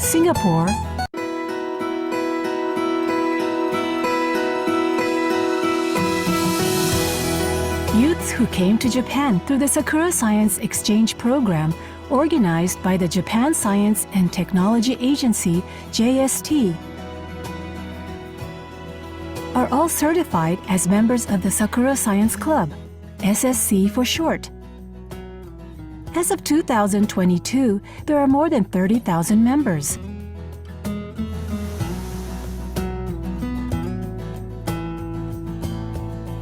Singapore, youths who came to Japan through the Sakura Science Exchange Program organized by the Japan Science and Technology Agency, JST, are all certified as members of the Sakura Science Club, SSC for short. As of 2022, there are more than 30,000 members.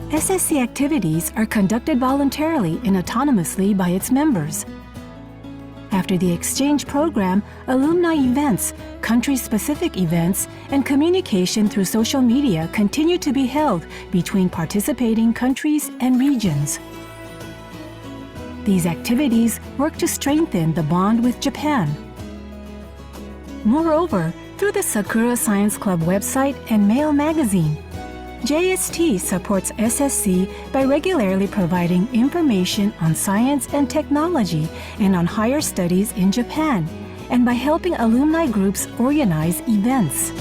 SSC activities are conducted voluntarily and autonomously by its members. After the exchange program, alumni events, country-specific events, and communication through social media continue to be held between participating countries and regions. These activities work to strengthen the bond with Japan. Moreover, through the Sakura Science Club website and mail magazine, JST supports SSC by regularly providing information on science and technology and on higher studies in Japan, and by helping alumni groups organize events.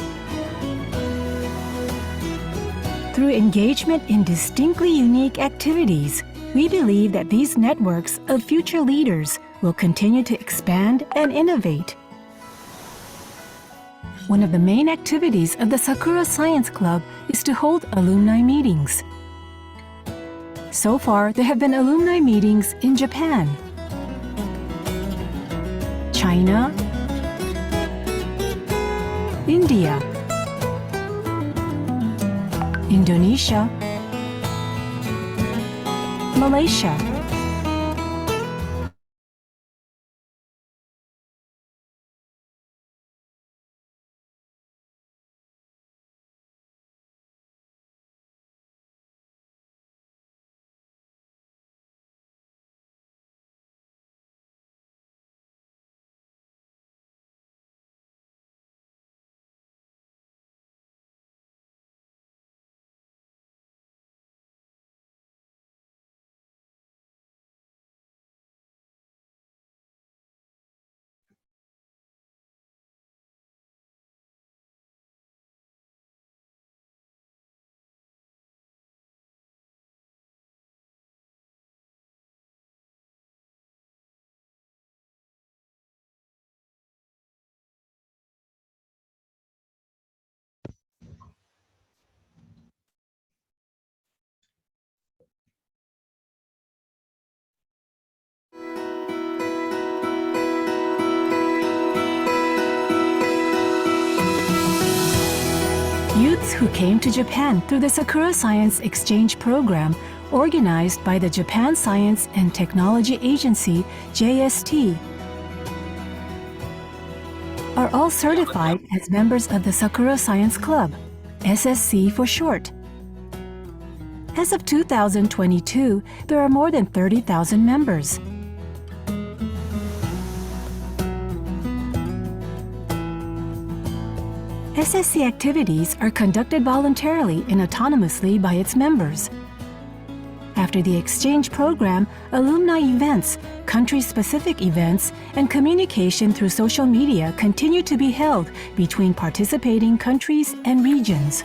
Through engagement in distinctly unique activities, we believe that these networks of future leaders will continue to expand and innovate. One of the main activities of the Sakura Science Club is to hold alumni meetings. So far, there have been alumni meetings in Japan, China, India, Indonesia, Malaysia, youths who came to Japan through the Sakura Science Exchange Program organized by the Japan Science and Technology Agency, JST, are all certified as members of the Sakura Science Club, SSC for short. As of 2022, there are more than 30,000 members. SSC activities are conducted voluntarily and autonomously by its members. After the exchange program, alumni events, country-specific events, and communication through social media continue to be held between participating countries and regions.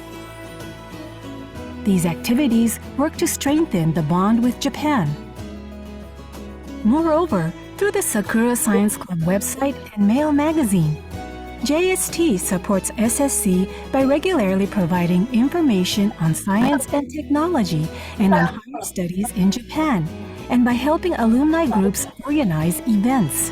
These activities work to strengthen the bond with Japan. Moreover, through the Sakura Science Club website and mail magazine, JST supports SSC by regularly providing information on science and technology and on higher studies in Japan, and by helping alumni groups organize events.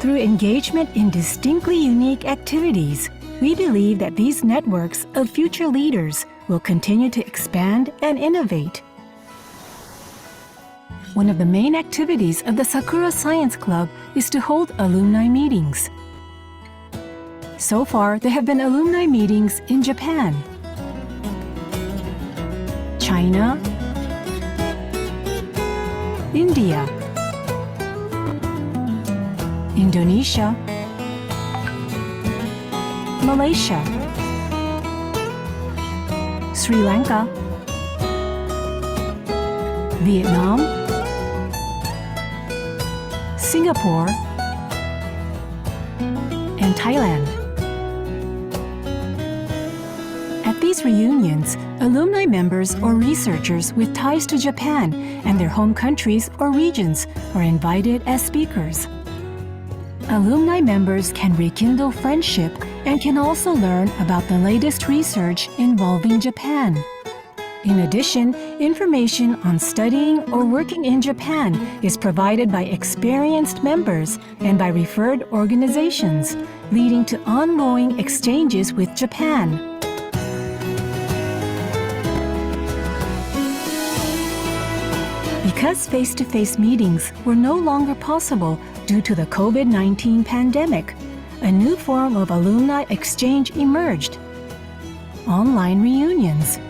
Through engagement in distinctly unique activities, we believe that these networks of future leaders will continue to expand and innovate. One of the main activities of the Sakura Science Club is to hold alumni meetings. So far, there have been alumni meetings in Japan, China, India, Indonesia, Malaysia, Sri Lanka, Vietnam, Singapore, and Thailand. At these reunions, alumni members or researchers with ties to Japan and their home countries or regions are invited as speakers. Alumni members can rekindle friendship and can also learn about the latest research involving Japan. In addition, information on studying or working in Japan is provided by experienced members and by referred organizations, leading to ongoing exchanges with Japan. Because face-to-face meetings were no longer possible due to the COVID-19 pandemic, a new form of alumni exchange emerged: online reunions.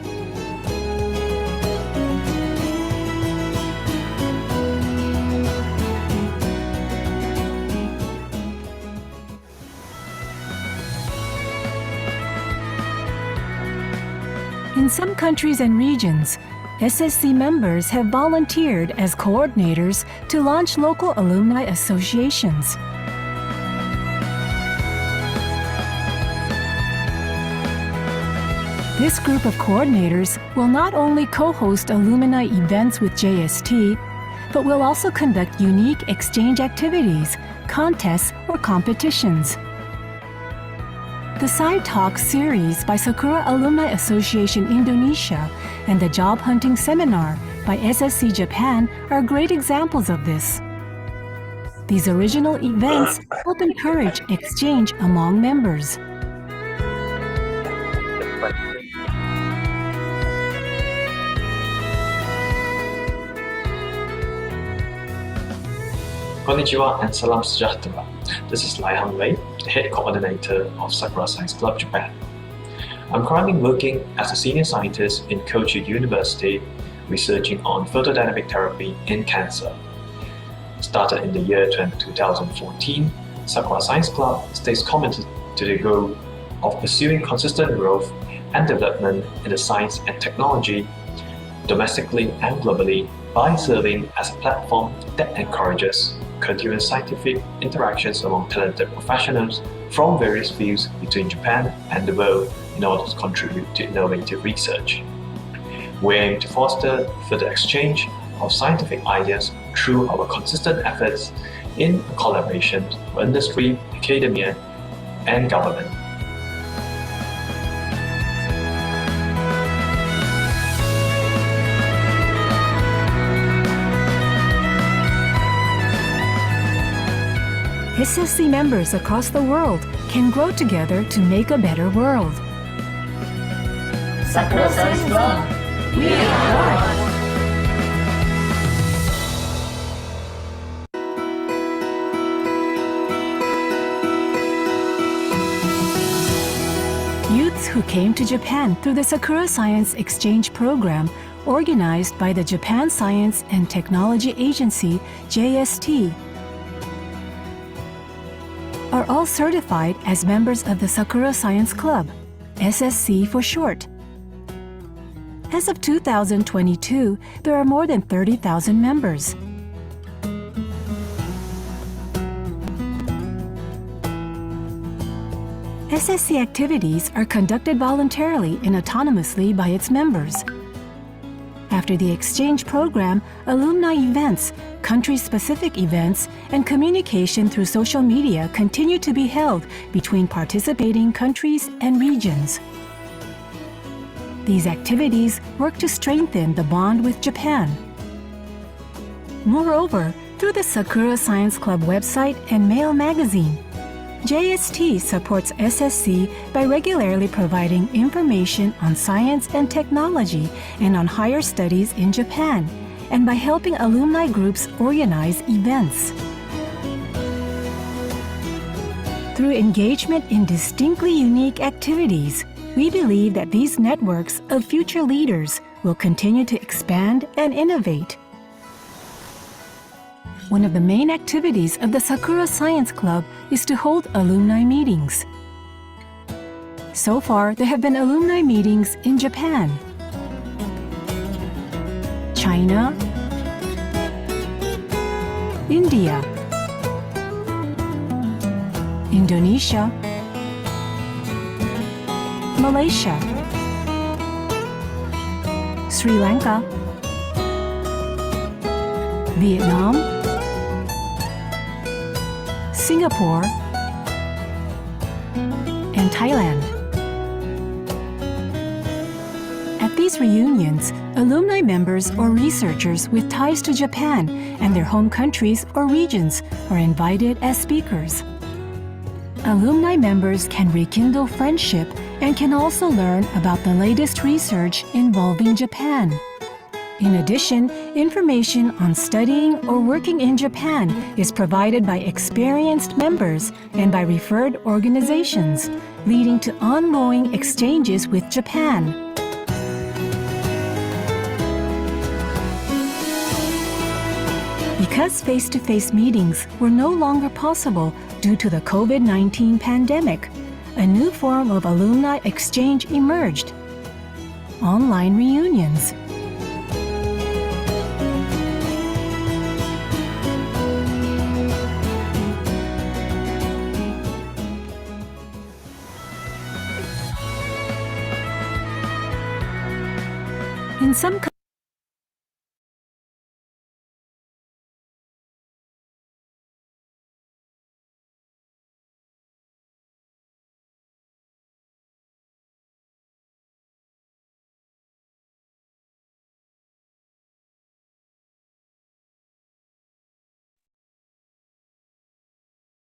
In some countries and regions, SSC members have volunteered as coordinators to launch local alumni associations. This group of coordinators will not only co-host alumni events with JST, but will also conduct unique exchange activities, contests, or competitions. The Side Talk series by Sakura Alumni Association Indonesia and the Job Hunting Seminar by SSC Japan are great examples of this. These original events help encourage exchange among members. Konnichiwa and salam sejahtera. This is Lai Han Wei, the head coordinator of Sakura Science Club Japan. I'm currently working as a senior scientist in Kochi University, researching on photodynamic therapy in cancer. Started in the year 2014, Sakura Science Club stays committed to the goal of pursuing consistent growth and development in the science and technology, domestically and globally, by serving as a platform that encourages continuous scientific interactions among talented professionals from various fields between Japan and the world in order to contribute to innovative research. We aim to foster further exchange of scientific ideas through our consistent efforts in collaboration with industry, academia, and government. SSC members across the world can grow together to make a better world. Sakura Science Plan, we are one. Youths who came to Japan through the Sakura Science Exchange Program organized by the Japan Science and Technology Agency, JST, are all certified as members of the Sakura Science Club, SSC for short. As of 2022, there are more than 30,000 members. SSC activities are conducted voluntarily and autonomously by its members. After the exchange program, alumni events, country-specific events, and communication through social media continue to be held between participating countries and regions. These activities work to strengthen the bond with Japan. Moreover, through the Sakura Science Club website and mail magazine, JST supports SSC by regularly providing information on science and technology and on higher studies in Japan, and by helping alumni groups organize events. Through engagement in distinctly unique activities, we believe that these networks of future leaders will continue to expand and innovate. One of the main activities of the Sakura Science Club is to hold alumni meetings. So far, there have been alumni meetings in Japan, China, India, Indonesia, Malaysia, Sri Lanka, Vietnam, Singapore, and Thailand. At these reunions, alumni members or researchers with ties to Japan and their home countries or regions are invited as speakers. Alumni members can rekindle friendship and can also learn about the latest research involving Japan. In addition, information on studying or working in Japan is provided by experienced members and by referred organizations, leading to ongoing exchanges with Japan. Because face-to-face meetings were no longer possible due to the COVID-19 pandemic, a new form of alumni exchange emerged: online reunions. In some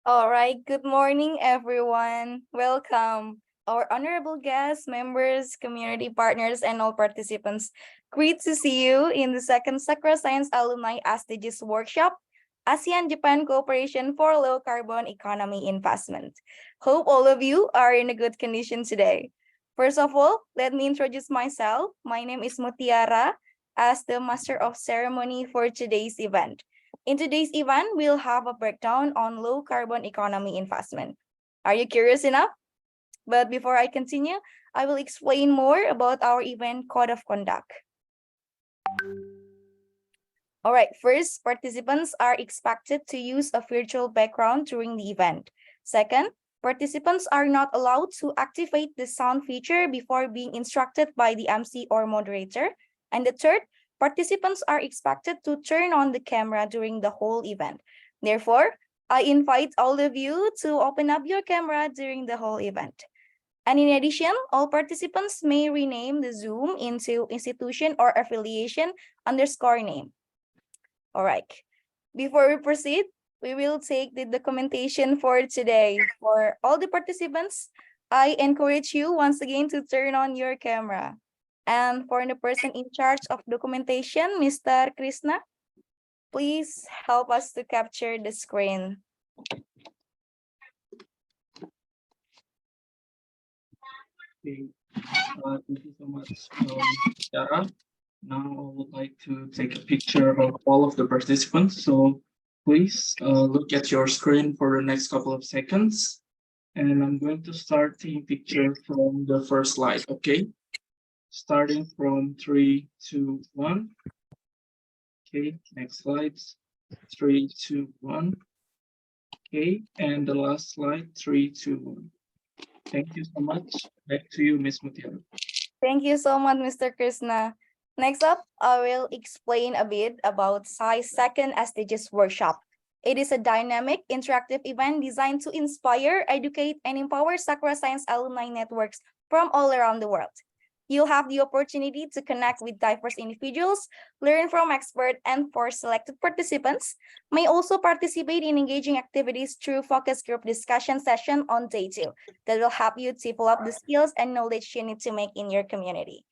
All right, good morning, everyone. Welcome, our honorable guests, members, community partners, and all participants. Great to see you in the second Sakura Science Alumni SDGs workshop, ASEAN-Japan Cooperation for Low Carbon Economy Investment. Hope all of you are in a good condition today. First of all, let me introduce myself. My name is Mutiara, as the Master of Ceremony for today's event. In today's event, we'll have a breakdown on low carbon economy investment. Are you curious enough? But before I continue, I will explain more about our event code of conduct. All right, first, participants are expected to use a virtual background during the event. Second, participants are not allowed to activate the sound feature before being instructed by the MC or moderator. And the third, participants are expected to turn on the camera during the whole event. Therefore, I invite all of you to open up your camera during the whole event. And in addition, all participants may rename the Zoom into institution or affiliation _name. All right, before we proceed, we will take the documentation for today. For all the participants, I encourage you once again to turn on your camera. And for the person in charge of documentation, Mr. Krishna, please help us to capture the screen. Okay. Thank you so much, Sarah. Now I would like to take a picture of all of the participants. So please look at your screen for the next couple of seconds. And I'm going to start taking picture from the first slide, okay? Starting from 3, 2, 1. Okay, next slide. 3, 2, 1. Okay, and the last slide, 3, 2, 1. Thank you so much. Back to you, Ms. Mutiara. Thank you so much, Mr. Krishna. Next up, I will explain a bit about SAAI's second SDGs workshop. It is a dynamic, interactive event designed to inspire, educate, and empower Sakura Science alumni networks from all around the world. You'll have the opportunity to connect with diverse individuals, learn from experts, and for selected participants may also participate in engaging activities through focus group discussion session on day 2 that will help you develop the skills and knowledge you need to make in your community.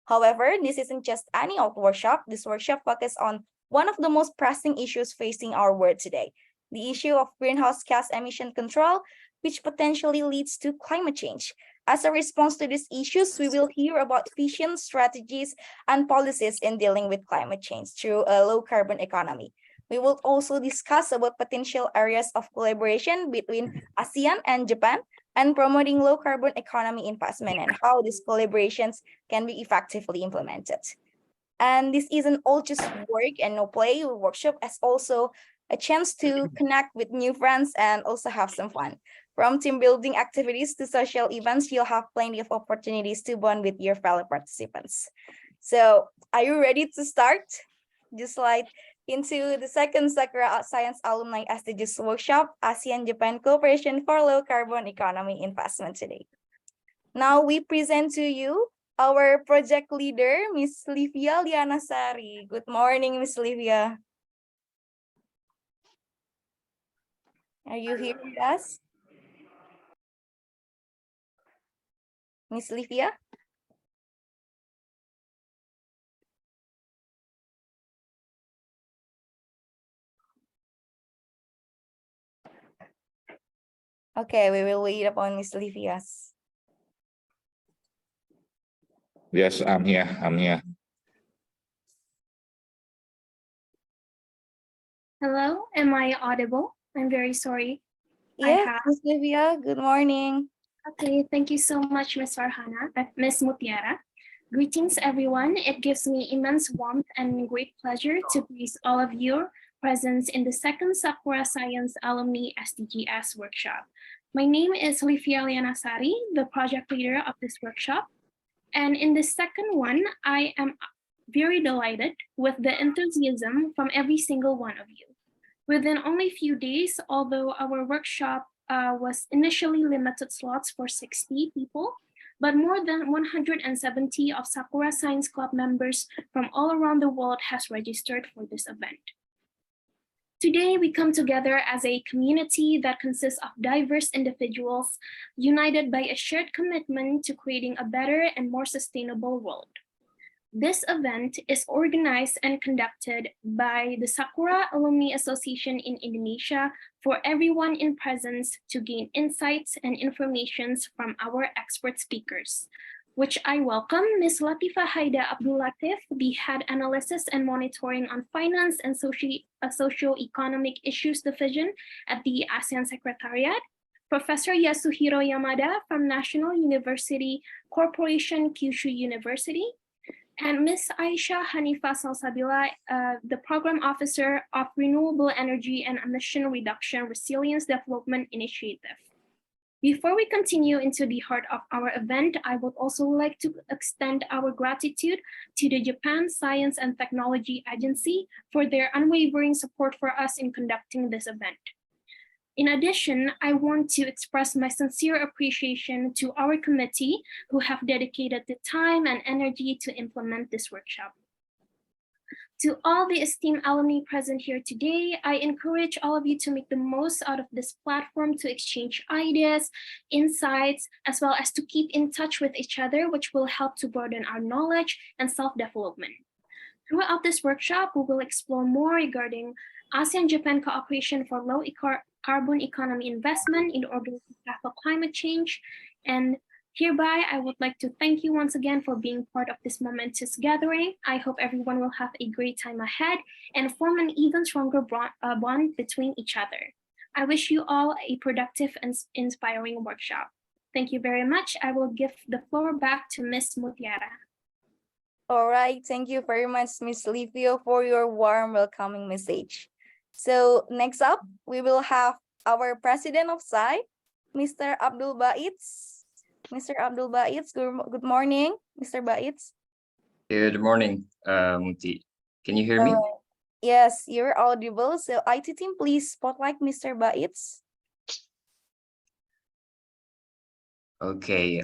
However, this isn't just any old workshop. This workshop focuses on one of the most pressing issues facing our world today, the issue of greenhouse gas emission control, which potentially leads to climate change. As a response to these issues, we will hear about vision, strategies, and policies in dealing with climate change through a low-carbon economy. We will also discuss about potential areas of collaboration between ASEAN and Japan and promoting low-carbon economy investment and how these collaborations can be effectively implemented. And this isn't all just work and no play. Workshop as also a chance to connect with new friends and also have some fun. From team building activities to social events, you'll have plenty of opportunities to bond with your fellow participants. So are you ready to start? Just like into the second Sakura Science Alumni SDGs Workshop, ASEAN-Japan Cooperation for Low Carbon Economy Investment today. Now we present to you our project leader, Miss Livia Lianasari. Good morning, Miss Livia. Are you here with us? Miss Livia? Okay, we will wait upon Miss Livia's. Yes, I'm here. Hello, am I audible? I'm very sorry. Yes, Miss Livia, good morning. Okay, thank you so much, Ms. Ms. Mutiara. Greetings, everyone. It gives me immense warmth and great pleasure to greet all of your presence in the second Sakura Science Alumni SDGs workshop. My name is Livia Lianasari, the project leader of this workshop. And in the second one, I am very delighted with the enthusiasm from every single one of you. Within only a few days, although our workshop was initially limited slots for 60 people, but more than 170 of Sakura Science Club members from all around the world has registered for this event. Today, we come together as a community that consists of diverse individuals united by a shared commitment to creating a better and more sustainable world. This event is organized and conducted by the Sakura Alumni Association in Indonesia for everyone in presence to gain insights and informations from our expert speakers, which I welcome Ms. Latifa Haida Abdul Latif, the Head Analysis and Monitoring on Finance and Socio-Economic Issues Division at the ASEAN Secretariat, Professor Yasuhiro Yamada from National University Corporation Kyushu University, and Ms. Aisha Hanifa Salsabila, the Program Officer of Renewable Energy and Emission Reduction Resilience Development Initiative. Before we continue into the heart of our event, I would also like to extend our gratitude to the Japan Science and Technology Agency for their unwavering support for us in conducting this event. In addition, I want to express my sincere appreciation to our committee who have dedicated the time and energy to implement this workshop. To all the esteemed alumni present here today, I encourage all of you to make the most out of this platform to exchange ideas, insights, as well as to keep in touch with each other, which will help to broaden our knowledge and self-development. Throughout this workshop, we will explore more regarding ASEAN-Japan cooperation for low carbon economy investment in order to tackle climate change. And hereby, I would like to thank you once again for being part of this momentous gathering. I hope everyone will have a great time ahead and form an even stronger bond between each other. I wish you all a productive and inspiring workshop. Thank you very much. I will give the floor back to Ms. Mutiara. All right, thank you very much, Ms. Livio, for your warm welcoming message. So next up, we will have our President of SAAI, Mr. Abdul Baitz. Mr. Abdul Baitz, good morning, Mr. Baitz. Good morning, Muti. Can you hear me? Yes, you're audible. So IT team, please spotlight Mr. Baitz. Okay,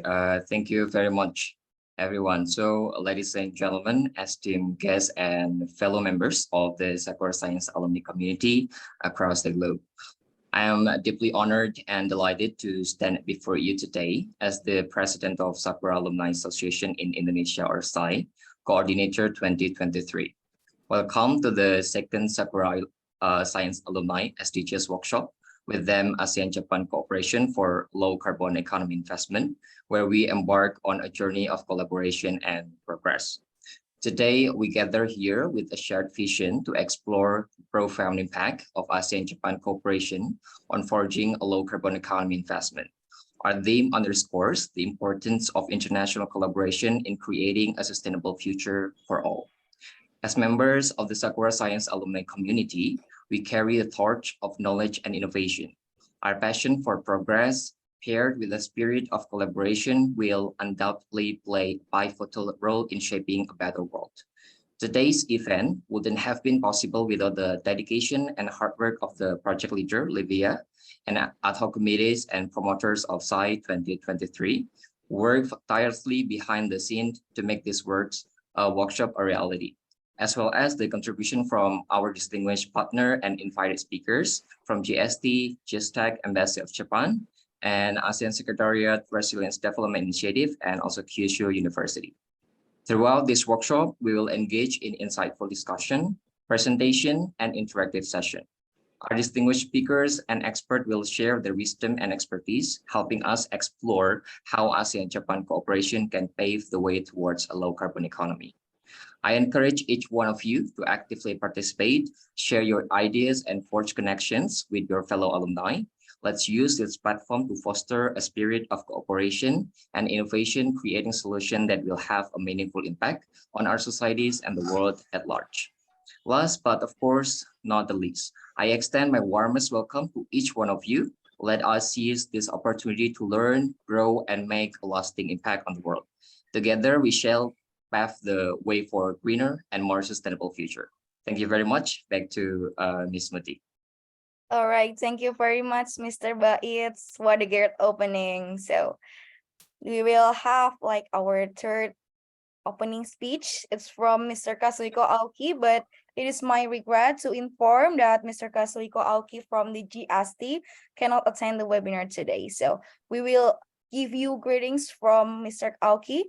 thank you very much, everyone. So, ladies and gentlemen, esteemed guests and fellow members of the Sakura Science alumni community across the globe. I am deeply honored and delighted to stand before you today as the President of Sakura Alumni Association in Indonesia, or SAAI, Coordinator 2023. Welcome to the second Sakura Science Alumni SDGs Workshop, with them ASEAN-Japan Cooperation for Low Carbon Economy Investment, where we embark on a journey of collaboration and progress. Today, we gather here with a shared vision to explore the profound impact of ASEAN-Japan cooperation on forging a low-carbon economy investment. Our theme underscores the importance of international collaboration in creating a sustainable future for all. As members of the Sakura Science alumni community, we carry the torch of knowledge and innovation. Our passion for progress, paired with a spirit of collaboration, will undoubtedly play a pivotal role in shaping a better world. Today's event wouldn't have been possible without the dedication and hard work of the project leader, Livia, and ad hoc committees and promoters of SAAI 2023, who worked tirelessly behind the scenes to make this workshop a reality, as well as the contribution from our distinguished partner and invited speakers from GST, GSTEC, Embassy of Japan, and ASEAN Secretariat Resilience Development Initiative, and also Kyushu University. Throughout this workshop, we will engage in insightful discussion, presentation, and interactive session. Our distinguished speakers and experts will share their wisdom and expertise, helping us explore how ASEAN-Japan cooperation can pave the way towards a low-carbon economy. I encourage each one of you to actively participate, share your ideas, and forge connections with your fellow alumni. Let's use this platform to foster a spirit of cooperation and innovation, creating solutions that will have a meaningful impact on our societies and the world at large. Last, but of course, not the least, I extend my warmest welcome to each one of you. Let us seize this opportunity to learn, grow, and make a lasting impact on the world. Together, we shall pave the way for a greener and more sustainable future. Thank you very much. Back to Ms. Muti. All right, thank you very much, Mr. Baitz. What a great opening. So we will have like our third opening speech. It's from Mr. Kazuhiko Aoki, but it is my regret to inform that Mr. Kazuhiko Aoki from the GST cannot attend the webinar today. So we will give you greetings from Mr. Aoki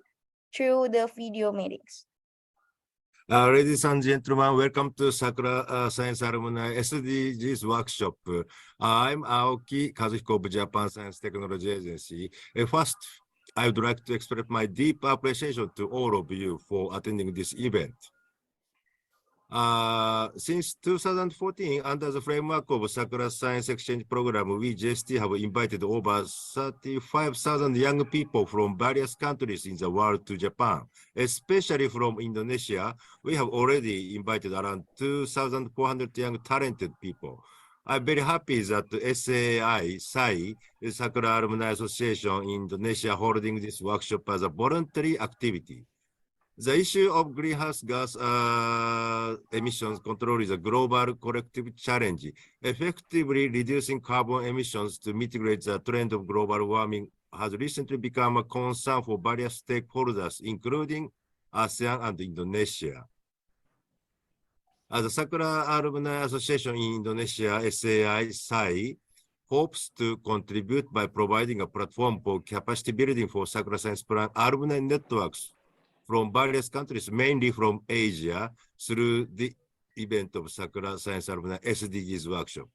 through the video meetings. Ladies and gentlemen, welcome to Sakura Science Alumni SDGs workshop. I'm Aoki Kazuhiko of Japan Science Technology Agency. First, I would like to express my deep appreciation to all of you for attending this event. Since 2014, under the framework of Sakura Science Exchange Program, we JST have invited over 35,000 young people from various countries in the world to Japan, especially from Indonesia. We have already invited around 2,400 young talented people. I'm very happy that SAAI, the Sakura Alumni Association in Indonesia, holding this workshop as a voluntary activity. The issue of greenhouse gas emissions control is a global collective challenge. Effectively reducing carbon emissions to mitigate the trend of global warming has recently become a concern for various stakeholders, including ASEAN and Indonesia. As the Sakura Alumni Association in Indonesia, SAAI, hopes to contribute by providing a platform for capacity building for Sakura Science Plan alumni networks from various countries, mainly from Asia, through the event of Sakura Science Alumni SDGs workshop.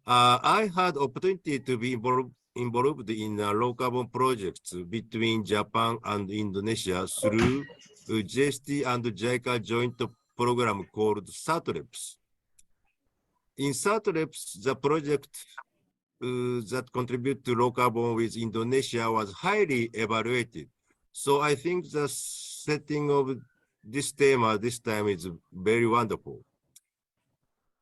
I had opportunity to be involved in low carbon projects between Japan and Indonesia through JST and JICA joint program called SATREPS. In SATREPS, the project that contribute to low carbon with Indonesia was highly evaluated. So I think the setting of this theme this time is very wonderful.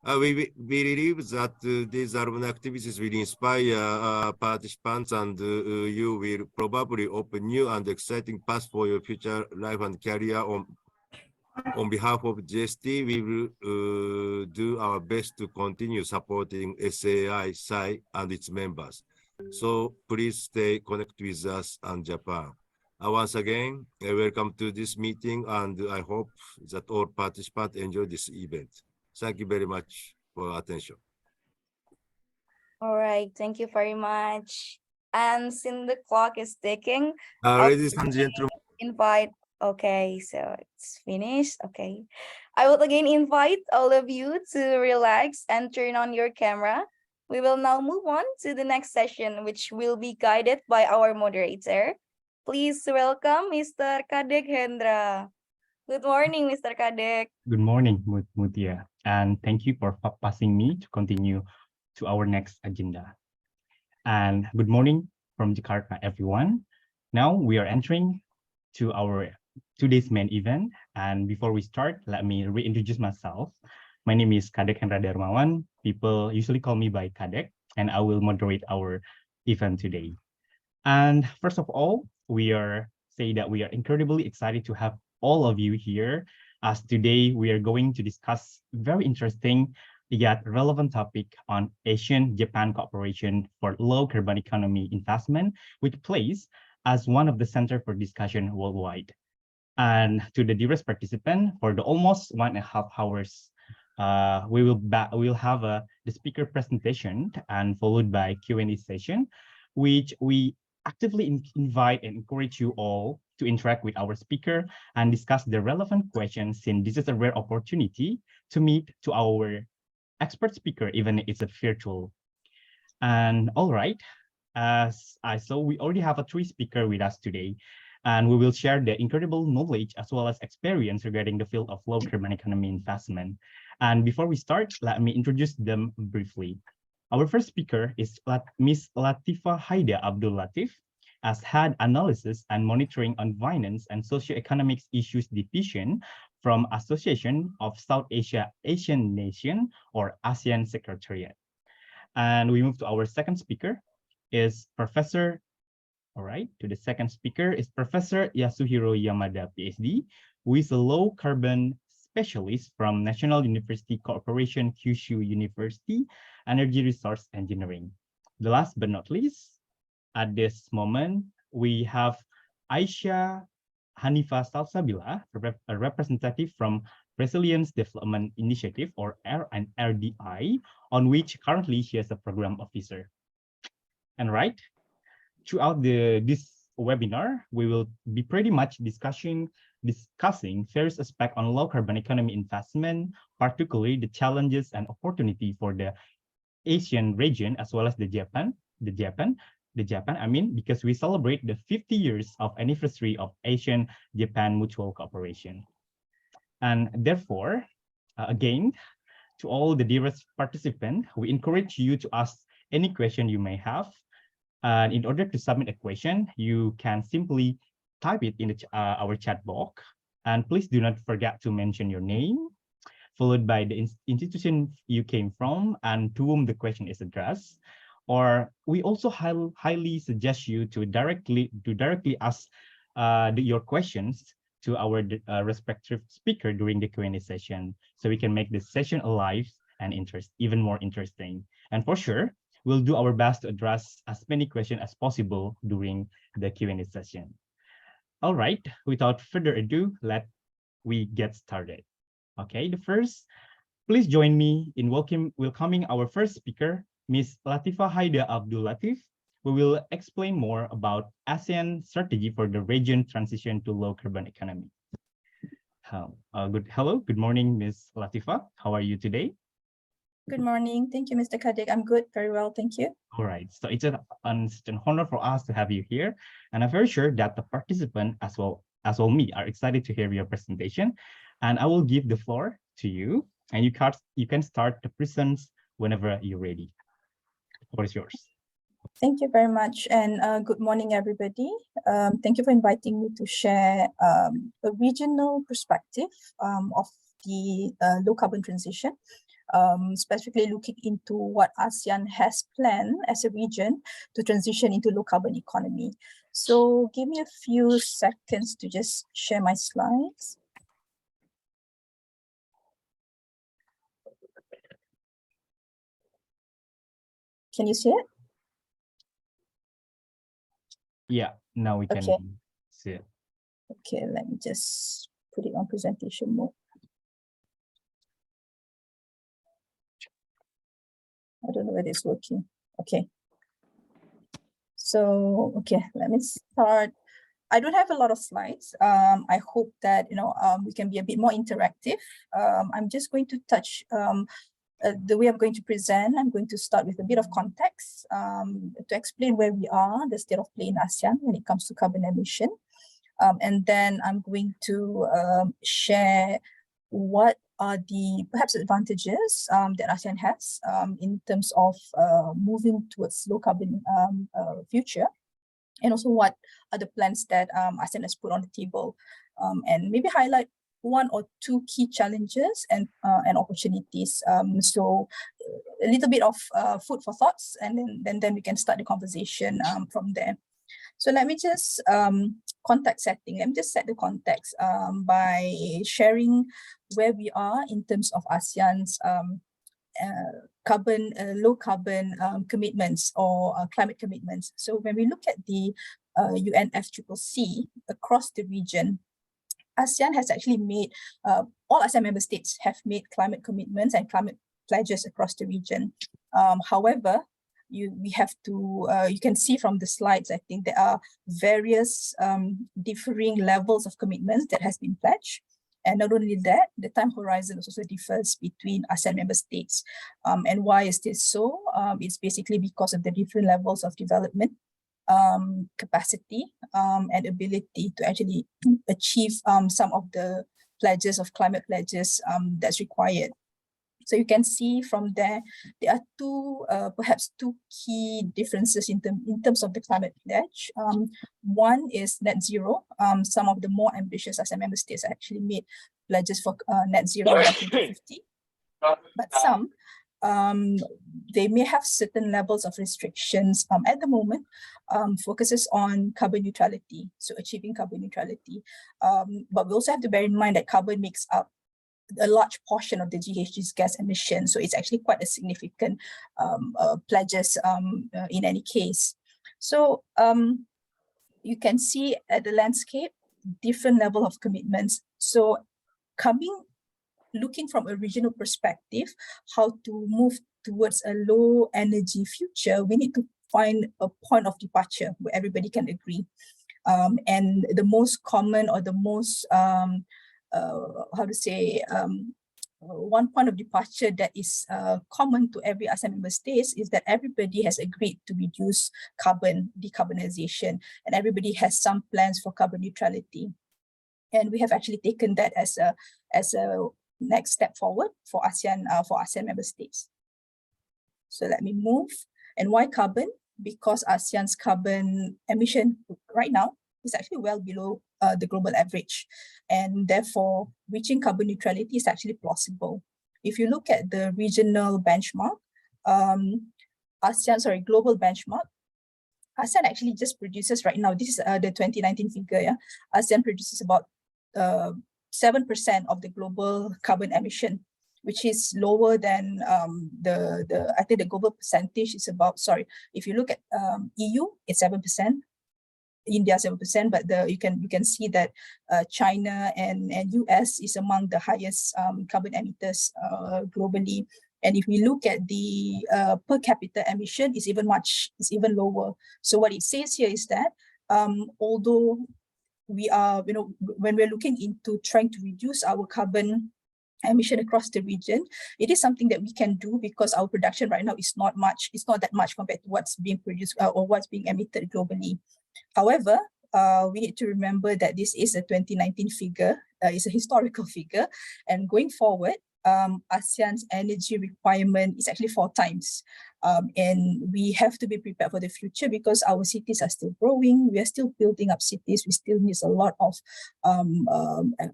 We believe that these alumni activities will inspire participants, and you will probably open new and exciting paths for your future life and career. On behalf of JST, we will do our best to continue supporting SAAI, SAI, and its members. So please stay connected with us and Japan. Once again, welcome to this meeting, and I hope that all participants enjoy this event. Thank you very much for attention. All right, thank you very much. And since the clock is ticking, Ladies and gentlemen, okay, so it's finished. Okay, I will again invite all of you to relax and turn on your camera. We will now move on to the next session, which will be guided by our moderator. Please welcome Mr. Kadek Hendra. Good morning, Mr. Kadek. Good morning, Mutia, and thank you for passing me to continue to our next agenda. And good morning from Jakarta, everyone. Now we are entering to our today's main event. And before we start, let me reintroduce myself. My name is Kadek Hendra Darmawan. People usually call me by Kadek. and I will moderate our event today. And first of all, we are incredibly excited to have all of you here, as today we are going to discuss very interesting yet relevant topic on ASEAN-Japan cooperation for low carbon economy investment, which plays as one of the center for discussion worldwide. And to the dearest participant, for the almost 1.5 hours, we will have the speaker presentation and followed by Q&A session, which we actively invite and encourage you all to interact with our speaker and discuss the relevant questions, since this is a rare opportunity to meet to our expert speaker, even if it's a virtual. And all right, as I saw, we already have a 3 speaker with us today, and we will share the incredible knowledge as well as experience regarding the field of low carbon economy investment. And before we start, let me introduce them briefly. Our first speaker is Ms. Latifa Haida Abdul Latif, as Head Analysis and Monitoring on Finance and Socioeconomics Issues Division from Association of South Asia Asian Nation, or ASEAN Secretariat. And we move to our second speaker is Professor, all right, to the second speaker is Professor Yasuhiro Yamada, PhD, who is a low carbon specialist from National University Corporation Kyushu University, Energy Resource Engineering. The last but not least, at this moment, we have Aisha Hanifa Salsabila, a representative from Resilience Development Initiative, or RDI, on which currently she is a program officer. And right, throughout this webinar, we will be pretty much discussing various aspects on low carbon economy investment, particularly the challenges and opportunity for the Asian region as well as Japan, because we celebrate the 50 years of anniversary of ASEAN-Japan mutual cooperation. And therefore, again, to all the dearest participants, we encourage you to ask any question you may have. And in order to submit a question, you can simply type it in our chat box. And please do not forget to mention your name, followed by the institution you came from and to whom the question is addressed. Or we also highly suggest you to directly ask your questions to our respective speaker during the Q&A session, so we can make this session alive and even more interesting. And for sure, we'll do our best to address as many questions as possible during the Q&A session. All right, without further ado, we get started. Okay, please join me in welcoming our first speaker, Ms. Latifa Haida Abdul Latif, who will explain more about ASEAN strategy for the region transition to low carbon economy. Good morning, Ms. Latifa. How are you today? Good morning. Thank you, Mr. Kadik. I'm good, very well, thank you. All right, so it's an honor for us to have you here, and I'm very sure that the participant as well me are excited to hear your presentation. And I will give the floor to you, and you can start the presents whenever you're ready. The floor is yours. Thank you very much, and good morning, everybody. Thank you for inviting me to share a regional perspective of the low carbon transition, specifically looking into what ASEAN has planned as a region to transition into low carbon economy. So give me a few seconds to just share my slides. Can you see it? Yeah, now we can see it. Okay, let me just put it on presentation mode. I don't know whether it's working. Okay. So, okay, let me start. I don't have a lot of slides. I hope that, we can be a bit more interactive. I'm just going to touch the way I'm going to present. I'm going to start with a bit of context to explain where we are, the state of play in ASEAN when it comes to carbon emission. And then I'm going to share what are the perhaps advantages that ASEAN has in terms of moving towards low carbon future, and also what are the plans that ASEAN has put on the table, and maybe highlight one or two key challenges and opportunities. So a little bit of food for thoughts, and then we can start the conversation from there. So let me just context setting. Let me just set the context by sharing where we are in terms of ASEAN's low carbon commitments or climate commitments. So when we look at the UNFCCC across the region, ASEAN has actually made, all ASEAN member states have made climate commitments and climate pledges across the region. However, you can see from the slides, I think there are various differing levels of commitments that has been pledged. And not only that, the time horizon also differs between ASEAN member states. And why is this so? It's basically because of the different levels of development, capacity, and ability to actually achieve some of the pledges of climate pledges that's required. So you can see from there are perhaps two key differences in terms of the climate pledge. One is net zero. Some of the more ambitious ASEAN member states actually made pledges for net zero by 2050. But some, they may have certain levels of restrictions at the moment, focuses on carbon neutrality, so achieving carbon neutrality. But we also have to bear in mind that carbon makes up a large portion of the GHG gas emissions. So it's actually quite a significant pledges in any case. So you can see at the landscape, different level of commitments. So looking from a regional perspective, how to move towards a low energy future, we need to find a point of departure where everybody can agree. And the most common or the most one point of departure that is common to every ASEAN member states is that everybody has agreed to reduce decarbonization, and everybody has some plans for carbon neutrality. And we have actually taken that as a next step forward for ASEAN member states. So let me move. And why carbon? Because ASEAN's carbon emission right now is actually well below the global average, and therefore reaching carbon neutrality is actually plausible. If you look at the regional benchmark, global benchmark, ASEAN actually just produces right now, this is the 2019 figure, yeah? ASEAN produces about 7% of the global carbon emission, which is lower than I think the global percentage is about, if you look at EU, it's 7%, India 7%, but you can see that China and US is among the highest carbon emitters globally. And if we look at the per capita emission, is even lower. So what it says here is that although we are, when we're looking into trying to reduce our carbon emission across the region, it is something that we can do because our production right now is not that much compared to what's being produced or what's being emitted globally. However, we need to remember that this is a 2019 figure, it's a historical figure, and going forward, ASEAN's energy requirement is actually 4 times. And we have to be prepared for the future because our cities are still growing, we are still building up cities, we still need a lot of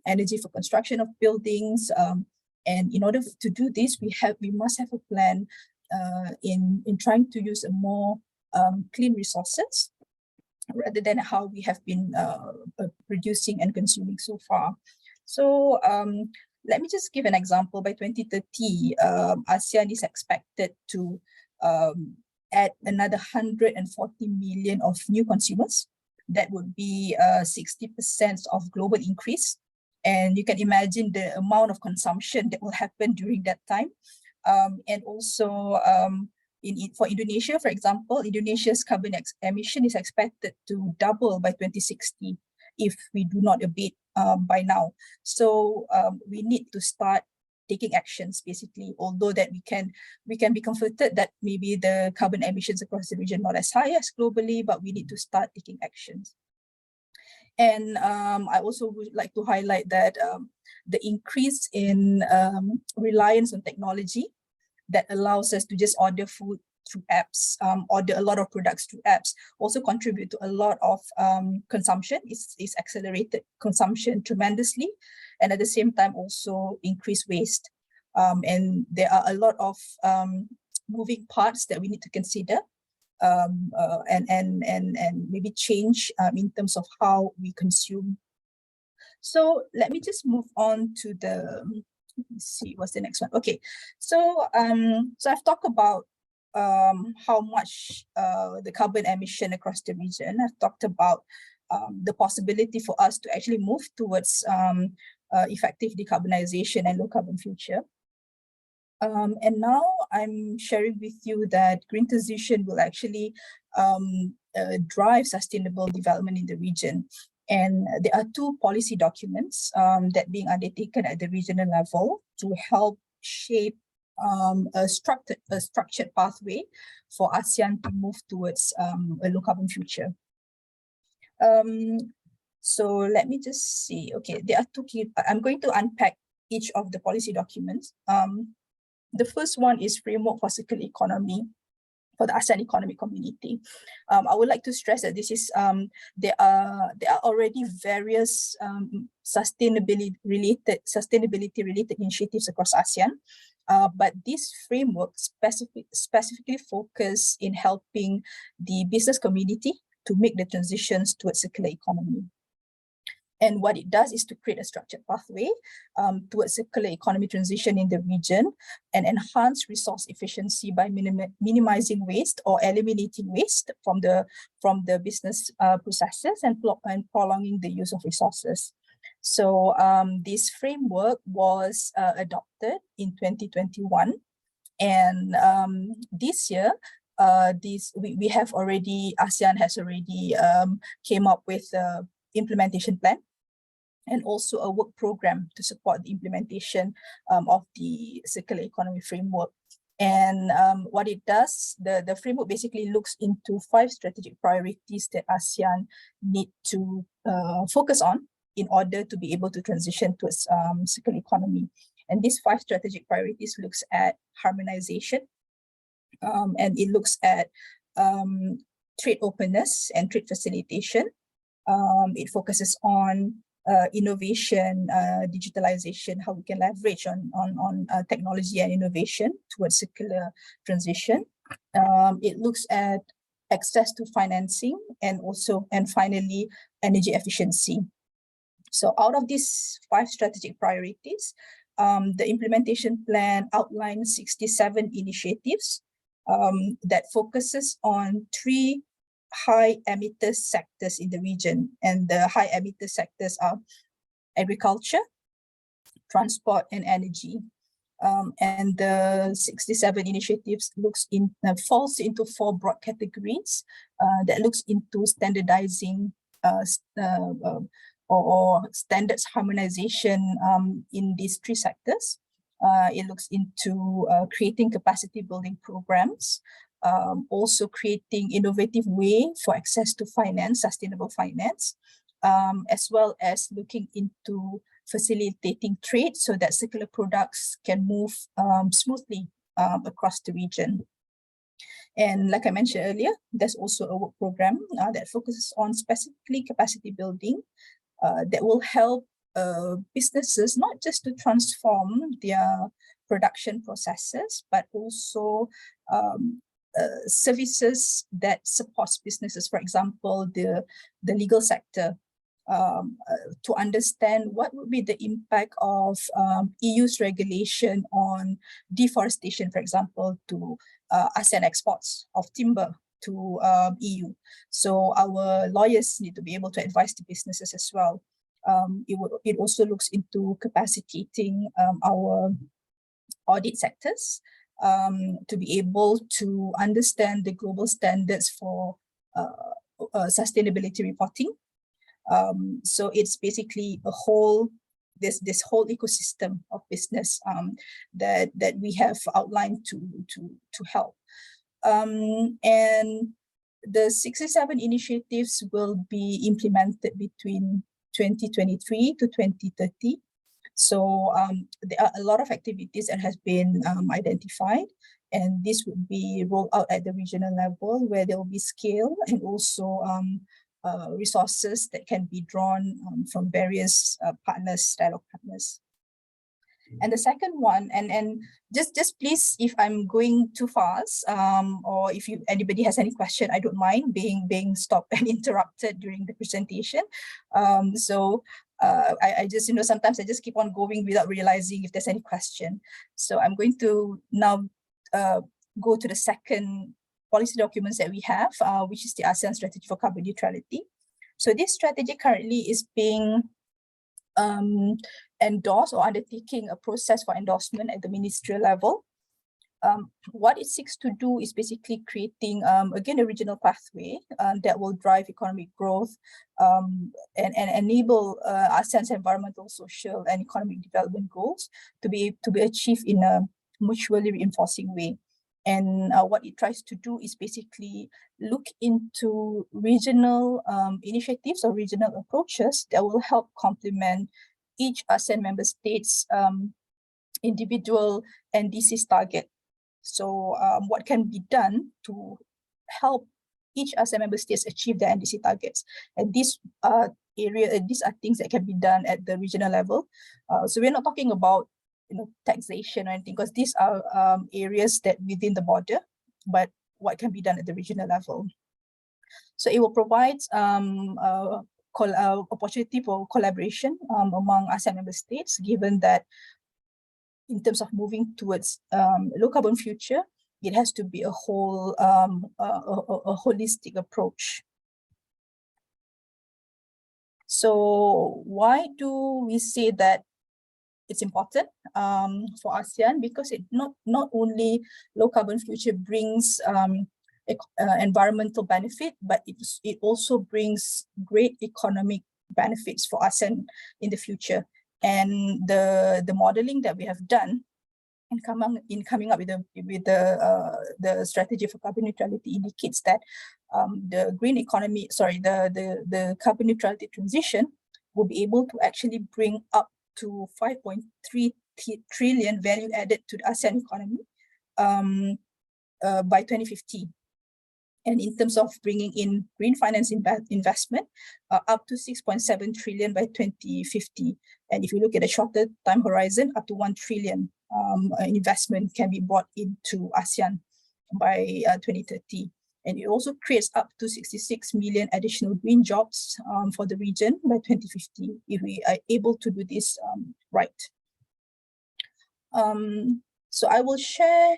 energy for construction of buildings. And in order to do this, we must have a plan in trying to use a more clean resources rather than how we have been producing and consuming so far. So let me just give an example. By 2030, ASEAN is expected to add another 140 million of new consumers. That would be 60% of global increase. And you can imagine the amount of consumption that will happen during that time. And also for Indonesia, for example, Indonesia's carbon emission is expected to double by 2060 if we do not abate by now. So we need to start taking actions, basically, although that we can be comforted that maybe the carbon emissions across the region not as high as globally, but we need to start taking actions. And I also would like to highlight that the increase in reliance on technology that allows us to just order food through apps, order a lot of products through apps, also contribute to a lot of consumption. It's accelerated consumption tremendously, and at the same time also increase waste. And there are a lot of moving parts that we need to consider and maybe change in terms of how we consume. So let me just move on to the, let me see, what's the next one? Okay, so I've talked about how much the carbon emission across the region. I've talked about the possibility for us to actually move towards effective decarbonization and low carbon future. And now I'm sharing with you that green transition will actually drive sustainable development in the region. And there are two policy documents that being undertaken at the regional level to help shape a structured pathway for ASEAN to move towards a low carbon future. So let me just see. Okay, there are two key. I'm going to unpack each of the policy documents. The first one is Framework for Circular Economy for the ASEAN Economic Community. I would like to stress that this is there are already various sustainability related initiatives across ASEAN, but this framework specifically focus in helping the business community to make the transitions towards circular economy. And what it does is to create a structured pathway towards circular economy transition in the region and enhance resource efficiency by minimizing waste or eliminating waste from the business processes and prolonging the use of resources. So this framework was adopted in 2021, and this year we have already, ASEAN has already came up with a implementation plan and also a work program to support the implementation of the circular economy framework. And what it does, the framework basically looks into 5 strategic priorities that ASEAN need to focus on in order to be able to transition towards circular economy. And these 5 strategic priorities looks at harmonization, and it looks at trade openness and trade facilitation. It focuses on innovation, digitalization, how we can leverage on technology and innovation towards circular transition. It looks at access to financing and finally energy efficiency. So out of these 5 strategic priorities, the implementation plan outlines 67 initiatives that focuses on 3 high emitter sectors in the region, and the high emitter sectors are agriculture, transport, and energy. And the 67 initiatives falls into 4 broad categories that looks into standardizing or standards harmonization in these 3 sectors. It looks into creating capacity building programs, also creating innovative way for access to finance, sustainable finance, as well as looking into facilitating trade so that circular products can move smoothly across the region. And like I mentioned earlier, there's also a work program that focuses on specifically capacity building that will help businesses not just to transform their production processes, but also services that supports businesses, for example, the legal sector, to understand what would be the impact of EU's regulation on deforestation, for example, to ASEAN exports of timber to EU. So our lawyers need to be able to advise the businesses as well. It also looks into capacitating our audit sectors to be able to understand the global standards for sustainability reporting. So it's basically a whole, this whole ecosystem of business that we have outlined to help. And the 67 initiatives will be implemented between 2023 to 2030. So there are a lot of activities that has been identified, and this would be rolled out at the regional level where there will be scale and also resources that can be drawn from various partners, dialogue partners. And the second one, and just please, if I'm going too fast, or if anybody has any question, I don't mind being stopped and interrupted during the presentation. I just, sometimes I just keep on going without realizing if there's any question. So I'm going to now go to the second policy documents that we have, which is the ASEAN Strategy for Carbon Neutrality. So this strategy currently is being endorsed or undertaking a process for endorsement at the ministerial level. What it seeks to do is basically creating, again, a regional pathway that will drive economic growth and enable ASEAN's environmental, social, and economic development goals to be achieved in a mutually reinforcing way. And what it tries to do is basically look into regional initiatives or regional approaches that will help complement each ASEAN member state's individual NDC's target. So what can be done to help each ASEAN member states achieve their NDC targets? And these are things that can be done at the regional level. So we're not talking about taxation or anything, because these are areas that within the border, but what can be done at the regional level. So it will provide opportunity for collaboration among ASEAN member states, given that in terms of moving towards low carbon future, it has to be a whole a holistic approach. So why do we say that it's important for ASEAN? Because it not only low carbon future brings environmental benefit, but it also brings great economic benefits for ASEAN in the future. And the modeling that we have done in coming up with the strategy for carbon neutrality indicates that the green economy, the carbon neutrality transition will be able to actually bring up to 5.3 trillion value added to the ASEAN economy by 2050. And in terms of bringing in green finance investment, up to 6.7 trillion by 2050. And if you look at a shorter time horizon, up to 1 trillion investment can be brought into ASEAN by 2030. And it also creates up to 66 million additional green jobs for the region by 2050, if we are able to do this right. So I will share,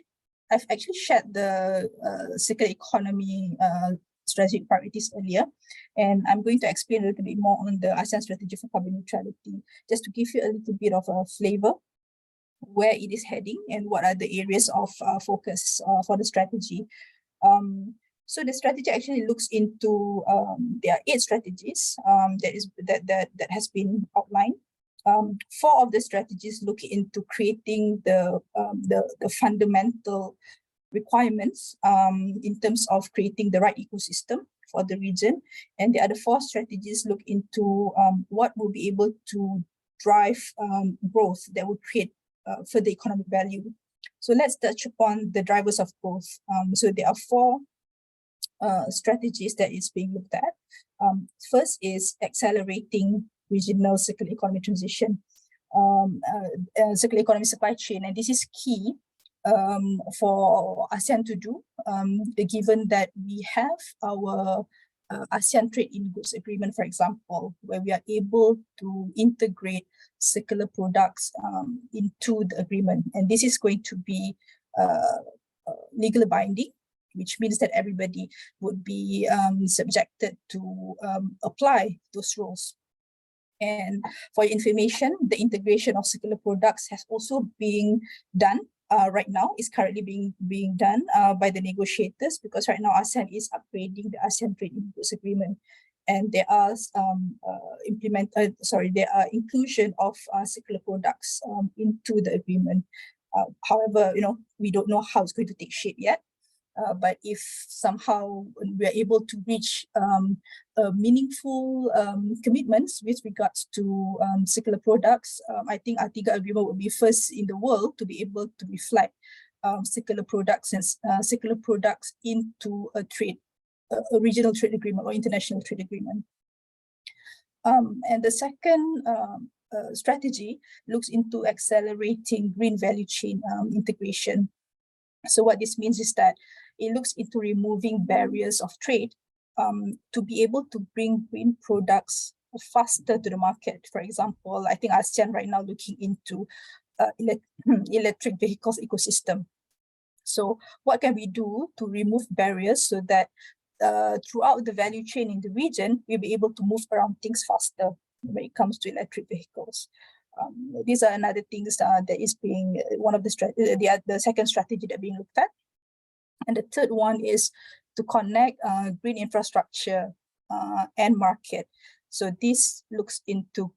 I've actually shared the circular economy strategic priorities earlier, and I'm going to explain a little bit more on the ASEAN strategy for carbon neutrality, just to give you a little bit of a flavor where it is heading and what are the areas of focus for the strategy. So the strategy actually looks into there are 8 strategies that has been outlined. 4 of the strategies look into creating the fundamental requirements in terms of creating the right ecosystem for the region, and the other 4 strategies look into what will be able to drive growth that will create further economic value. So let's touch upon the drivers of growth. So there are 4 strategies that is being looked at. First is accelerating regional circular economy transition, circular economy supply chain, and this is key for ASEAN to do, given that we have our ASEAN Trade in Goods Agreement, for example, where we are able to integrate circular products into the agreement, and this is going to be legally binding, which means that everybody would be subjected to apply those rules. And for your information, the integration of circular products has also been done right now, is currently being done by the negotiators, because right now ASEAN is upgrading the ASEAN Trade in Goods Agreement, and there are there are inclusion of circular products into the agreement. However, we don't know how it's going to take shape yet. But if somehow we are able to reach meaningful commitments with regards to circular products, I think ATIGA agreement will be first in the world to be able to reflect circular products and circular products into a regional trade agreement or international trade agreement. And the second strategy looks into accelerating green value chain integration. So what this means is that it looks into removing barriers of trade to be able to bring green products faster to the market. For example, I think ASEAN right now looking into electric vehicles ecosystem. So what can we do to remove barriers so that throughout the value chain in the region, we'll be able to move around things faster when it comes to electric vehicles. These are another things that is being one of the second strategy that being looked at. And the third one is to connect green infrastructure and market. So this looks into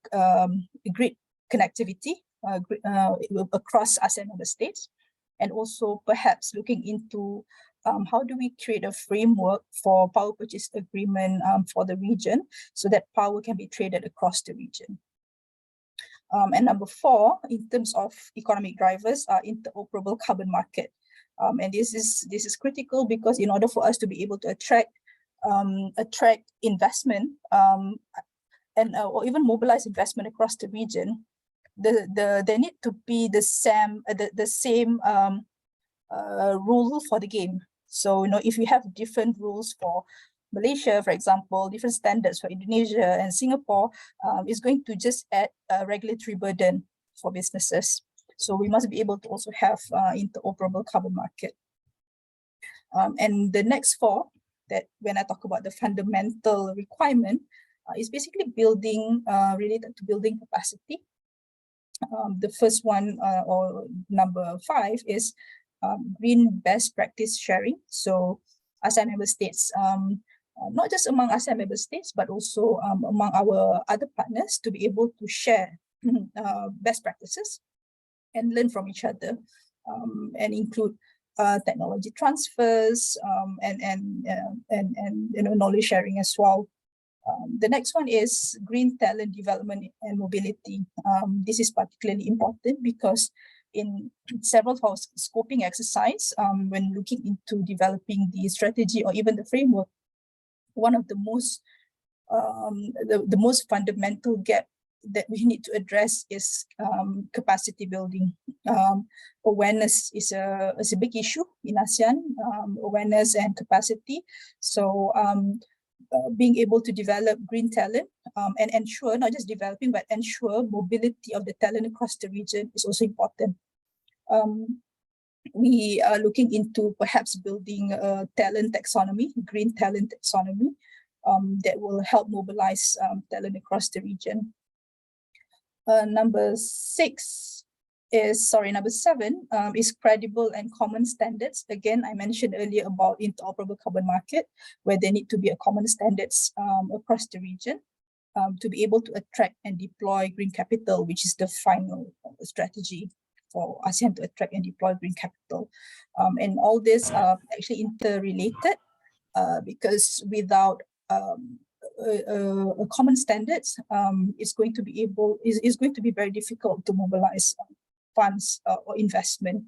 grid connectivity across ASEAN member states, and also perhaps looking into how do we create a framework for power purchase agreement for the region so that power can be traded across the region. And number 4, in terms of economic drivers, are interoperable carbon market. And this is critical because in order for us to be able to attract investment and or even mobilize investment across the region, there need to be the same rule for the game. So if you have different rules for Malaysia, for example, different standards for Indonesia and Singapore, is going to just add a regulatory burden for businesses. So we must be able to also have interoperable carbon market. And the next 4, that when I talk about the fundamental requirement, is basically building related to building capacity. The first one, or number 5, is green best practice sharing. So ASEAN member states, not just among ASEAN member states, but also among our other partners, to be able to share best practices and learn from each other, and include technology transfers and knowledge sharing as well. The next one is green talent development and mobility. This is particularly important because in several of our scoping exercise, when looking into developing the strategy or even the framework, one of the most fundamental gap that we need to address is capacity building. Awareness is a big issue in ASEAN, awareness and capacity. So being able to develop green talent and ensure, not just developing, but ensure mobility of the talent across the region is also important. We are looking into perhaps building a talent taxonomy, green talent taxonomy, that will help mobilize talent across the region. Number 7 is credible and common standards. Again, I mentioned earlier about interoperable carbon market, where there need to be a common standards across the region to be able to attract and deploy green capital, which is the final strategy for ASEAN to attract and deploy green capital. And all this are actually interrelated because without a common standards, it's going to be very difficult to mobilize funds or investment.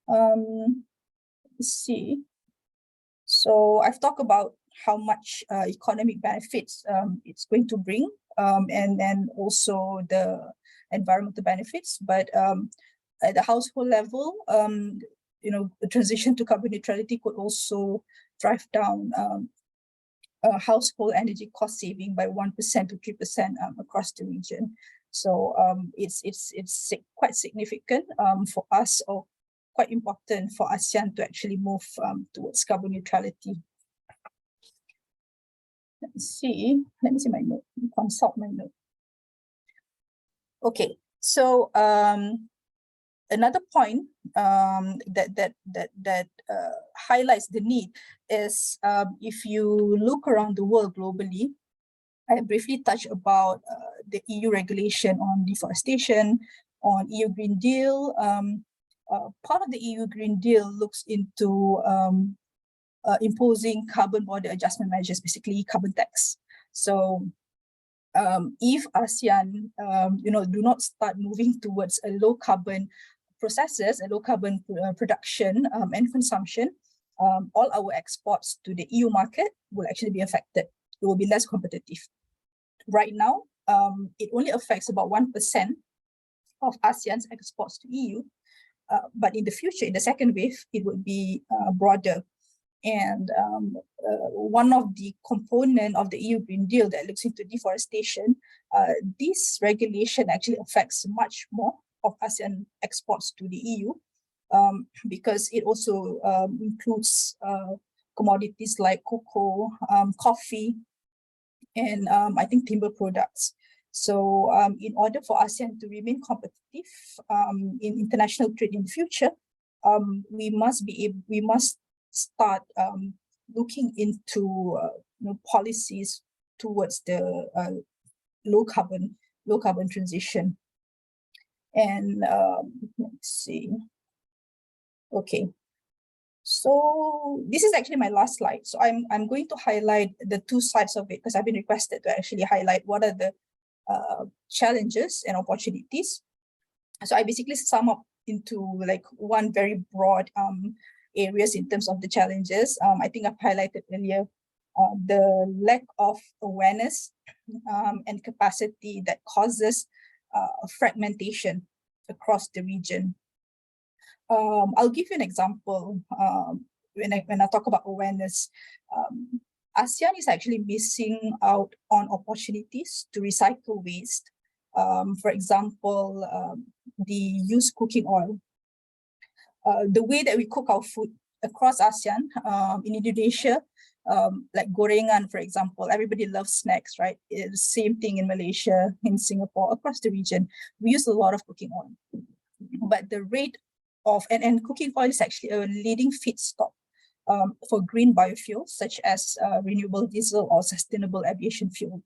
Let's see. So I've talked about how much economic benefits it's going to bring, and then also the environmental benefits. But at the household level, the transition to carbon neutrality could also drive down household energy cost saving by 1% to 3% across the region. So it's quite significant for us, or quite important for ASEAN to actually move towards carbon neutrality. Let me see my note, consult my note. Okay, so another point that highlights the need is if you look around the world globally, I briefly touched about the EU regulation on deforestation, on EU Green Deal. Part of the EU Green Deal looks into imposing carbon border adjustment measures, basically carbon tax. So if ASEAN, do not start moving towards a low carbon processes, a low carbon production and consumption, all our exports to the EU market will actually be affected. It will be less competitive. Right now, it only affects about 1% of ASEAN's exports to EU. But in the future, in the second wave, it would be broader. And one of the component of the EU Green Deal that looks into deforestation, this regulation actually affects much more of ASEAN exports to the EU, because it also includes commodities like cocoa, coffee, and I think timber products. So in order for ASEAN to remain competitive in international trade in the future, we must start looking into policies towards the low carbon transition. And let's see. Okay. So this is actually my last slide. So I'm going to highlight the two sides of it because I've been requested to actually highlight what are the challenges and opportunities. So I basically sum up into like one very broad areas in terms of the challenges. I think I've highlighted earlier the lack of awareness and capacity that causes fragmentation across the region. I'll give you an example. When I talk about awareness, ASEAN is actually missing out on opportunities to recycle waste. For example, the used cooking oil. The way that we cook our food across ASEAN, in Indonesia, like gorengan, for example, everybody loves snacks, right? It's the same thing in Malaysia, in Singapore, across the region. We use a lot of cooking oil. But the rate of, and cooking oil is actually a leading feedstock for green biofuels, such as renewable diesel or sustainable aviation fuel.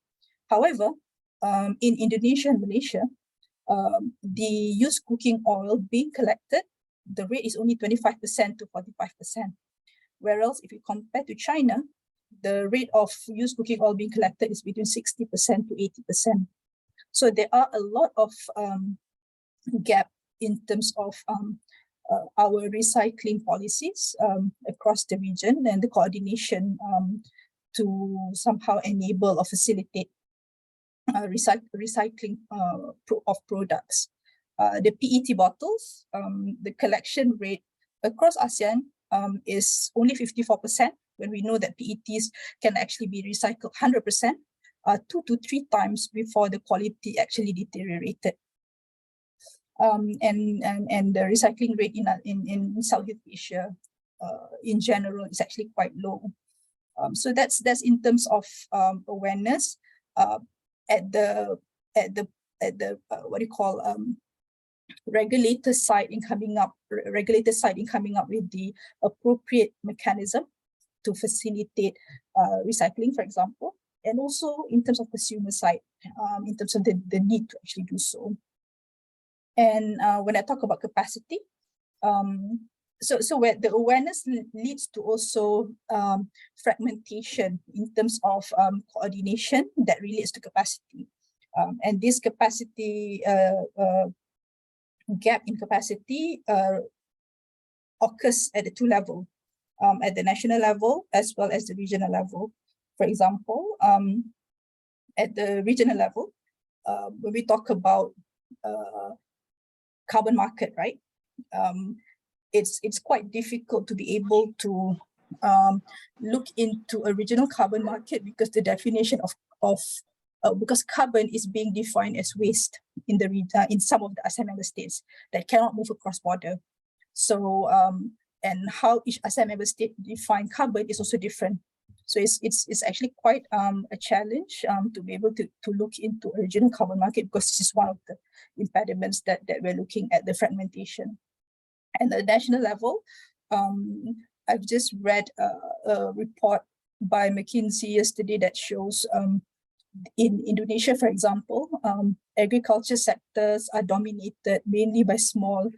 However, in Indonesia and Malaysia, the used cooking oil being collected, the rate is only 25% to 45%. Whereas if you compare to China, the rate of used cooking oil being collected is between 60% to 80%. So there are a lot of gap in terms of our recycling policies across the region and the coordination to somehow enable or facilitate recycling of products. The PET bottles, the collection rate across ASEAN is only 54%, when we know that PETs can actually be recycled 100%, 2 to 3 times before the quality actually deteriorated. And the recycling rate in Southeast Asia in general is actually quite low. So that's in terms of awareness at the what do you call regulator side in coming up with the appropriate mechanism to facilitate recycling, for example, and also in terms of consumer side, in terms of the need to actually do so. And when I talk about capacity, so where the awareness leads to also fragmentation in terms of coordination that relates to capacity. And this capacity gap in capacity occurs at the two levels, at the national level as well as the regional level. For example, at the regional level, when we talk about carbon market, right? It's quite difficult to be able to look into a regional carbon market because the definition because carbon is being defined as waste in the in some of the ASEAN member states that cannot move across border. So and how each ASEAN member state define carbon is also different. So it's actually quite a challenge to be able to look into a regional carbon market, because this is one of the impediments that we're looking at, the fragmentation. And at the national level, I've just read a report by McKinsey yesterday that shows in Indonesia, for example, agriculture sectors are dominated mainly by small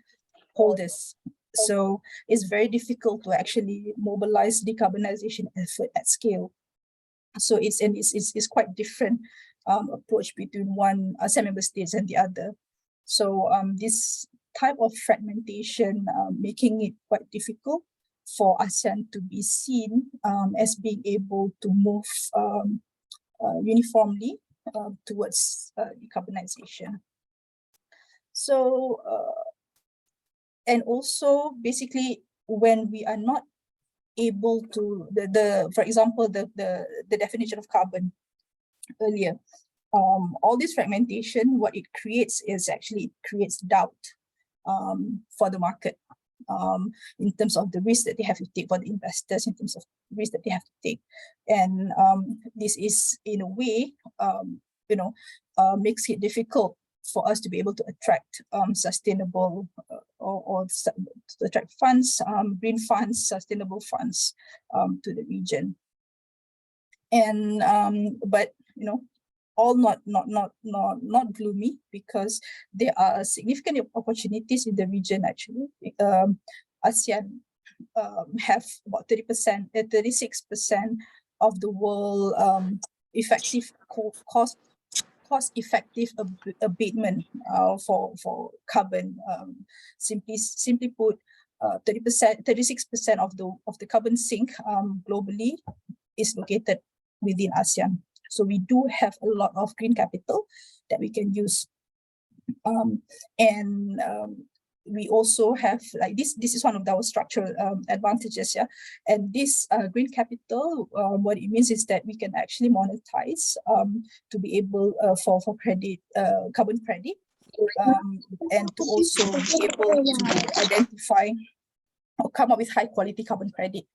holders. So it's very difficult to actually mobilize decarbonization effort at scale. So it's quite different approach between one ASEAN member states and the other. So this type of fragmentation making it quite difficult for ASEAN to be seen as being able to move uniformly towards decarbonization. So, and also basically when we are not able to, for example, the definition of carbon earlier, all this fragmentation, what it creates is actually it creates doubt for the market in terms of the risk that they have to take, for the investors in terms of risk that they have to take. And this is in a way, makes it difficult for us to be able to attract sustainable or to attract funds, green funds, sustainable funds to the region. And but all not gloomy, because there are significant opportunities in the region actually. ASEAN have about 30%, 36% of the world effective cost-effective abatement for carbon. Simply put, 30%, 36% of the carbon sink globally is located within ASEAN. So we do have a lot of green capital that we can use. We also have like this is one of our structural advantages, yeah. And this green capital, what it means is that we can actually monetize to be able for credit, carbon credit, and to also be able to identify or come up with high quality carbon credit.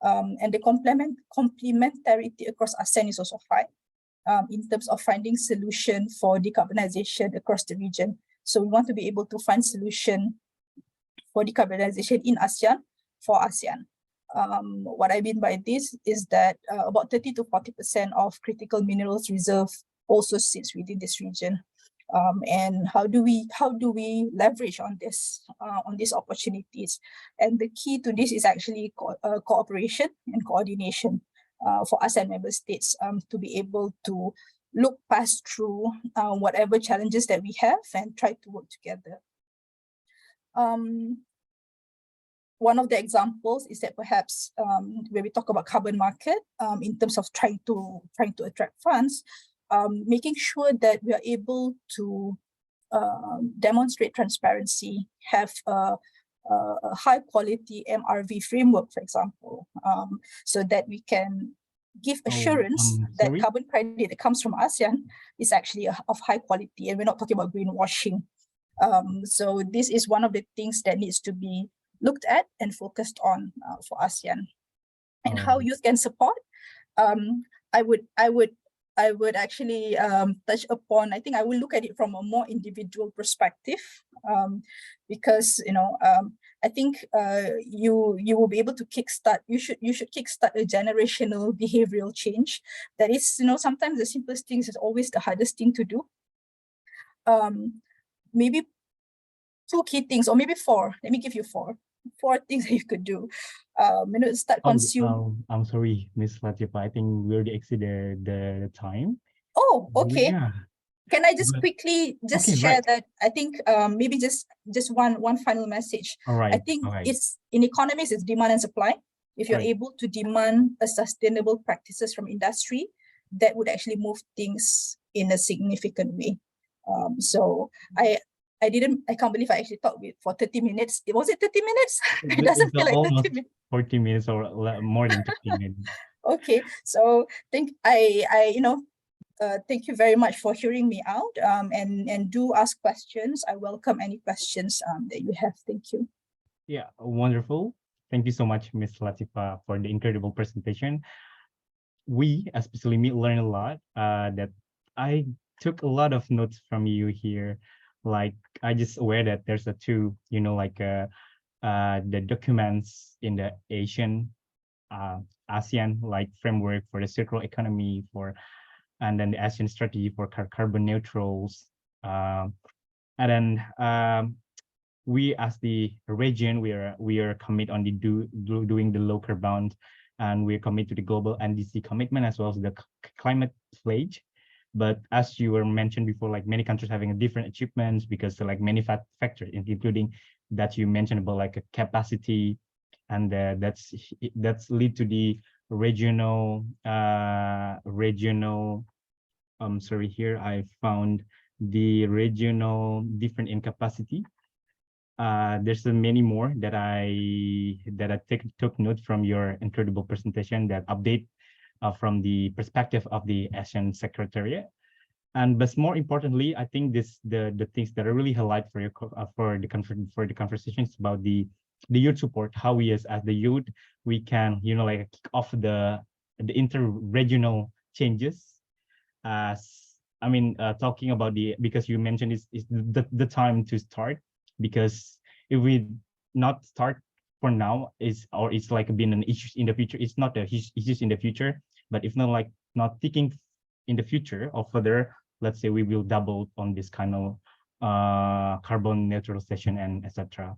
And the complementarity across ASEAN is also high in terms of finding solution for decarbonization across the region. So we want to be able to find solution for decarbonization in ASEAN for ASEAN. What I mean by this is that about 30 to 40% of critical minerals reserve also sits within this region. And how do we leverage on these opportunities? And the key to this is actually cooperation and coordination for ASEAN member states to be able to look past through whatever challenges that we have and try to work together. One of the examples is that perhaps when we talk about carbon market, in terms of trying to attract funds, making sure that we are able to demonstrate transparency, have a high quality MRV framework, for example, so that we can give assurance that carbon credit that comes from ASEAN is actually of high quality, and we're not talking about greenwashing. So this is one of the things that needs to be looked at and focused on for ASEAN. And how youth can support, I would actually touch upon, I think I will look at it from a more individual perspective, because I think you will be able to kickstart. You should kickstart a generational behavioral change. That is, sometimes the simplest things is always the hardest thing to do. Maybe 2 key things, or maybe 4. Let me give you 4 things that you could do. Start consume. I'm sorry, Miss Latifa. I think we already exceeded the time. Oh, okay. Yeah. Can I just quickly share that? I think maybe just one final message. All right. I think it's in economies, it's demand and supply. If you're able to demand a sustainable practices from industry, that would actually move things in a significant way. So I can't believe I actually talked for 30 minutes. Was it 30 minutes? It doesn't feel like 30 minutes. 40 minutes or more than 50 minutes. Okay, so thank you very much for hearing me out, and do ask questions. I welcome any questions that you have. Thank you. Yeah, wonderful. Thank you so much, Ms. Latifa, for the incredible presentation. We, especially me, learned a lot. That I took a lot of notes from you here. Like, I just aware that there's a two, the documents in the ASEAN framework for the circular economy and then the ASEAN strategy for carbon neutrals. And then we as the region, we are committed on doing the low carbon, and we're committed to the global NDC commitment as well as the climate pledge. But as you were mentioned before, like many countries having different achievements because like many factors, including that you mentioned about like a capacity, and that's lead to the regional sorry, here I found the regional different in capacity. There's many more that I took note from your incredible presentation that update from the perspective of the ASEAN Secretariat. But more importantly, I think the things that I really highlight for your for the conversations about the youth support, how we as the youth we can like kick off the inter-regional changes. I mean, talking about because you mentioned is the time to start, because if we not start for now it's like been an issue in the future. It's not a issues in the future, but if not like not thinking in the future or further, let's say we will double on this kind of carbon neutralization and etc.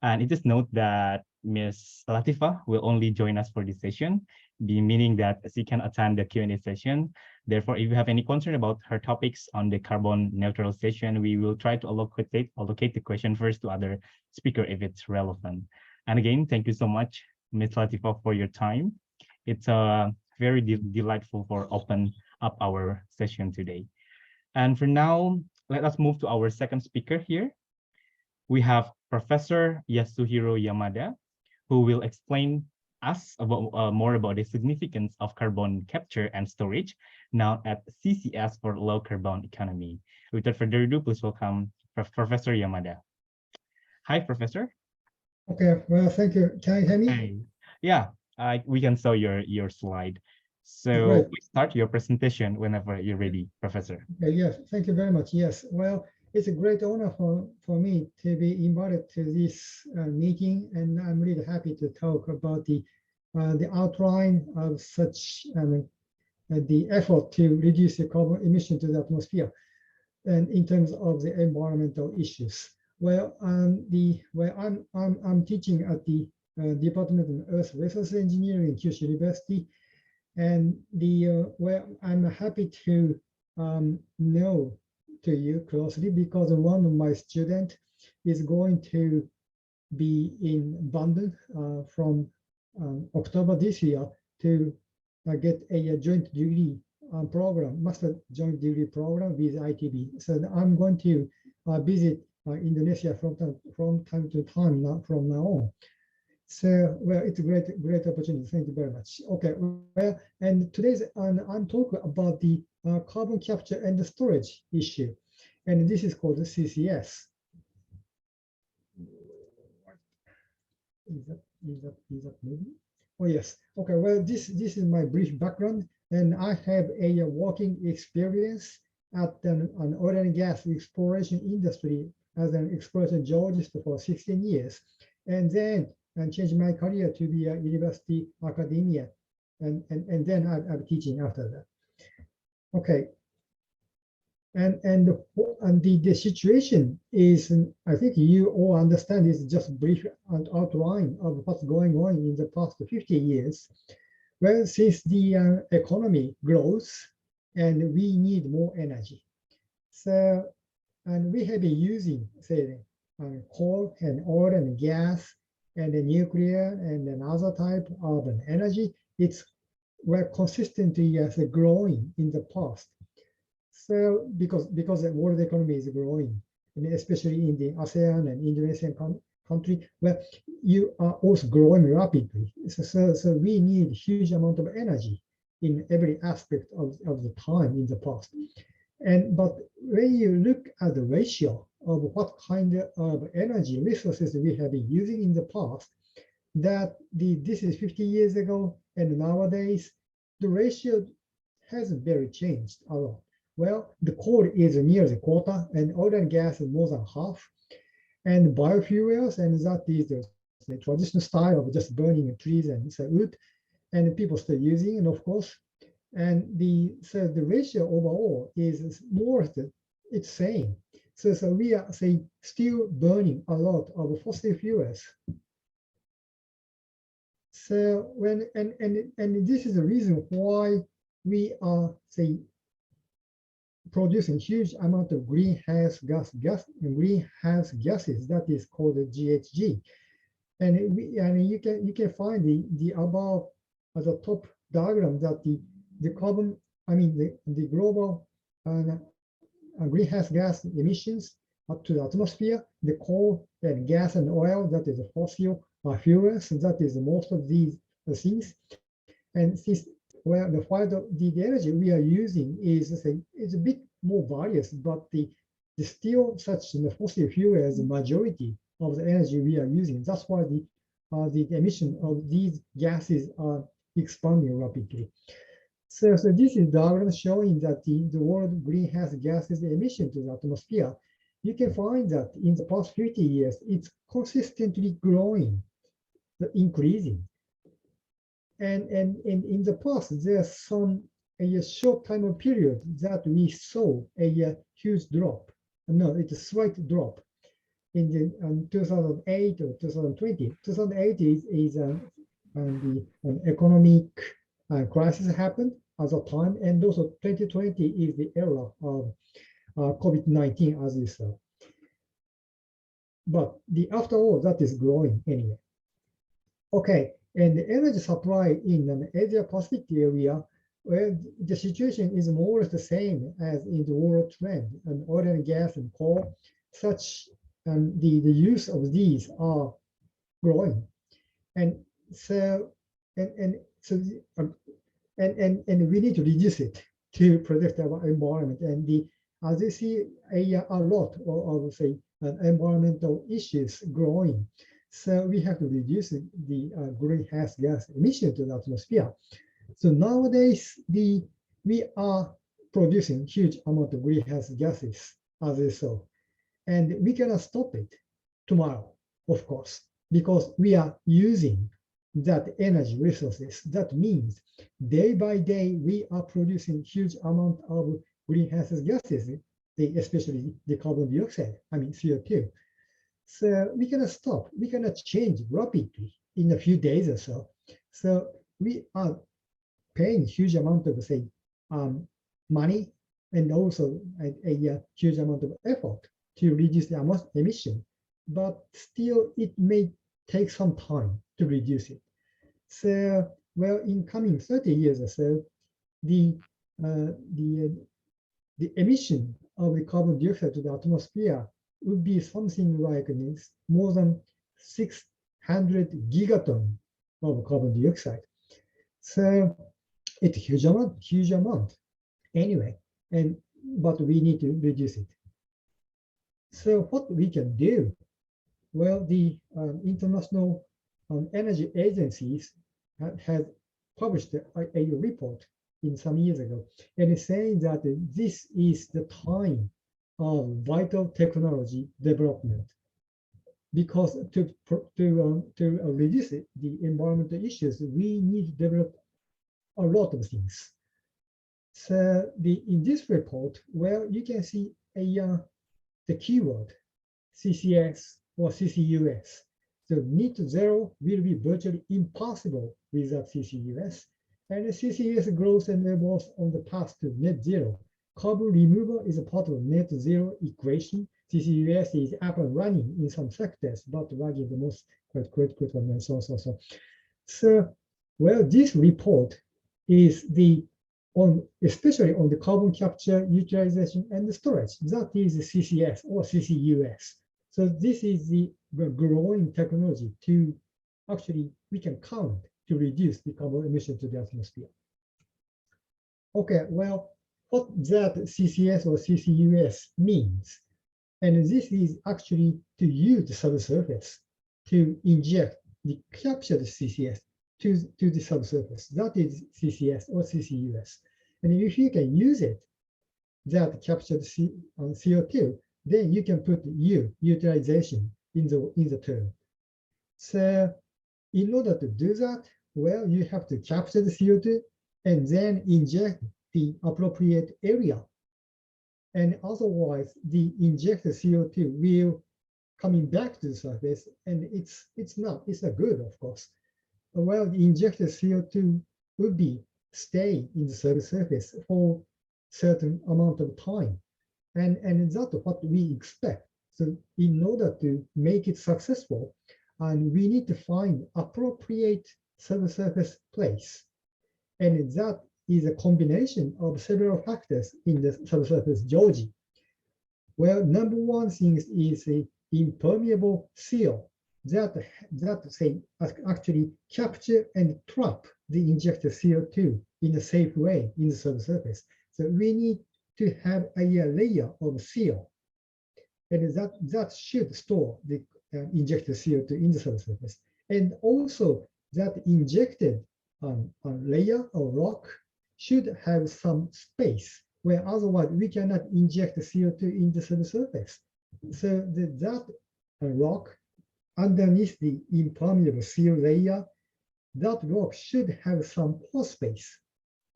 And it is note that Ms. Latifa will only join us for this session, meaning that she can attend the Q&A session. Therefore, if you have any concern about her topics on the carbon neutralization, we will try to allocate the question first to other speaker if it's relevant. And again, thank you so much, Ms. Latifa, for your time. It's very delightful for open up our session today. And for now, let us move to our second speaker here. We have Professor Yasuhiro Yamada, who will explain us about more about the significance of carbon capture and storage, now at CCS for low carbon economy. Without further ado, please welcome Professor Yamada. Hi, Professor. Okay, well, thank you. Can you hear me? Hey. Yeah, we can show your slide. So Great. we start your presentation whenever you're ready, Professor. Okay, yes, thank you very much. Yes, well, it's a great honor for me to be invited to this meeting, and I'm really happy to talk about the outline of such the effort to reduce the carbon emission to the atmosphere, and in terms of the environmental issues. Well, I'm teaching at the Department of Earth Resources Engineering in Kyushu University, and well, I'm happy to know to you closely because one of my students is going to be in London from October this year to get a joint degree program, master joint degree program with ITB. So I'm going to visit Indonesia from time to time from now on. So, well, it's a great opportunity. Thank you very much. Okay, well, and today's I'm talking about the carbon capture and the storage issue, and this is called the CCS. Is that maybe? Oh yes. Okay. Well, this is my brief background, and I have a working experience at an oil and gas exploration industry as an exploration geologist for 16 years, and then changed my career to be a university academia, and then I'm teaching after that. Okay. And the situation is, I think you all understand, is just brief outline of what's going on in the past 50 years. Well, since the economy grows and we need more energy. So, and we have been using, say, coal and oil and gas and the nuclear and another type of an energy. We're consistently growing in the past. So because the world economy is growing, and especially in the ASEAN and Indonesian country, where you are also growing rapidly. So we need huge amount of energy in every aspect of the time in the past. But when you look at the ratio of what kind of energy resources we have been using in the past, this is 50 years ago, and nowadays the ratio hasn't very changed a lot. Well, the coal is near the quarter, and oil and gas is more than half, and biofuels, and that is the traditional style of just burning trees and wood, and people still using, and of course, and the ratio overall is more it's same. So we are still burning a lot of fossil fuels. So and this is the reason why we are producing huge amount of greenhouse gases, that is called the GHG, and you can find the above at the top diagram that the carbon, the global greenhouse gas emissions up to the atmosphere, the coal and gas and oil, that is the fossil fuels, that is most of these things. And since the energy we are using is a bit more various, but the still such the fossil fuel as the majority of the energy we are using. That's why the emission of these gases are expanding rapidly. So this is diagram showing that the world greenhouse gases emission to the atmosphere. You can find that in the past 50 years, it's consistently growing, increasing. And in the past, there's a short time period that we saw a huge drop. No, it's a slight drop in the 2008 or 2020. 2008 is the economic crisis happened at the time, and also 2020 is the era of COVID-19, as you saw. But after all, that is growing anyway. Okay, and the energy supply in an Asia Pacific area, where the situation is more or less the same as in the world trend, and oil and gas and coal, such the use of these are growing, and so we need to reduce it to protect our environment. And as you see, a lot of say environmental issues growing. So we have to reduce the greenhouse gas emission to the atmosphere. So nowadays, we are producing huge amount of greenhouse gases, as you saw, and we cannot stop it tomorrow, of course, because we are using that energy resources. That means day by day, we are producing huge amount of greenhouse gases, especially the carbon dioxide, I mean CO2. So we cannot stop, we cannot change rapidly in a few days or so. So we are paying huge amount of, say, money and also a huge amount of effort to reduce the emission, but still it may take some time to reduce it. So, well, in coming 30 years or so, the emission of the carbon dioxide to the atmosphere would be something like more than 600 gigaton of carbon dioxide. So it's a huge amount anyway, but we need to reduce it. So what we can do? Well, the international energy agencies have published a report in some years ago, and it's saying that this is the time of vital technology development, because to reduce the environmental issues, we need to develop a lot of things. So in this report, well, you can see the keyword CCS or CCUS. So net zero will be virtually impossible without CCUS, and the CCUS grows and evolves on the path to net zero. Carbon removal is a part of net zero equation. CCUS is up and running in some sectors, but lagging the most quite critical and so. So, well, this report is especially on the carbon capture, utilization, and the storage. That is the CCS or CCUS. So this is the growing technology to actually, we can count to reduce the carbon emission to the atmosphere. Okay, well, what that CCS or CCUS means, and this is actually to use the subsurface to inject the captured CCS to the subsurface. That is CCS or CCUS. And if you can use it, that captured CO2, then you can put utilization in the term. So in order to do that, well, you have to capture the CO2 and then inject the appropriate area. And otherwise, the injected CO2 will coming back to the surface, and it's not good, of course. Well, the injected CO2 would stay in the surface for certain amount of time. And that's what we expect. So in order to make it successful, and we need to find appropriate subsurface place. And that is a combination of several factors in the subsurface geology. Well, number one thing is a impermeable seal that actually capture and trap the injected CO2 in a safe way in the subsurface. So we need to have a layer of seal, and that should store the injected CO2 in the subsurface. And also that injected layer of rock should have some space, where otherwise we cannot inject the CO2 in the subsurface. So that rock underneath the impermeable seal layer, that rock should have some pore space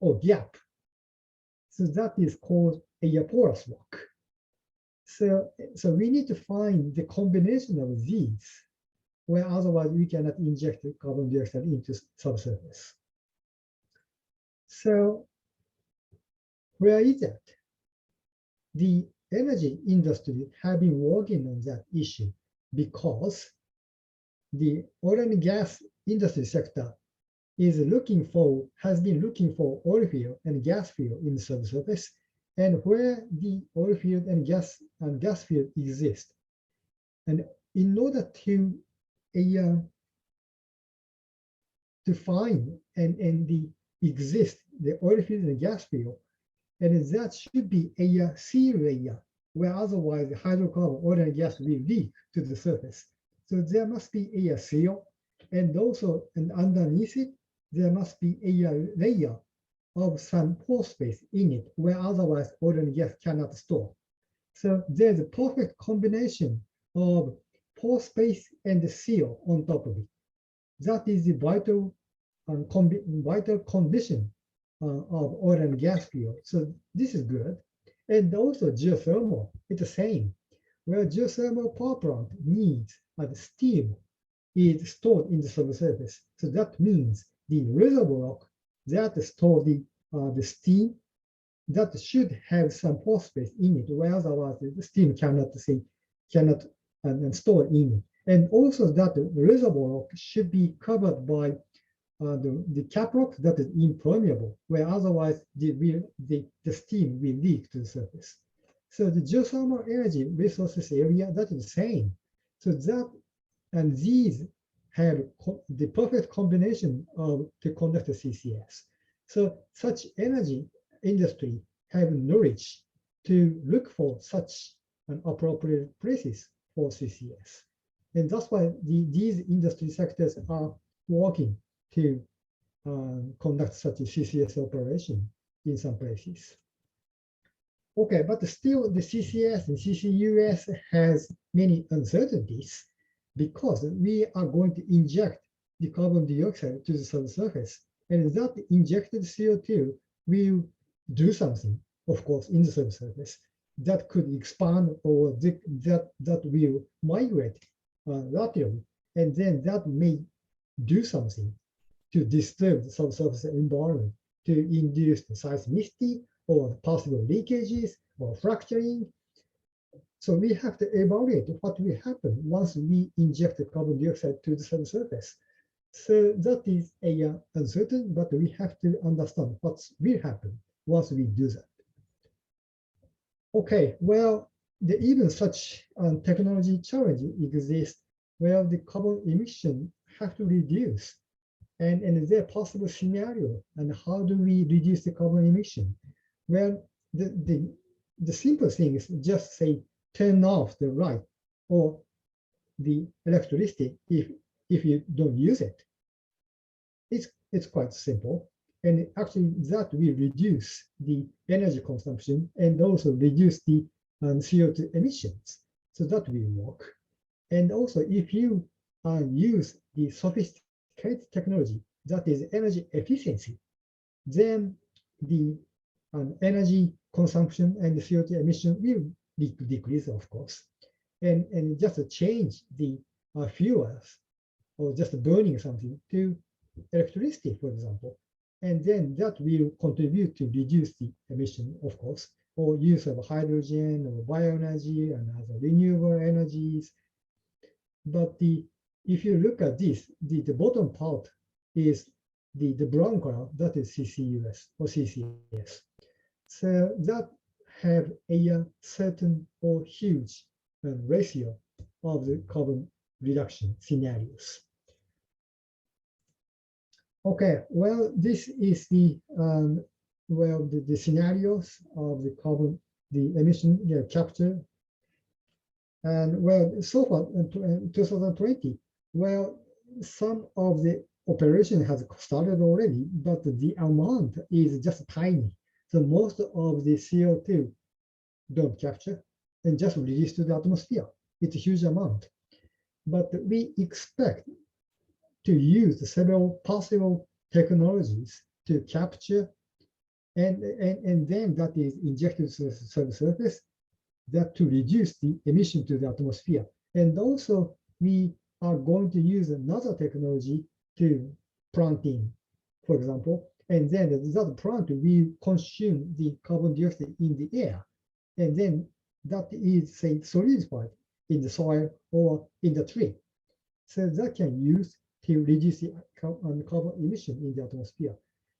or gap. So that is called a porous rock. So we need to find the combination of these, where otherwise we cannot inject the carbon dioxide into subsurface. So where is that? The energy industry have been working on that issue because the oil and gas industry sector has been looking for oil field and gas field in the subsurface, and where the oil field and gas field exist. And in order to find and exist the oil field and gas field, and that should be a seal layer, where otherwise the hydrocarbon, oil and gas will leak to the surface. So there must be a seal, and also underneath it, there must be a layer of some pore space in it, where otherwise oil and gas cannot store. So there's a perfect combination of pore space and the seal on top of it. That is the vital condition of oil and gas field. So this is good. And also geothermal, it's the same. Where geothermal power plant needs steam is stored in the subsurface. So that means the reservoir rock that store the steam, that should have some pore space in it, where otherwise the steam cannot store in it. And also that reservoir rock should be covered by the cap rock that is impermeable, where otherwise the steam will leak to the surface. So the geothermal energy resources area, that is the same. So that, and these have the perfect combination to conduct the CCS. So such energy industry have knowledge to look for such an appropriate places for CCS. And that's why these industry sectors are working to conduct such a CCS operation in some places. Okay, but still the CCS and CCUS has many uncertainties because we are going to inject the carbon dioxide to the subsurface, and that injected CO2 will do something, of course, in the subsurface that could expand, or that will migrate laterally, and then that may do something to disturb the subsurface environment, to induce the seismicity or possible leakages or fracturing. So we have to evaluate what will happen once we inject the carbon dioxide to the subsurface. So that is uncertain, but we have to understand what will happen once we do that. Okay, well, even such technology challenge exists where the carbon emission have to reduce. And is there a possible scenario? And how do we reduce the carbon emission? Well, the simple thing is just say turn off the light or the electricity if you don't use it. It's quite simple. And actually that will reduce the energy consumption and also reduce the CO2 emissions. So that will work. And also if you use the sophisticated technology, that is energy efficiency, then the energy consumption and the CO2 emission will decrease, of course. And just change the fuels or just burning something to electricity, for example. And then that will contribute to reduce the emission, of course, or use of hydrogen or bioenergy and other renewable energies. But if you look at this, the bottom part is the brown color, that is CCUS or CCS. So that have a certain or huge ratio of the carbon reduction scenarios. Okay, well, this is the the scenarios of the carbon, the emission capture. And well, so far in 2020, well, some of the operation has started already, but the amount is just tiny. So most of the CO2 don't capture and just release to the atmosphere. It's a huge amount. But we expect to use several possible technologies to capture and then that is injected to the surface that to reduce the emission to the atmosphere. And also we are going to use another technology to plant in, for example, and then that plant will consume the carbon dioxide in the air. And then that is, say, solidified in the soil or in the tree. So that can use to reduce the carbon emission in the atmosphere.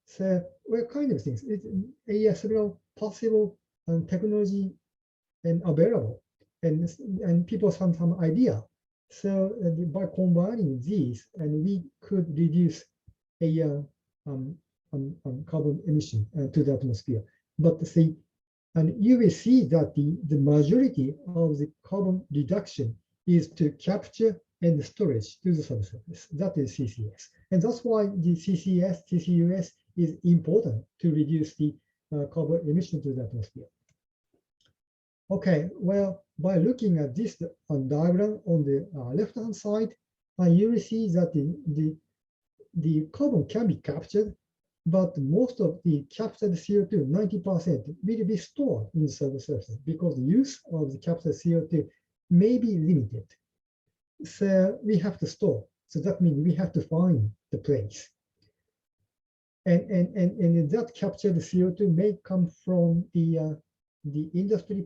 So what kind of things? It's several possible technology and available, and people have some idea. So by combining these, and we could reduce a carbon emission to the atmosphere. But see, and you will see that the majority of the carbon reduction is to capture and storage to the subsurface. That is CCS. And that's why the CCUS is important to reduce the carbon emission to the atmosphere. Okay, well, by looking at this diagram on the left-hand side, you will see that the carbon can be captured, but most of the captured CO2, 90%, will be stored in the subsurface because the use of the captured CO2 may be limited. So we have to store. So that means we have to find the place. And that captured CO2 may come from the industry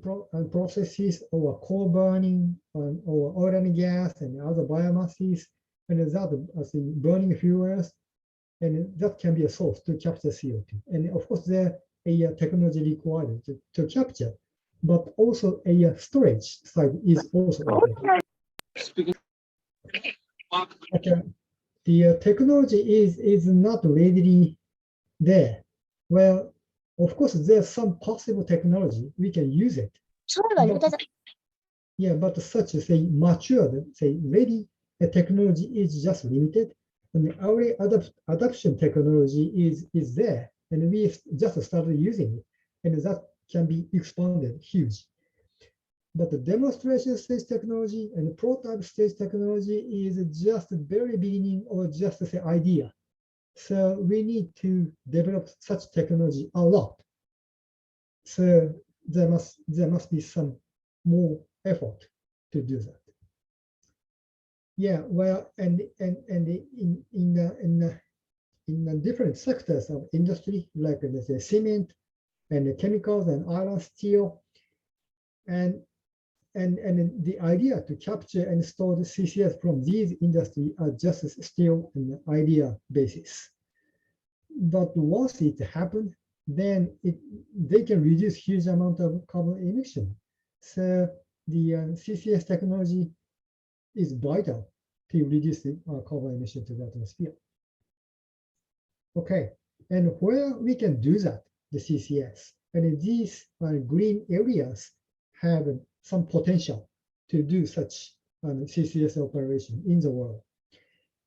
processes or coal burning or oil and gas and other biomasses, and that as the burning fuels, and that can be a source to capture CO2. And of course, there is a technology required to capture, but also a storage side is also available. Okay. The technology is not readily there. Well, of course, there's some possible technology we can use it. But such as a matured, say, ready technology is just limited, and the early adoption technology is there, and we just started using it, and that can be expanded huge. But the demonstration stage technology and the prototype stage technology is just the very beginning or just the idea. So we need to develop such technology a lot. So there must be some more effort to do that. Yeah, well, and in the different sectors of industry, like let's say cement and the chemicals and iron, steel, and the idea to capture and store the CCS from these industries are just still an idea basis. But once it happens, then they can reduce huge amount of carbon emission. So the CCS technology is vital to reduce the carbon emission to the atmosphere. Okay, and where we can do that, the CCS, and these green areas have some potential to do such CCS operation in the world.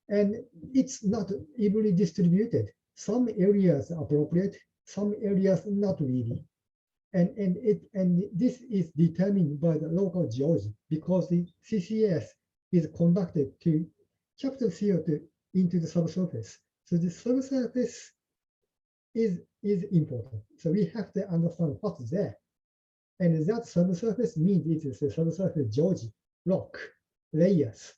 And it's not evenly distributed. Some areas are appropriate, some areas not really. And this is determined by the local geology because the CCS is conducted to capture CO2 into the subsurface. So the subsurface is important. So we have to understand what's there. And that subsurface means it is a subsurface geology, rock, layers.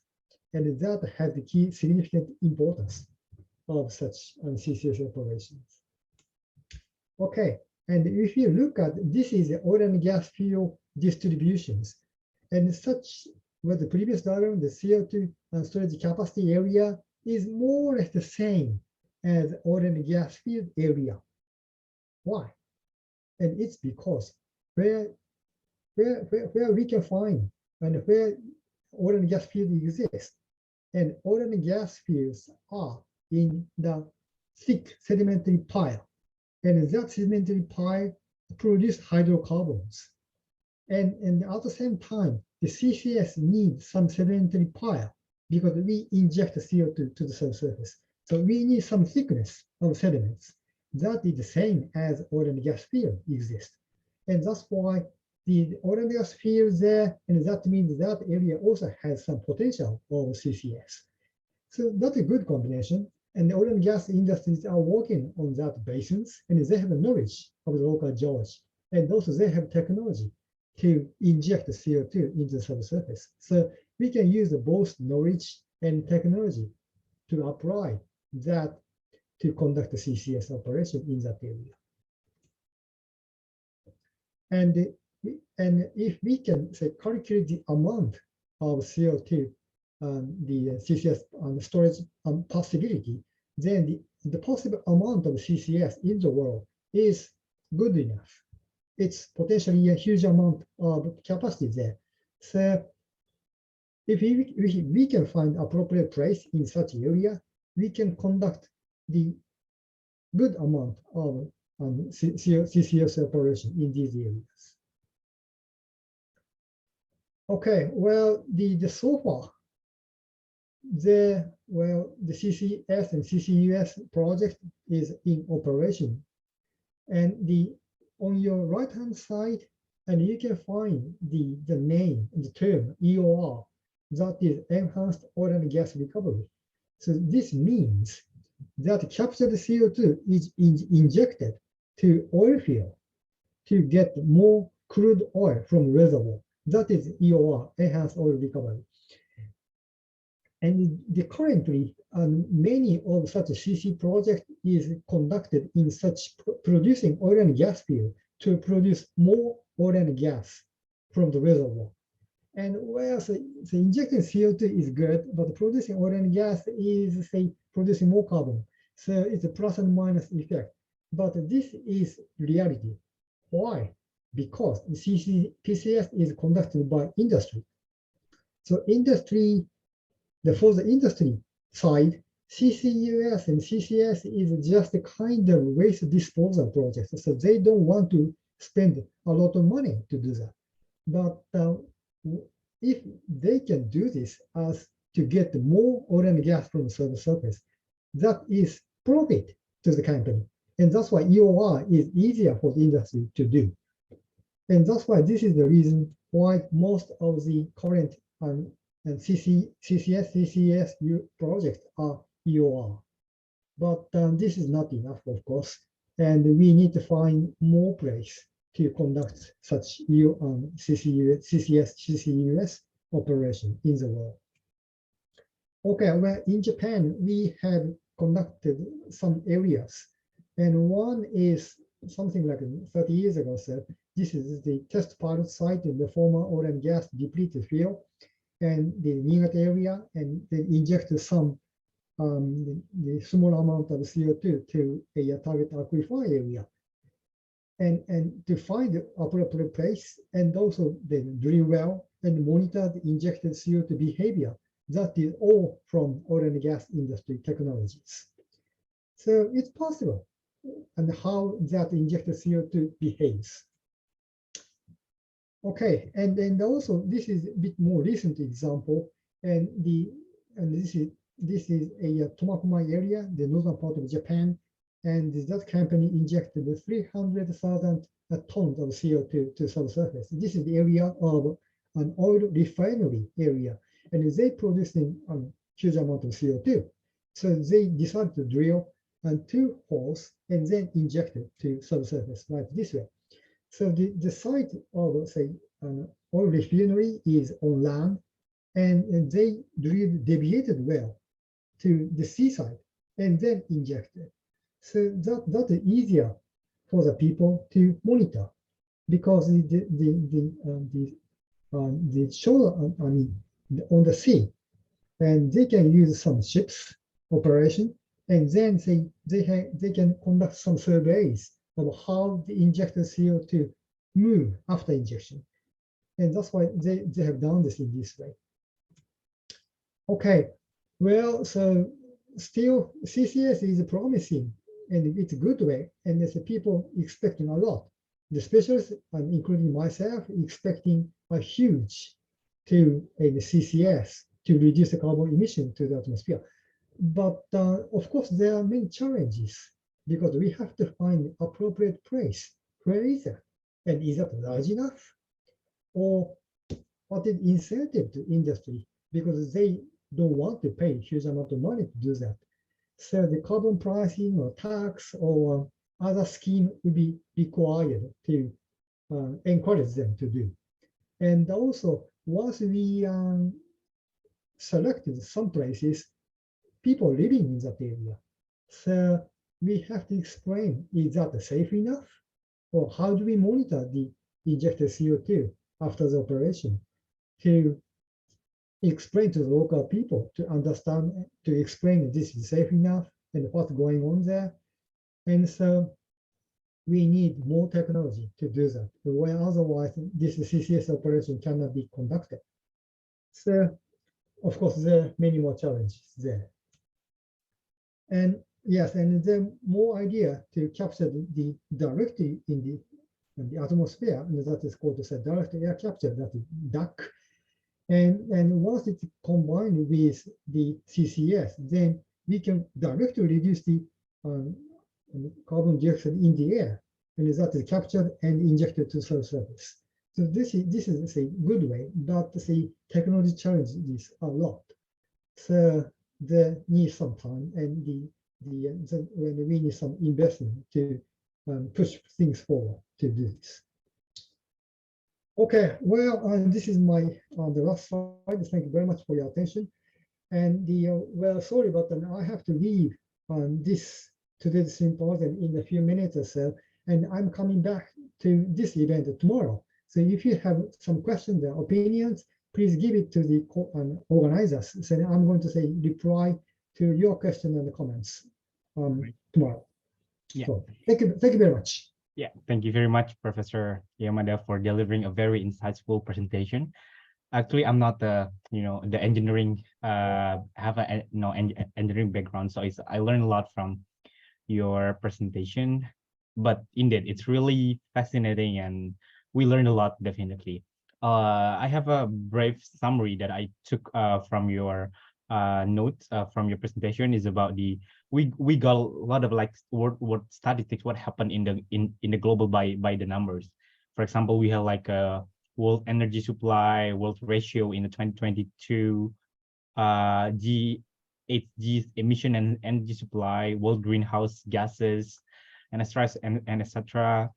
And that has the key significant importance of such CCS operations. Okay, and if you look at, this is the oil and gas fuel distributions. And such with the previous diagram, the CO2 storage capacity area is more or less the same as oil and gas field area. Why? And it's because where we can find and where oil and gas field exists, and oil and gas fields are in the thick sedimentary pile, and that sedimentary pile produce hydrocarbons. And at the same time, the CCS needs some sedimentary pile because we inject CO2 to the subsurface. So we need some thickness of sediments. That is the same as oil and gas field exists. And that's why the oil and gas field there, and that means that area also has some potential of CCS. So that's a good combination. And the oil and gas industries are working on that basins, and they have a knowledge of the local geology. And also they have technology to inject the CO2 into the subsurface. So we can use both knowledge and technology to apply that to conduct the CCS operation in that area. And if we can say calculate the amount of CO2, the CCS storage possibility, then the possible amount of CCS in the world is good enough. It's potentially a huge amount of capacity there. So if we can find appropriate place in such area, we can conduct the good amount of CCS operation in these areas. Okay, well, so far, the CCS and CCUS project is in operation, and on your right-hand side, and you can find the name, the term EOR, that is enhanced oil and gas recovery. So this means that captured CO2 is injected to oil field to get more crude oil from reservoir. That is EOR, enhanced oil recovery. And currently, many of such CC project is conducted in such producing oil and gas field to produce more oil and gas from the reservoir. And whereas the injecting CO2 is good, but producing oil and gas is, say, producing more carbon. So it's a plus and minus effect. But this is reality. Why? Because the PCS is conducted by industry. So industry, for the industry side, CCUS and CCS is just a kind of waste disposal project. So they don't want to spend a lot of money to do that. But if they can do this as to get more oil and gas from the surface, that is profit to the company. And that's why EOR is easier for the industry to do. And that's why this is the reason why most of the current and CCS, CCS projects are EOR. But this is not enough, of course. And we need to find more place to conduct such CCS, CCUS operation in the world. Okay, well, in Japan, we have conducted some areas. And one is something like 30 years ago, so this is the test pilot site in the former oil and gas depleted field and the Niigata area, and they injected some the small amount of CO2 to a target aquifer area. And to find the appropriate place, and also then drill well and monitor the injected CO2 behavior. That is all from oil and gas industry technologies. So it's possible, and how that injected CO2 behaves. Okay, and then also this is a bit more recent example, and this is a Tomakomai area, the northern part of Japan, and that company injected 300,000 tons of CO2 to subsurface. This is the area of an oil refinery area, and they producing a huge amount of CO2. So they decided to drill 2 holes and then inject it to subsurface like this way. So the site of, say, an oil refinery is on land, and they drilled deviated well to the seaside and then injected. So that is easier for the people to monitor, because the shore, on the sea, and they can use some ships operation, and then they can conduct some surveys of how the injected CO2 move after injection. And that's why they have done this in this way. Okay, well, so still CCS is promising and it's a good way, and there's people expecting a lot. The specialists, including myself, expecting a huge to the CCS to reduce the carbon emission to the atmosphere. But of course, there are many challenges because we have to find the appropriate place. Where is it? And is that large enough? Or what is incentive to industry? Because they don't want to pay a huge amount of money to do that. So the carbon pricing or tax or other scheme will be required to encourage them to do. And also, once we selected some places, people living in that area. So we have to explain, is that safe enough? Or how do we monitor the injected CO2 after the operation to explain to the local people to understand, to explain this is safe enough and what's going on there. And so we need more technology to do that. Where otherwise this CCS operation cannot be conducted. So of course, there are many more challenges there. And yes, and then more idea to capture the directly in the atmosphere, and that is called the direct air capture, that is DAC. And once it's combined with the CCS, then we can directly reduce the carbon dioxide in the air, and that is captured and injected to surface. So this is a good way, but the technology challenges a lot. So there needs some time, and when we need some investment to push things forward to do this. Okay, well, this is my the last slide. Thank you very much for your attention. And well, sorry, but I have to leave today's symposium in a few minutes or so, and I'm coming back to this event tomorrow. So if you have some questions or opinions, please give it to the organizers. So I'm going to say reply to your question and the comments tomorrow. Yeah. So thank you very much. Yeah, thank you very much, Professor Yamada, for delivering a very insightful presentation. Actually, I'm not the the engineering have a engineering background, so I learned a lot from your presentation. But indeed, it's really fascinating, and we learned a lot definitely. I have a brief summary that I took from your notes from your presentation is about we got a lot of like what statistics, what happened in the global by the numbers. For example, we have like a world energy supply, world ratio in the 2022, GHG emission and energy supply, world greenhouse gases, and etc.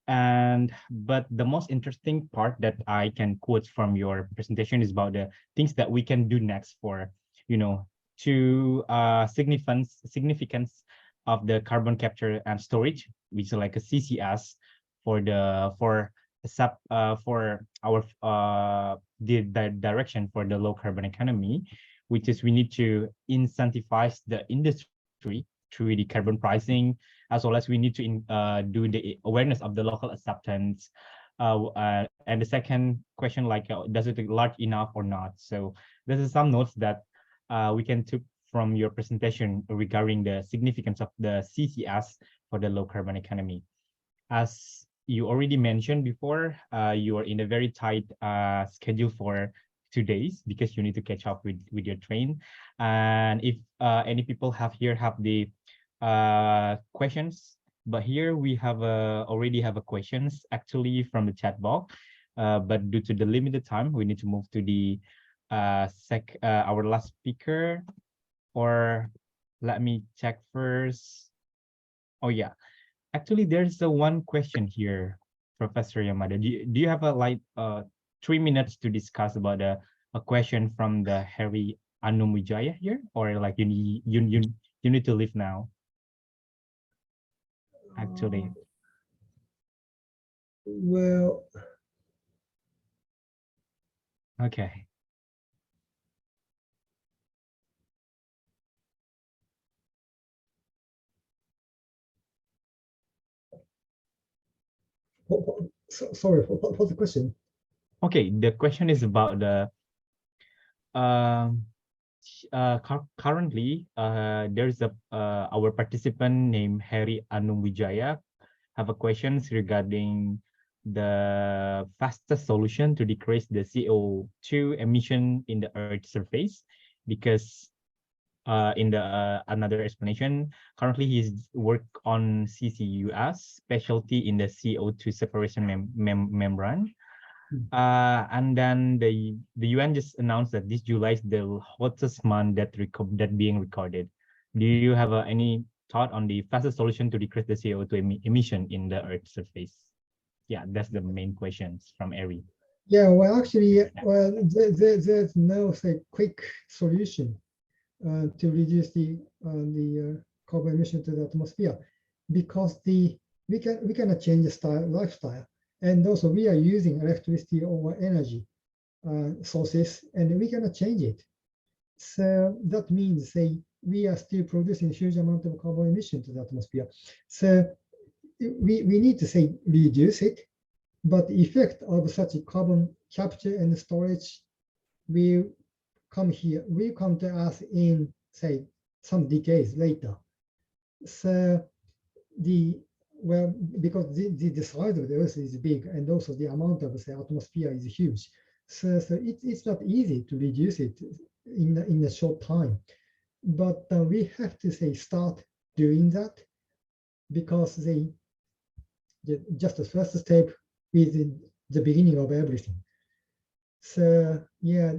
But the most interesting part that I can quote from your presentation is about the things that we can do next for to significance of the carbon capture and storage, which is like a CCS for our the direction for the low carbon economy, which is we need to incentivize the industry through the carbon pricing, as well as we need to do the awareness of the local acceptance. And the second question, like, does it large enough or not? So this is some notes that we can take from your presentation regarding the significance of the CCS for the low carbon economy. As you already mentioned before, you are in a very tight schedule for 2 days because you need to catch up with your train. And if any people have the questions, but here we have already have a questions actually from the chat box, but due to the limited time, we need to move to the our last speaker. Or let me check first. Oh yeah, actually there's one question here, Professor Yamada. Do you have like 3 minutes to discuss about a question from the Harry Anumwijaya here, or like you need to leave now? Actually, well, okay. Sorry, what's the question? Okay, the question is about the currently there's a our participant named Harry Anumwijaya have a questions regarding the fastest solution to decrease the CO2 emission in the Earth's surface, because in the another explanation, currently he's work on CCUS specialty in the CO2 separation membrane. And then the UN just announced that this July is the hottest month that being recorded. Do you have any thought on the fastest solution to decrease the CO2 emission in the Earth's surface? Yeah, that's the main questions from Ari. Yeah, well, actually, well, there's no say quick solution to reduce the carbon emission to the atmosphere, because we cannot change the lifestyle, and also we are using electricity or energy sources, and we cannot change it. So that means say we are still producing huge amount of carbon emission to the atmosphere. So we need to say reduce it, but the effect of such a carbon capture and storage will come to us in say some decades later. So because the size of the Earth is big, and also the amount of the atmosphere is huge, so it's not easy to reduce it in a short time. But we have to say start doing that, because just the first step is the beginning of everything. So yeah,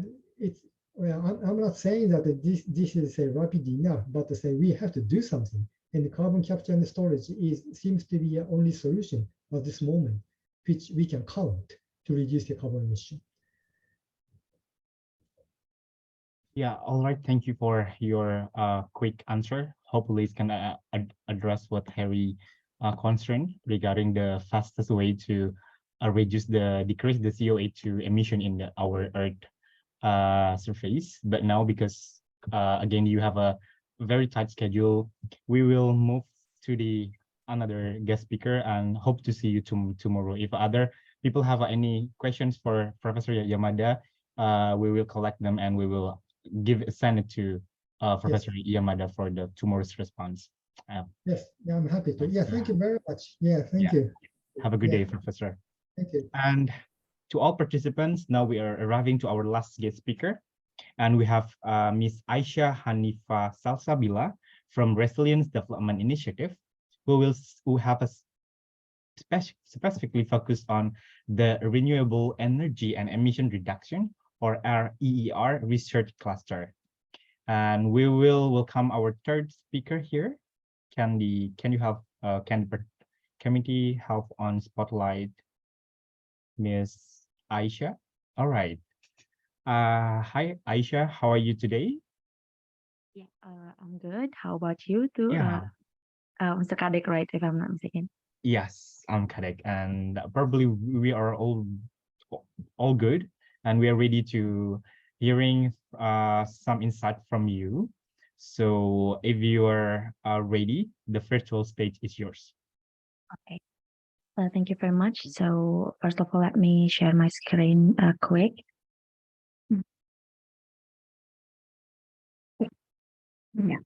I'm not saying that this is rapid enough, but to say we have to do something, and the carbon capture and storage seems to be the only solution at this moment, which we can count to reduce the carbon emission. Yeah, all right. Thank you for your quick answer. Hopefully, it can address what Harry concerned regarding the fastest way to decrease the CO2 emission in our Earth surface. But now, because again you have a very tight schedule, we will move to the another guest speaker and hope to see you tomorrow. If other people have any questions for Professor Yamada, we will collect them and we will send it to Professor Yamada for the tomorrow's response. Yes, yeah, I'm happy to. Yeah, thank you very much. Yeah, thank you. Have a good day, Professor. Thank you. And to all participants, now we are arriving to our last guest speaker, and we have Ms. Aisha Hanifa Salsabila from Resilience Development Initiative, who have a specifically focused on the renewable energy and emission reduction, or REER research cluster. And we will welcome our third speaker here. Can the committee help on spotlight Ms. Aisha? All right. Hi, Aisha. How are you today? Yeah, I'm good. How about you too? Yeah. Mr. Kadek, right? If I'm not mistaken. Yes, I'm Kadek, and probably we are all good, and we are ready to hearing some insight from you. So if you are ready, the virtual stage is yours. Okay. Thank you very much. So first of all, let me share my screen quick. Yeah.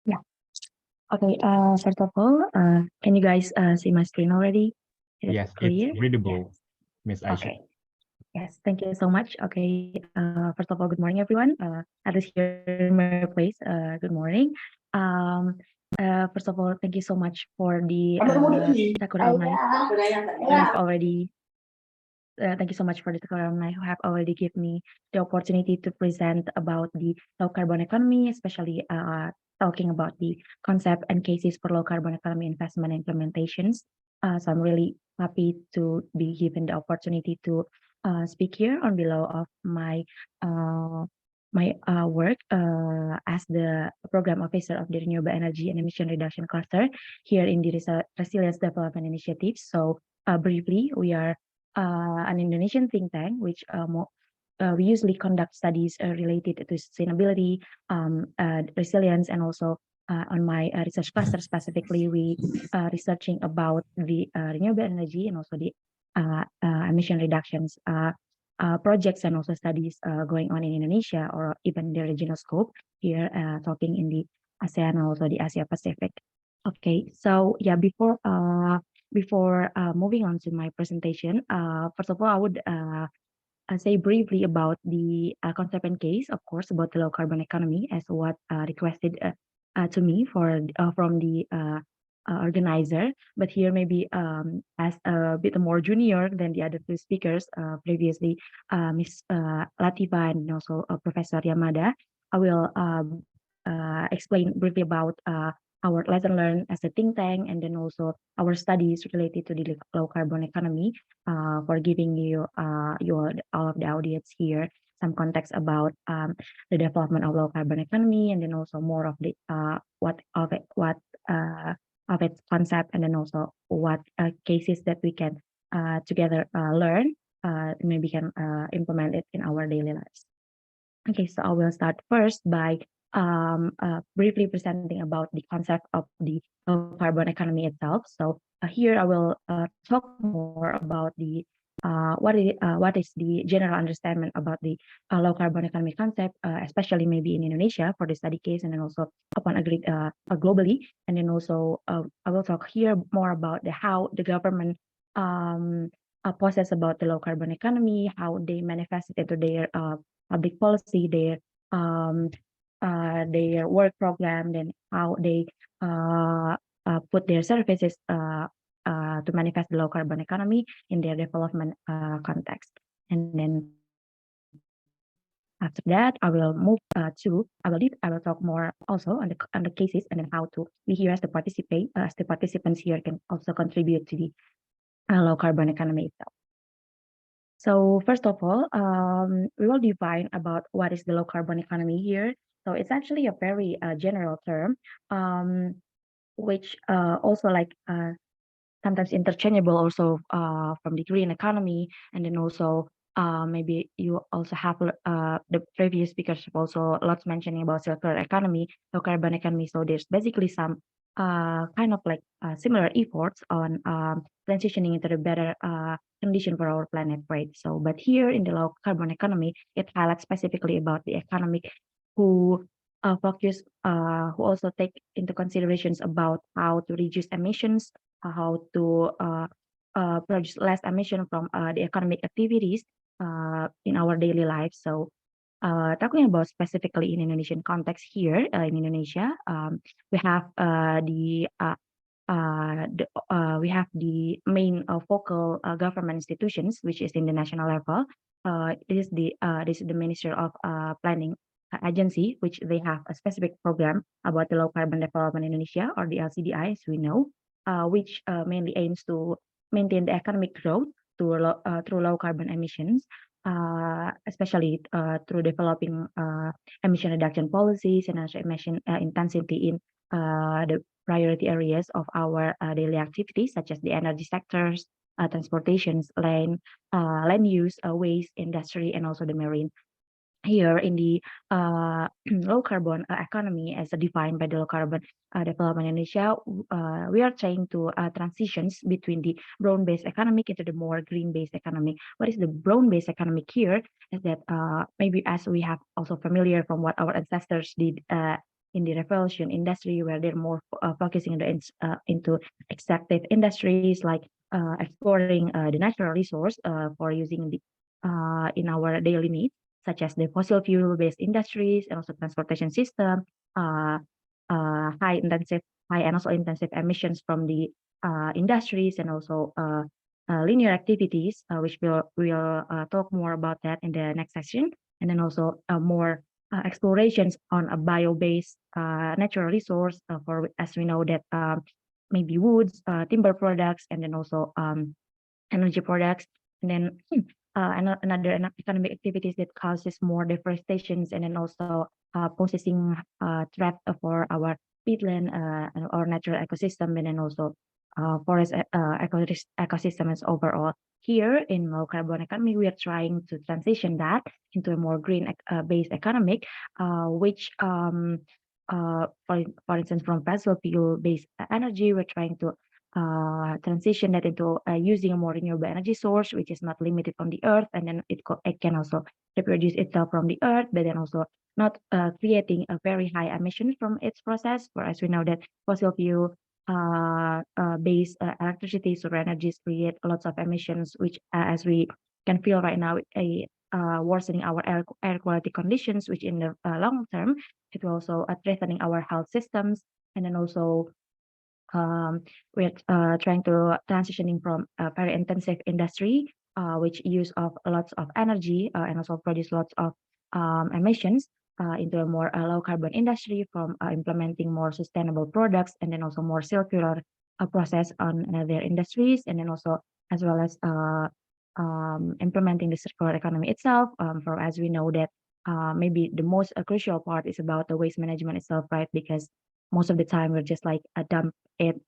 Yeah. Okay. First of all, can you guys see my screen already? Yes, clear? it's readable, Ms. Aisha. Okay. Yes, thank you so much. Okay. First of all, good morning, everyone. At least here in my place, good morning. First of all, thank you so much for the Sakura Alumni who have already. Thank you so much for the Sakura Alumni who have already given me the opportunity to present about the low carbon economy, especially talking about the concept and cases for low carbon economy investment implementations. So I'm really happy to be given the opportunity to speak here on below of my work as the program officer of the Renewable Energy and Emission Reduction Cluster here in the Resilience Development Initiative. So briefly, we are an Indonesian think tank, which we usually conduct studies related to sustainability, resilience, and also on my research cluster specifically, we researching about the renewable energy and also the emission reductions projects and also studies going on in Indonesia or even the regional scope here, talking in the ASEAN and also the Asia Pacific. Okay, so yeah, before moving on to my presentation, first of all, I would say briefly about the concept and case, of course, about the low carbon economy as what requested to me from the organizer. But here maybe as a bit more junior than the other two speakers previously, Ms. Latifa and also Professor Yamada, I will explain briefly about our lesson learned as a think tank, and then also our studies related to the low carbon economy, for giving you all of the audience here some context about the development of low carbon economy, and then also more of the what of its concept, and then also what cases that we can together learn, maybe can implement it in our daily lives. Okay, so I will start first by briefly presenting about the concept of the low carbon economy itself. So here I will talk more about the what is the general understanding about the low carbon economy concept, especially maybe in Indonesia for the study case, and then also upon agreed globally. And then also I will talk here more about how the government process about the low carbon economy, how they manifest it into their public policy, their work program, then how they put their services to manifest the low carbon economy in their development context. And then after that, I will move I will talk more also on the cases, and then how to we here as the participants here can also contribute to the low carbon economy itself. So first of all, we will define about what is the low carbon economy here. So it's actually a very general term, which also like sometimes interchangeable also from the green economy, and then also maybe you also have the previous speakers have also lots mentioning about circular economy, low carbon economy. So there's basically some kind of like similar efforts on transitioning into the better condition for our planet, right? So, but here in the low carbon economy, it highlights specifically about the economic who focus, who also take into considerations about how to reduce emissions, how to produce less emission from the economic activities in our daily life. So talking about specifically in Indonesian context here in Indonesia, we have the main focal government institutions, which is in the national level. This is the Ministry of Planning Agency, which they have a specific program about the low carbon development in Indonesia, or the LCDI, as we know, which mainly aims to maintain the economic growth through low carbon emissions, especially through developing emission reduction policies and also emission intensity in the priority areas of our daily activities, such as the energy sectors, transportations, land use, waste, industry, and also the marine. Here in the low carbon economy as defined by the low carbon development in Indonesia, we are trying to transitions between the brown-based economic into the more green-based economic. What is the brown-based economic here is that maybe as we have also familiar from what our ancestors did in the revolution industry, where they're more focusing into extractive industries like exploring the natural resource for using the in our daily needs, such as the fossil fuel-based industries and also transportation system, high and also intensive emissions from the industries, and also linear activities, which we'll talk more about that in the next section, and then also more explorations on a bio-based natural resource for, as we know that maybe woods, timber products, and then also energy products, and then another economic activities that causes more deforestations, and then also posing threat for our peatland and our natural ecosystem, and then also forest ecosystems overall. Here in low carbon economy, we are trying to transition that into a more green based economic, which for instance, from fossil fuel-based energy, we're trying to transition that into using a more renewable energy source, which is not limited from the earth, and then it can also reproduce itself from the earth, but then also not creating a very high emission from its process. Whereas we know that fossil fuel based electricity solar energies create lots of emissions, which as we can feel right now, worsening our air quality conditions, which in the long term, it will also threatening our health systems. And then also we're trying to transitioning from a very intensive industry, which use of lots of energy and also produce lots of emissions into a more low carbon industry, from implementing more sustainable products, and then also more circular process on their industries, and then also as well as implementing the circular economy itself. For as we know that maybe the most crucial part is about the waste management itself, right? Because most of the time we're just like dump it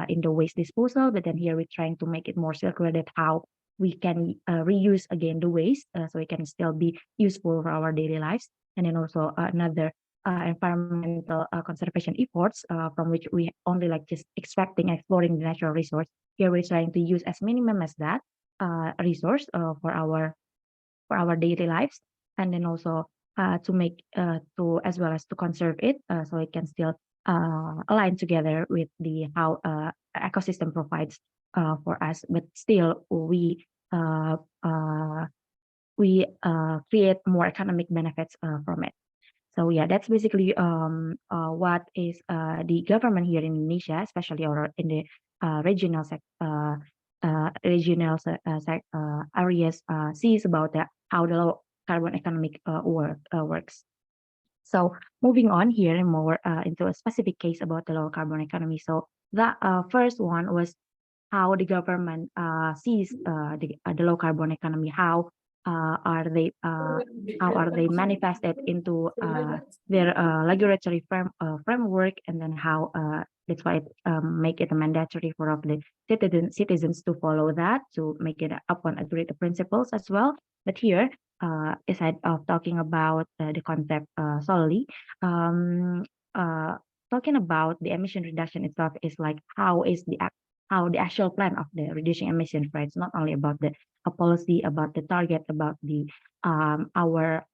in the waste disposal, but then here we're trying to make it more circular, that how we can reuse again the waste, so it can still be useful for our daily lives. And then also another environmental conservation efforts, from which we only like just extracting, exploring the natural resource. Here we're trying to use as minimum as that resource for our daily lives, and then also to make to as well as to conserve it, so it can still align together with the how ecosystem provides for us, but still we create more economic benefits from it. So yeah, that's basically what is the government here in Indonesia, especially or in the regional areas, sees about that, how the low carbon economic works. So moving on here and more into a specific case about the low carbon economy. So the first one was how the government sees the low carbon economy. How are they manifested into their regulatory framework, and then how that's why it make it a mandatory for of the citizens to follow that, to make it upon agreed principles as well. But here, aside of talking about the concept solely, talking about the emission reduction itself is like how the actual plan of the reducing emissions, right? It's not only about the policy, about the target, about the our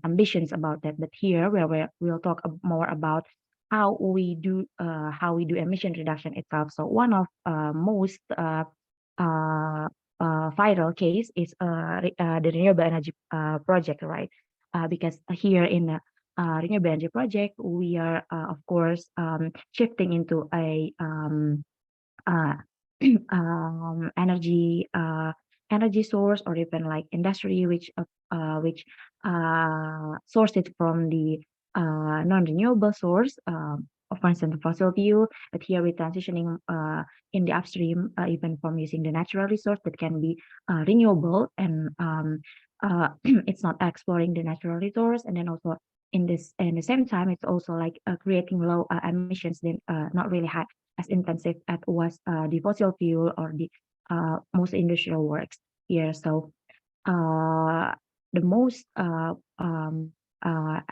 ambitions about that, but here where we'll talk more about how we do emission reduction itself. So one of most viral case is the renewable energy project, right? Because here in the renewable energy project, we are of course shifting into a energy source, or even like industry which source it from the non-renewable source, for instance fossil fuel. But here we're transitioning in the upstream, even from using the natural resource that can be renewable, and it's not exploring the natural resource. And then also in the same time, it's also like creating low emissions, then not really high as intensive as was the fossil fuel or the most industrial works here. So the most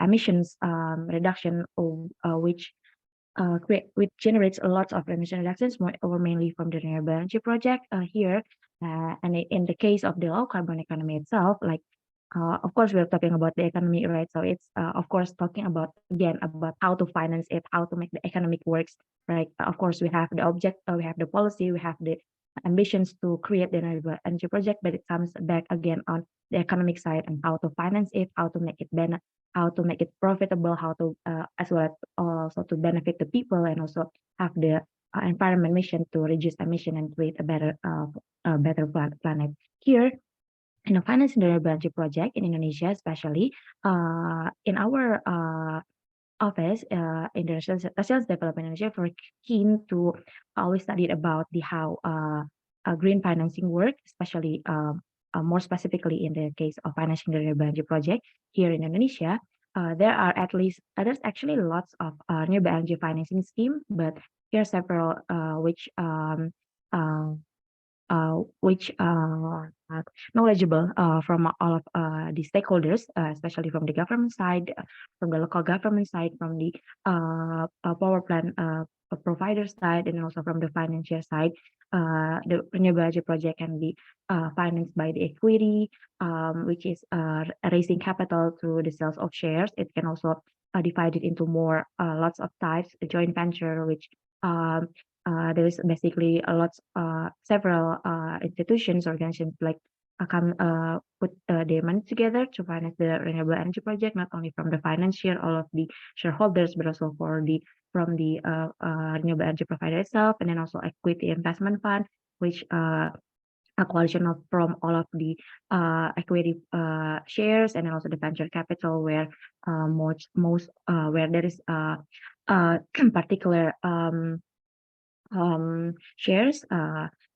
emissions reduction which generates a lot of emission reductions, or mainly from the renewable energy project here. And in the case of the low carbon economy itself, like of course we're talking about the economy, right? So it's of course talking about again about how to finance it, how to make the economic works, right? Of course we have the object, we have the policy, we have the ambitions to create the renewable energy project, but it comes back again on the economic side and how to finance it, how to make it how to make it profitable, how to as well as also to benefit the people, and also have the environment mission to reduce emission and create a better planet. Here in the financing the renewable energy project in Indonesia, especially in our office in the Research Development Indonesia, we're keen to always study about the how green financing work, especially more specifically in the case of financing the renewable energy project here in Indonesia. There are there's actually lots of renewable energy financing scheme, but here are several which which knowledgeable from all of the stakeholders, especially from the government side, from the local government side, from the power plant provider side, and also from the financial side. The renewable energy project can be financed by the equity, which is raising capital through the sales of shares. It can also divide it into more lots of types, a joint venture, which there is basically a lot, several institutions, organizations like come put their money together to finance the renewable energy project, not only from the financial, all of the shareholders, but also from the renewable energy provider itself, and then also equity investment fund, which a coalition of from all of the equity shares, and then also the venture capital, where most where there is particular shares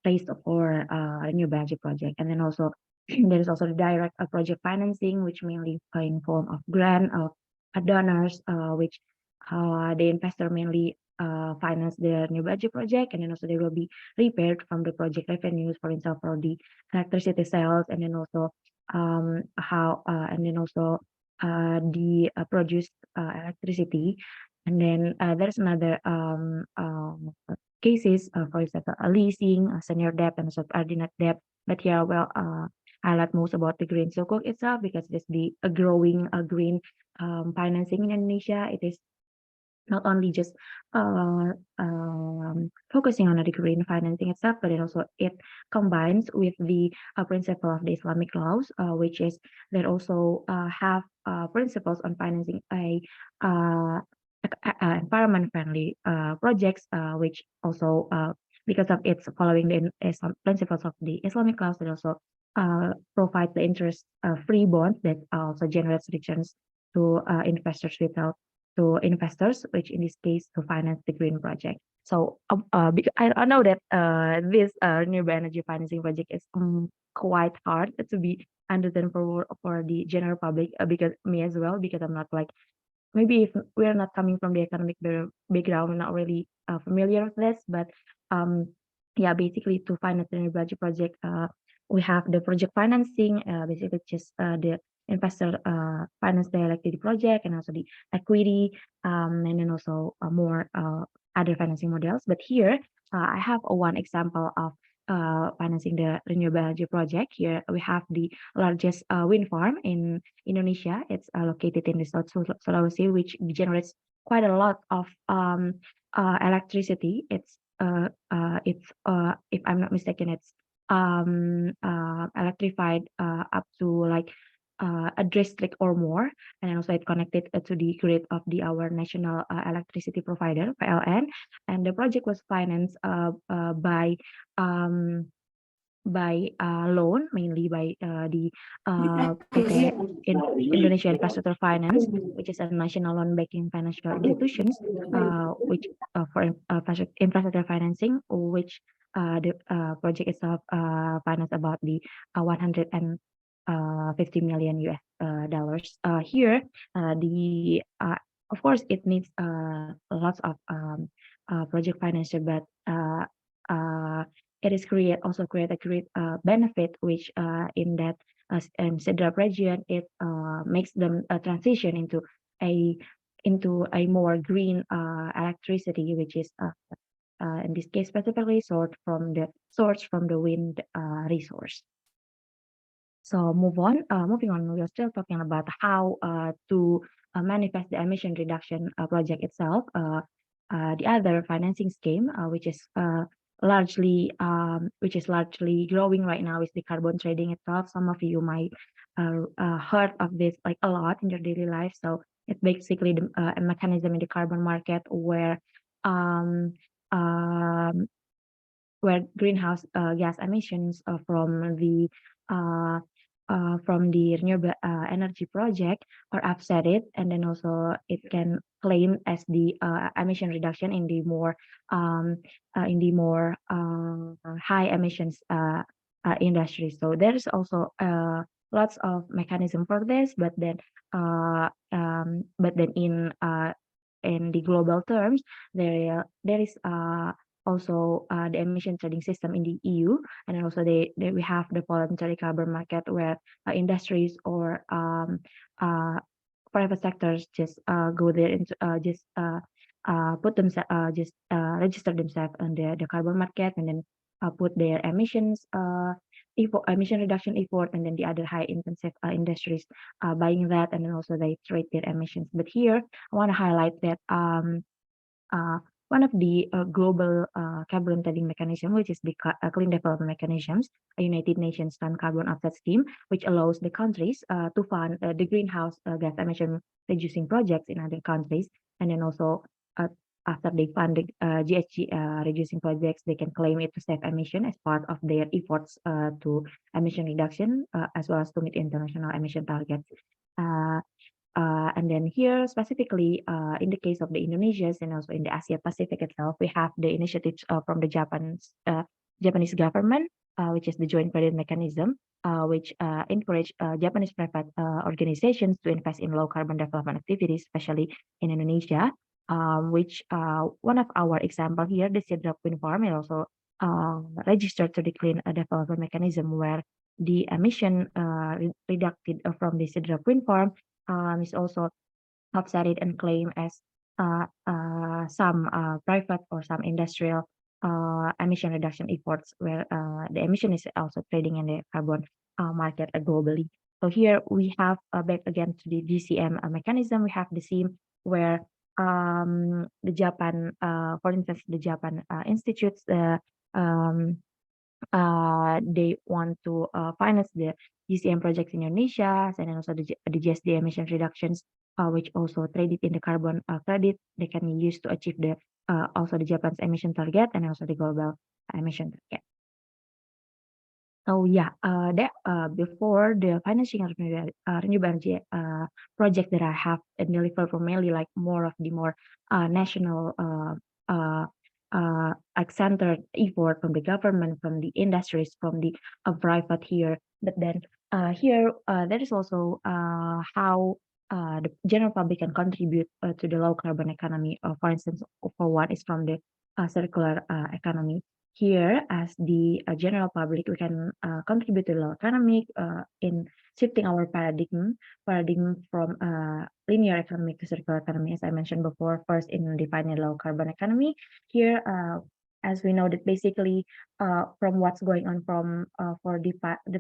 raised for renewable energy project. And then also there is also the direct project financing, which mainly in form of grant of donors, which the investor mainly finance the renewable energy project, and then also they will be repaired from the project revenues, for example, for the electricity sales, and then also the produced electricity. And then there's another cases, for example, a leasing, a senior debt, and subordinate debt. But here, well, highlight most about the green sukuk itself, because it's the growing green financing in Indonesia. It is not only just focusing on the green financing itself, but it also combines with the principle of the Islamic laws, which is that also have principles on financing environment friendly projects, which also because of its following the principles of the Islamic laws, it also provide the interest free bonds that also generates returns to investors which in this case to finance the green project. So I know that this renewable energy financing project is quite hard to be understood for the general public, because me as well, because I'm not like, maybe if we're not coming from the economic background, we're not really familiar with this. But yeah, basically to finance the renewable energy project, we have the project financing, basically just the investor finance the electricity project, and also the equity, and then also more other financing models. But here I have one example of financing the renewable energy project. Here we have the largest wind farm in Indonesia. It's located in the South Sulawesi, which generates quite a lot of electricity. It's if I'm not mistaken, it's electrified up to like a district or more, and also it connected to the grid of our national electricity provider, PLN. And the project was financed by loan, mainly by the PT Indonesia Infrastructure Finance, which is a national loan backing financial institutions, which for infrastructure financing, which the project itself financed about the 150 million US dollars. Here, of course, it needs lots of project financing, but it is also create a great benefit, which in that CEDRAP region, it makes them transition into a more green electricity, which is in this case specifically sourced from the wind resource. So moving on, we are still talking about how to manifest the emission reduction project itself. The other financing scheme, which is largely growing right now, is the carbon trading itself. Some of you might heard of this like a lot in your daily life. So it's basically a mechanism in the carbon market where greenhouse gas emissions from the renewable energy project are offsetted, and then also it can claim as the emission reduction in the more high emissions industries. So there is also lots of mechanism for this, but then in the global terms, there is also the emission trading system in the EU, and then also we have the voluntary carbon market where industries or private sectors just go there and just put themselves register themselves on the carbon market, and then put their emissions emission reduction effort, and then the other high intensive industries buying that, and then also they trade their emissions. But here I want to highlight that one of the global carbon trading mechanism, which is the clean development mechanisms, a United Nations fund carbon offset scheme, which allows the countries to fund the greenhouse gas emission reducing projects in other countries, and then also after they fund the GHG reducing projects, they can claim it to save emission as part of their efforts to emission reduction, as well as to meet international emission targets. And then here specifically in the case of the Indonesians and also in the Asia Pacific itself, we have the initiatives from the Japanese government, which is the joint credit mechanism, which encourage Japanese private organizations to invest in low carbon development activities, especially in Indonesia. Which one of our example here, the Sidrap wind farm, is also registered to the clean development mechanism, where the emission reducted from the Sidrap wind farm is also offset and claimed as some private or some industrial emission reduction efforts, where the emission is also trading in the carbon market globally. So here we have back again to the GCM mechanism. We have the same where the Japan, for instance, the Japan institutes, they want to finance the GCM projects in Indonesia, and then also the GSD emission reductions, which also traded in the carbon credit they can use to achieve the also the Japan's emission target and also the global emission target. Oh yeah, before the financing of renewable energy project that I have delivered for mainly like more of the national centered effort from the government, from the industries, from the private here. But then here there is also how the general public can contribute to the low carbon economy. For instance, for one is from the circular economy. Here, as the general public, we can contribute to the economy in shifting our paradigm from linear economy to circular economy, as I mentioned before. First, in defining low carbon economy. Here, as we know that basically from what's going on from for the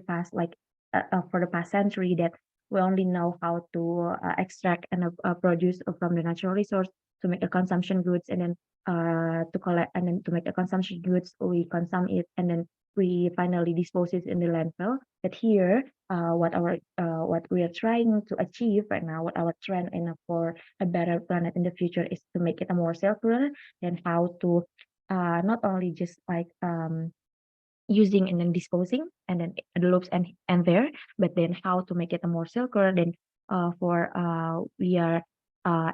past for the past century, that we only know how to extract and produce from the natural resource to make the consumption goods, and then to collect, and then to make the consumption goods, we consume it, and then we finally dispose it in the landfill. But here, what we are trying to achieve right now, what our trend for a better planet in the future is to make it a more circular, and how to not only just like using and then disposing and then the loops and there, but then how to make it a more circular. Then we are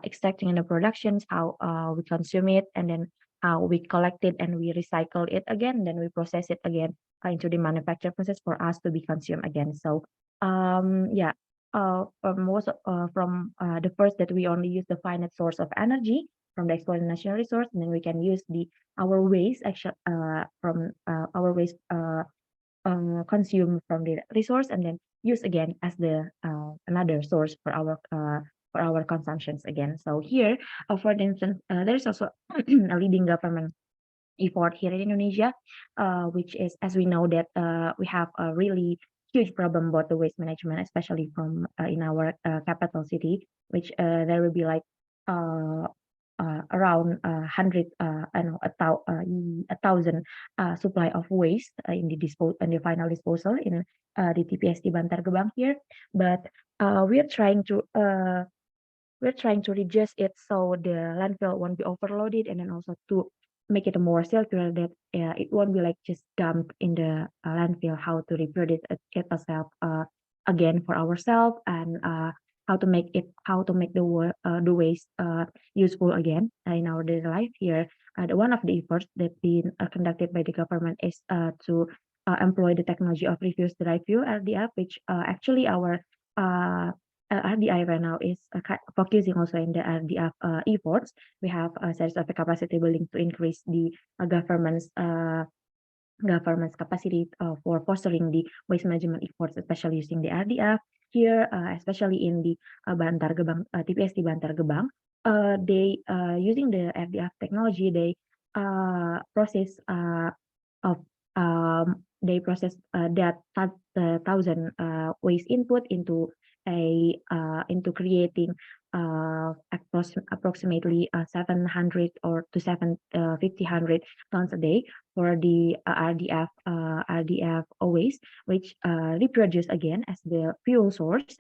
extracting in the productions, how we consume it, and then how we collect it and we recycle it again, then we process it again into the manufacture process for us to be consumed again. So yeah, from the first that we only use the finite source of energy from the exploited national resource, and then we can use our waste from our waste consumed from the resource, and then use again as the another source for our consumptions again. So here, for instance, there's also a leading government effort here in Indonesia, which is, as we know that we have a really huge problem about the waste management, especially from in our capital city, which there will be like around 1,000 supply of waste in the final disposal in the TPST Bantar Gebang here. But we're trying to reduce it so the landfill won't be overloaded, and then also to make it more circular, that it won't be like just dumped in the landfill. How to reproduce it ourselves again for ourselves, and how to make the waste useful again in our daily life here. One of the efforts that been conducted by the government is to employ the technology of refuse derived fuel, RDF, which actually our RDI right now is focusing also in the RDF efforts. We have a series of capacity building to increase the government's capacity for fostering the waste management efforts, especially using the RDF. Here, especially in the Bantar Gebang, TPST Bantar Gebang, they using the RDF technology, they process that 1,000 waste input into creating approximately 700 or to 750 tons a day for the RDF waste, which reproduce again as the fuel source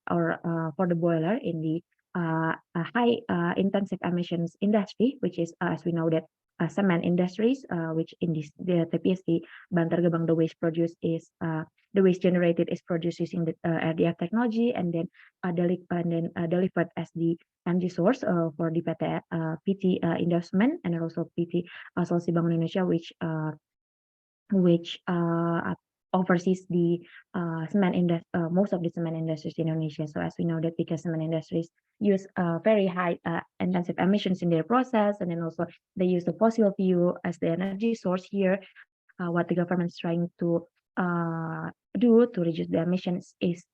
or for the boiler in the high intensive emissions industry, which is as we know that cement industries, which in the TPST Bantar Gebang, the waste produced is the waste generated is produced using the RDF technology, and then delivered as the energy source for the PT investment, and also PT Solusi Bank Indonesia, which oversees the most of the cement industries in Indonesia. So as we know that because cement industries use very high intensive emissions in their process, and then also they use the fossil fuel as the energy source here, what the government is trying to do to reduce the emissions is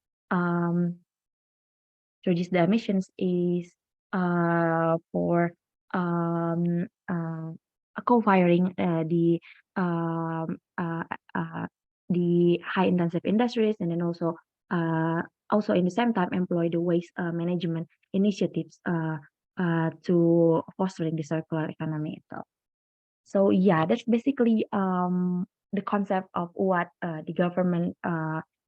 for co-firing the high intensive industries, and then also in the same time employ the waste management initiatives to fostering the circular economy itself. So yeah, that's basically the concept of what the government,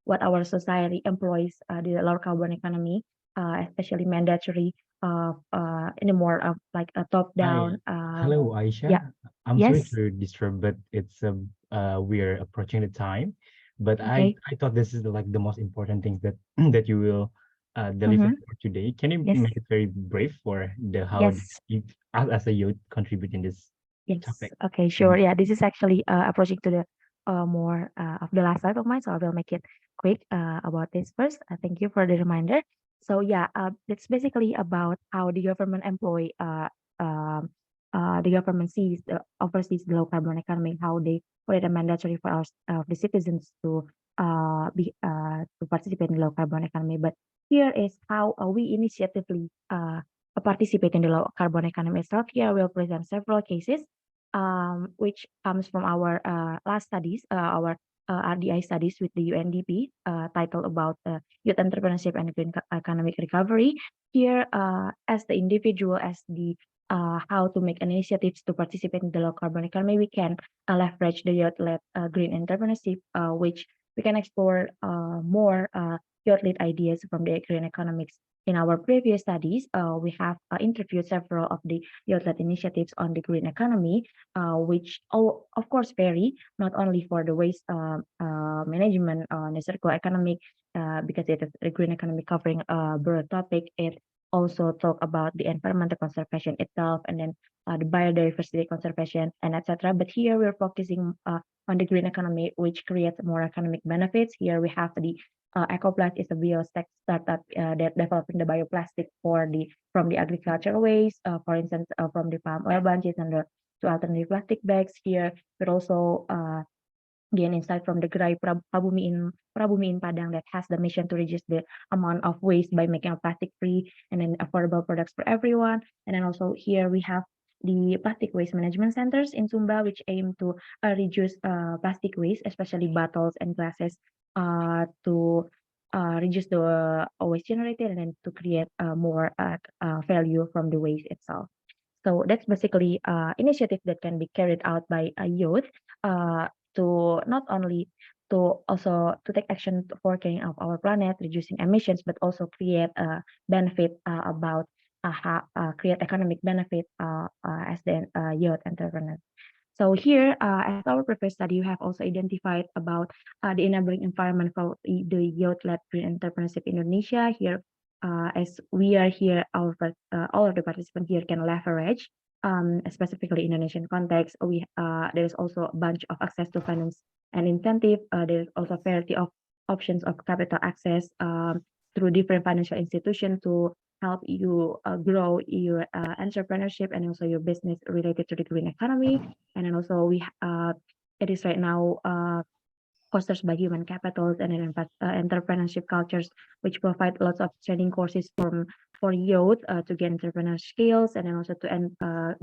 what our society employs the low carbon economy, especially mandatory in a more of like a top down. Hello, Aisha. Yeah. I'm sorry Yes. to disturb, but it's we're approaching the time. But Okay. I thought this is like the most important things that that you will deliver for today. Can you Yes. make it very brief for the how Yes. us as a youth contribute in this Yes. topic? Okay, sure. Yeah, this is actually approaching to the more of the last slide of mine, so I will make it quick about this first. Thank you for the reminder. So yeah, it's basically about how the government the government oversees the low carbon economy, how they put it mandatory for us the citizens to participate in the low carbon economy. But here is how we initiatively participate in the low carbon economy itself. Here we'll present several cases which comes from our last studies, our RDI studies with the UNDP, titled about youth entrepreneurship and green economic recovery. Here, as the individual, as the how to make initiatives to participate in the low carbon economy, we can leverage the youth-led green entrepreneurship, which we can explore more youth-led ideas from the green economics. In our previous studies, we have interviewed several of the youth-led initiatives on the green economy, which of course vary not only for the waste management on the circular economic, because it is a green economy covering a broad topic. It also talk about the environmental conservation itself, and then the biodiversity conservation, and etc. But here we're focusing on the green economy, which creates more economic benefits. Here we have the Ecoplast is a biotech startup that developing the bioplastic from the agricultural waste, for instance, from the palm oil bunches and to alternative plastic bags. Here, we're also gain insight from the Gerai Prabumi in Padang that has the mission to reduce the amount of waste by making a plastic-free and then affordable products for everyone. And then also here we have the plastic waste management centers in Sumba, which aim to reduce plastic waste, especially bottles and glasses, to reduce the waste generated and then to create more value from the waste itself. So that's basically initiative that can be carried out by a youth to not only to take action for caring of our planet, reducing emissions, but also create a benefit about create economic benefit as the youth entrepreneurs. So here, as our previous study, we have also identified about the enabling environment for the youth-led green entrepreneurship in Indonesia. Here, as we are here, all of the participants here can leverage, specifically Indonesian context. There is also a bunch of access to finance and incentive. There is also a variety of options of capital access through different financial institutions to help you grow your entrepreneurship and also your business related to the green economy. And then also it is right now fosters by human capitals and entrepreneurship cultures, which provide lots of training courses for youth to gain entrepreneurial skills and then also to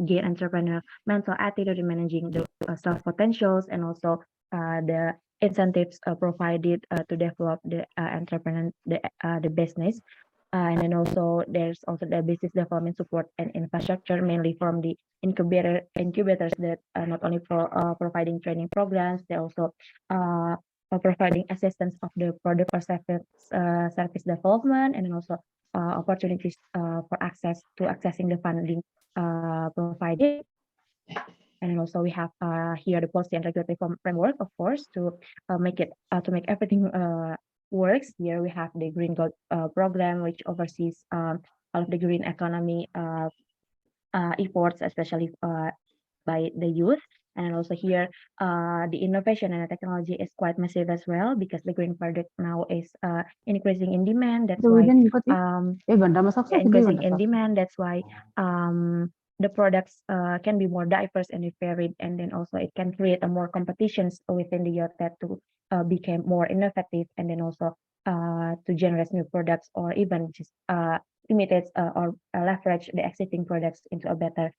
gain entrepreneurial mental attitude in managing the self potentials and also the incentives provided to develop the entrepreneur the business. And then also there's also the business development support and infrastructure, mainly from the incubators that not only providing training programs, they also providing assistance of the product or service development, and then also opportunities for accessing the funding provided. And then also we have here the policy and regulatory framework, of course, to make everything works. Here we have the Green Gold program, which oversees all of the green economy efforts, especially by the youth. And also here, the innovation and the technology is quite massive as well, because the green product now is increasing in demand. That's why increasing in demand. That's why the products can be more diverse and varied, and then also it can create a more competitions within the youth that to become more innovative, and then also to generate new products, or even just imitate or leverage the existing products into a better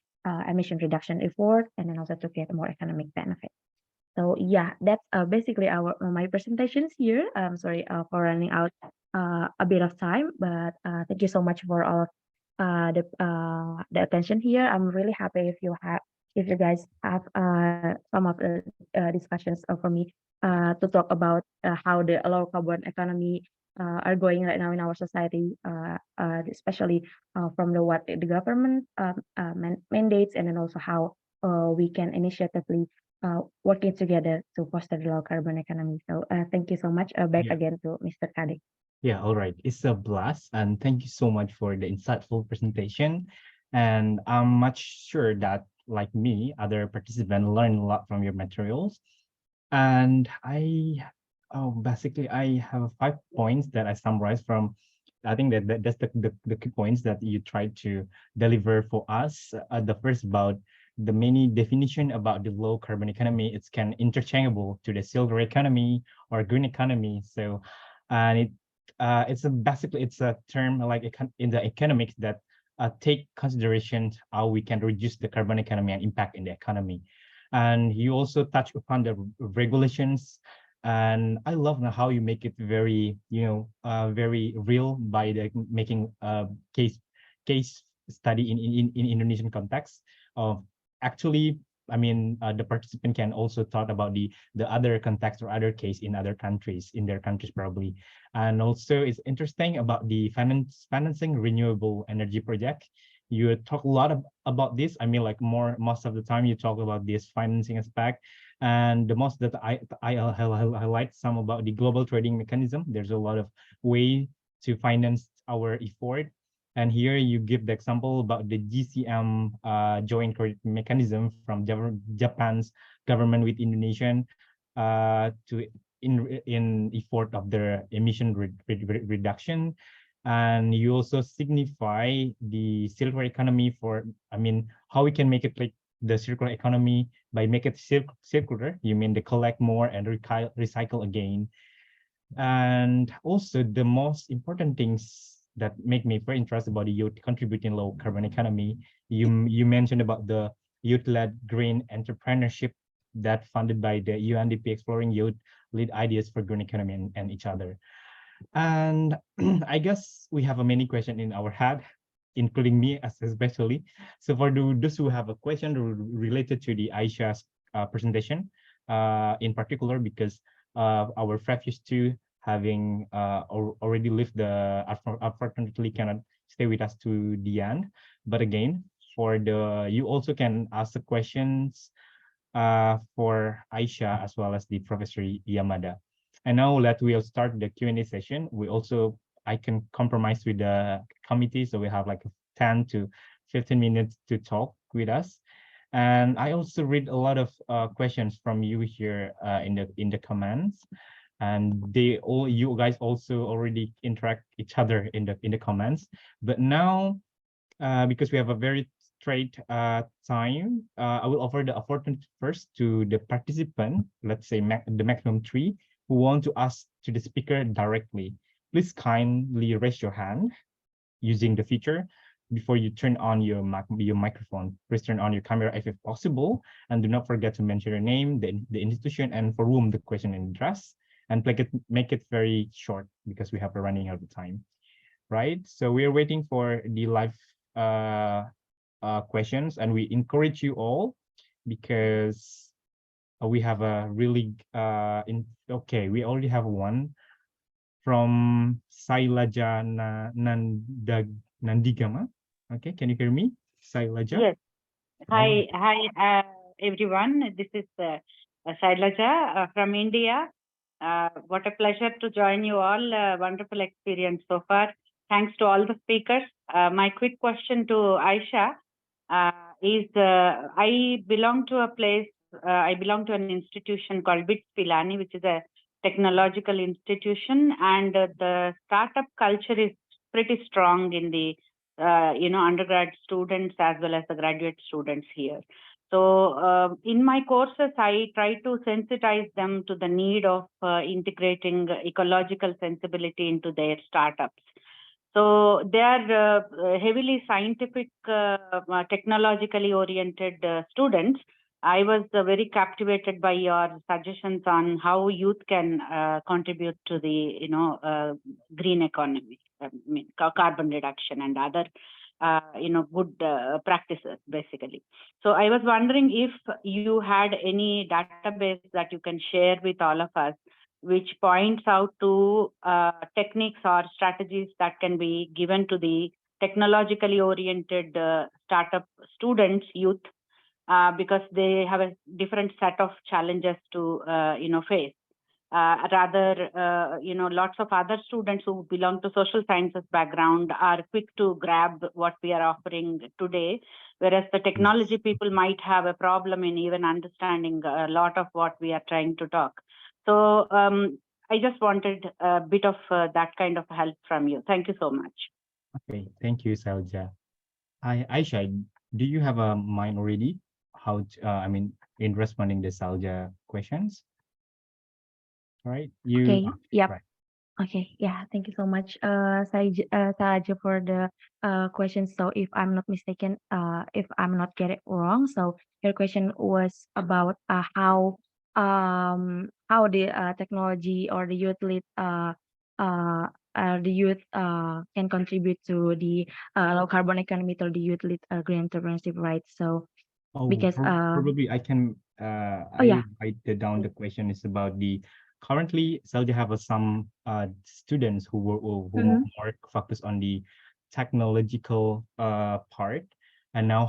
emission reduction effort, and then also to get more economic benefit. So yeah, that's basically my presentations here. I'm sorry for running out a bit of time, but thank you so much for all the attention here. I'm really happy if you guys have some of the discussions for me to talk about how the low carbon economy are going right now in our society, especially from what the government mandates, and then also how we can initiatively working together to foster the low carbon economy. So thank you so much. Back again to Mr. Kadek. Yeah, all right. It's a blast. And thank you so much for the insightful presentation. And I'm much sure that, like me, other participants learn a lot from your materials. And basically, I have 5 points that I summarized from. I think that's the key points that you tried to deliver for us. The first about the many definition about the low carbon economy. It's can interchangeable to the silver economy or green economy. So, and basically it's a term like in the economics that take consideration how we can reduce the carbon economy and impact in the economy. And you also touch upon the regulations, and I love how you make it very, very real by making a case study in Indonesian context of actually. I mean, the participant can also talk about the other context or other case in other countries, in their countries probably. And also it's interesting about the financing renewable energy project. You talk a lot about this. I mean, like most of the time you talk about this financing aspect. And the most that I highlight some about the global trading mechanism. There's a lot of way to finance our effort. And here you give the example about the GCM joint credit mechanism from Japan's government with Indonesian in effort of their emission reduction. And you also signify the circular economy for, I mean, how we can make it like the circular economy by make it circular. You mean they collect more and recycle again. And also the most important things that make me very interested about the youth contributing low carbon economy. You mentioned about the youth-led green entrepreneurship that funded by the UNDP exploring youth lead ideas for green economy and each other. And I guess we have many questions in our head, including me especially. So for those who have a question related to the Aisha's presentation, in particular, because our previous two having already left unfortunately cannot stay with us to the end. But again, you also can ask the questions for Aisha as well as the Professor Yamada. And now we'll start the Q&A session. I can compromise with the committee, so we have like 10 to 15 minutes to talk with us. And I also read a lot of questions from you here in the comments. and you guys also already interact each other in the comments. But now, because we have a very straight time, I will offer the opportunity first to the participant, let's say the maximum 3, who want to ask to the speaker directly. Please kindly raise your hand using the feature before you turn on your microphone. Please turn on your camera if possible, and do not forget to mention your name, the institution, and for whom the question is addressed, and make it very short because we have a running out of time. Right, so we are waiting for the live questions, and we encourage you all because we have a really okay, we already have one from Sailaja Nandigama. Okay, can you hear me, Sailaja? Yes. Hi, everyone. This is Sailaja from India. What a pleasure to join you all. Wonderful experience so far. Thanks to all the speakers. My quick question to Aisha is, I belong to an institution called BITS Pilani, which is a technological institution, and the startup culture is pretty strong in the undergrad students as well as the graduate students here. So in my courses, I try to sensitize them to the need of integrating ecological sensibility into their startups. So they are heavily scientific, technologically oriented students. I was very captivated by your suggestions on how youth can contribute to the green economy, carbon reduction and other good practices basically. So I was wondering if you had any database that you can share with all of us, which points out to techniques or strategies that can be given to the technologically oriented startup students, youth, because they have a different set of challenges to face. Lots of other students who belong to social sciences background are quick to grab what we are offering today, whereas the technology people might have a problem in even understanding a lot of what we are trying to talk. So I just wanted a bit of that kind of help from you. Thank you so much. Okay, thank you, Sailaja. Aisha, do you have a mind already? How in responding to Sailaja questions? Right, Okay, yep. Right. Okay, yeah, thank you so much, Sailaja, for the question. So if I'm not mistaken, if I'm not get it wrong, so your question was about how the technology or the youth can contribute to the low carbon economy or the youth lead green entrepreneurship, right? So because probably I can I write down the question is about the currently Sailaja have some students who more focused on the technological part, and now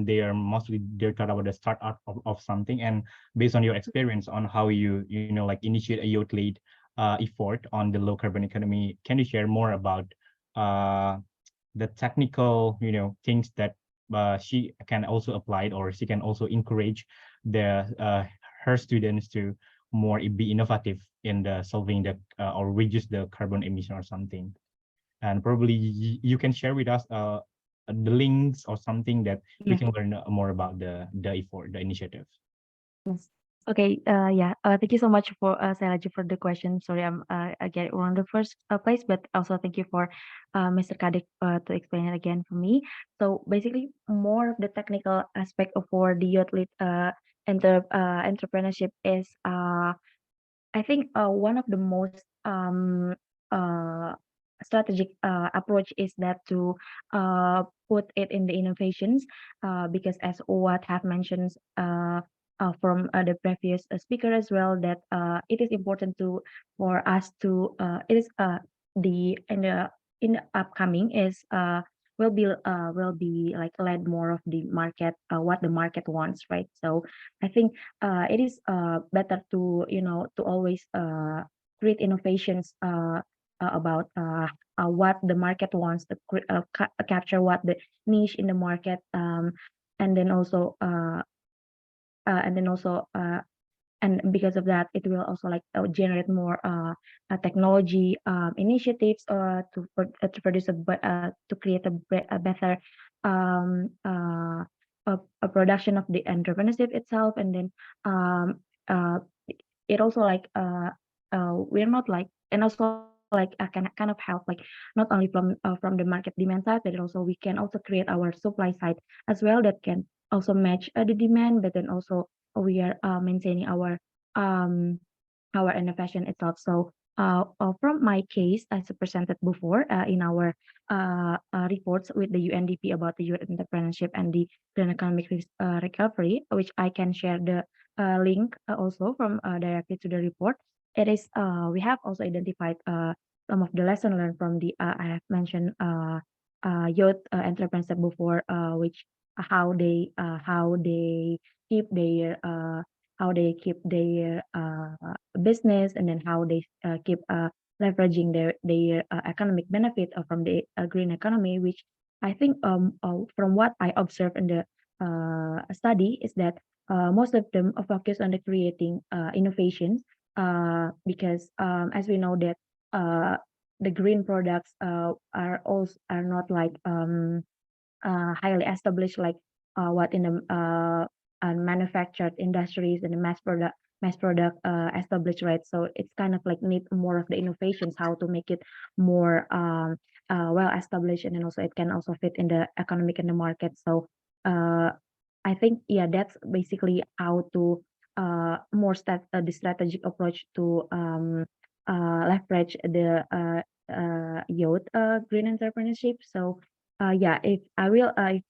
they are mostly they're taught about the startup of something, and based on your experience on how you like initiate a youth lead effort on the low carbon economy, can you share more about the technical things that she can also apply, or she can also encourage her students to more be innovative in the solving the or reduce the carbon emission or something? And probably you can share with us the links or something that we can learn more about the effort, the initiative. Yes. Okay. Thank you so much for Sailaja for the question. Sorry, I get it wrong the first place, but also thank you for Mr. Kadek to explain it again for me. So basically, more of the technical aspect of for the youth lead entrepreneurship is I think one of the most strategic approach is that to put it in the innovations, because as what have mentioned from the previous speaker as well, that it is important for us to it is in the upcoming is will be like led more of the market, what the market wants, right? So I think it is better to to always create innovations about what the market wants to capture what the niche in the market, and then also and because of that, it will also like generate more technology initiatives to produce to create a better a production of the entrepreneurship itself. And then it also like we're not like, and also like kind of help like not only from the market demand side, but also we can also create our supply side as well that can also match the demand, but then also we are maintaining our innovation itself. So from my case, as presented before in our reports with the UNDP about the youth entrepreneurship and the green economic recovery, which I can share the link also from directly to the report. It is we have also identified some of the lessons learned from the I have mentioned youth entrepreneurship before, which how they keep their business, and then how they keep leveraging their economic benefit from the green economy, which I think from what I observed in the study is that most of them are focused on the creating innovations, because as we know that the green products are not like highly established like what in the manufactured industries and the mass product established, right? So it's kind of like need more of the innovations, how to make it more well established, and then also it can also fit in the economic and the market. So I think, yeah, that's basically how to the strategic approach to leverage the youth green entrepreneurship. So yeah, if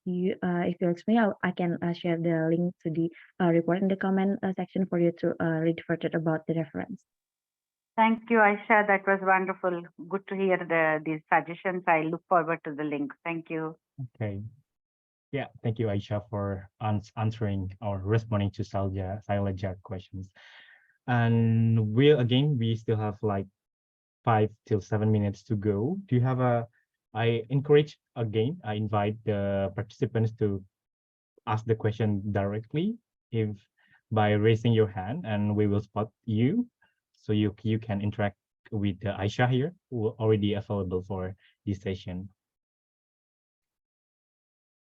you ask me, I can share the link to the report in the comment section for you to read further about the reference. Thank you, Aisha. That was wonderful. Good to hear these suggestions. I look forward to the link. Thank you. Okay. Yeah, thank you, Aisha, for answering or responding to Sailaja's questions. And we still have like 5 till 7 minutes to go. Do you have I invite the participants to ask the question directly by raising your hand, and we will spot you. So you can interact with Aisha here, who are already available for this session.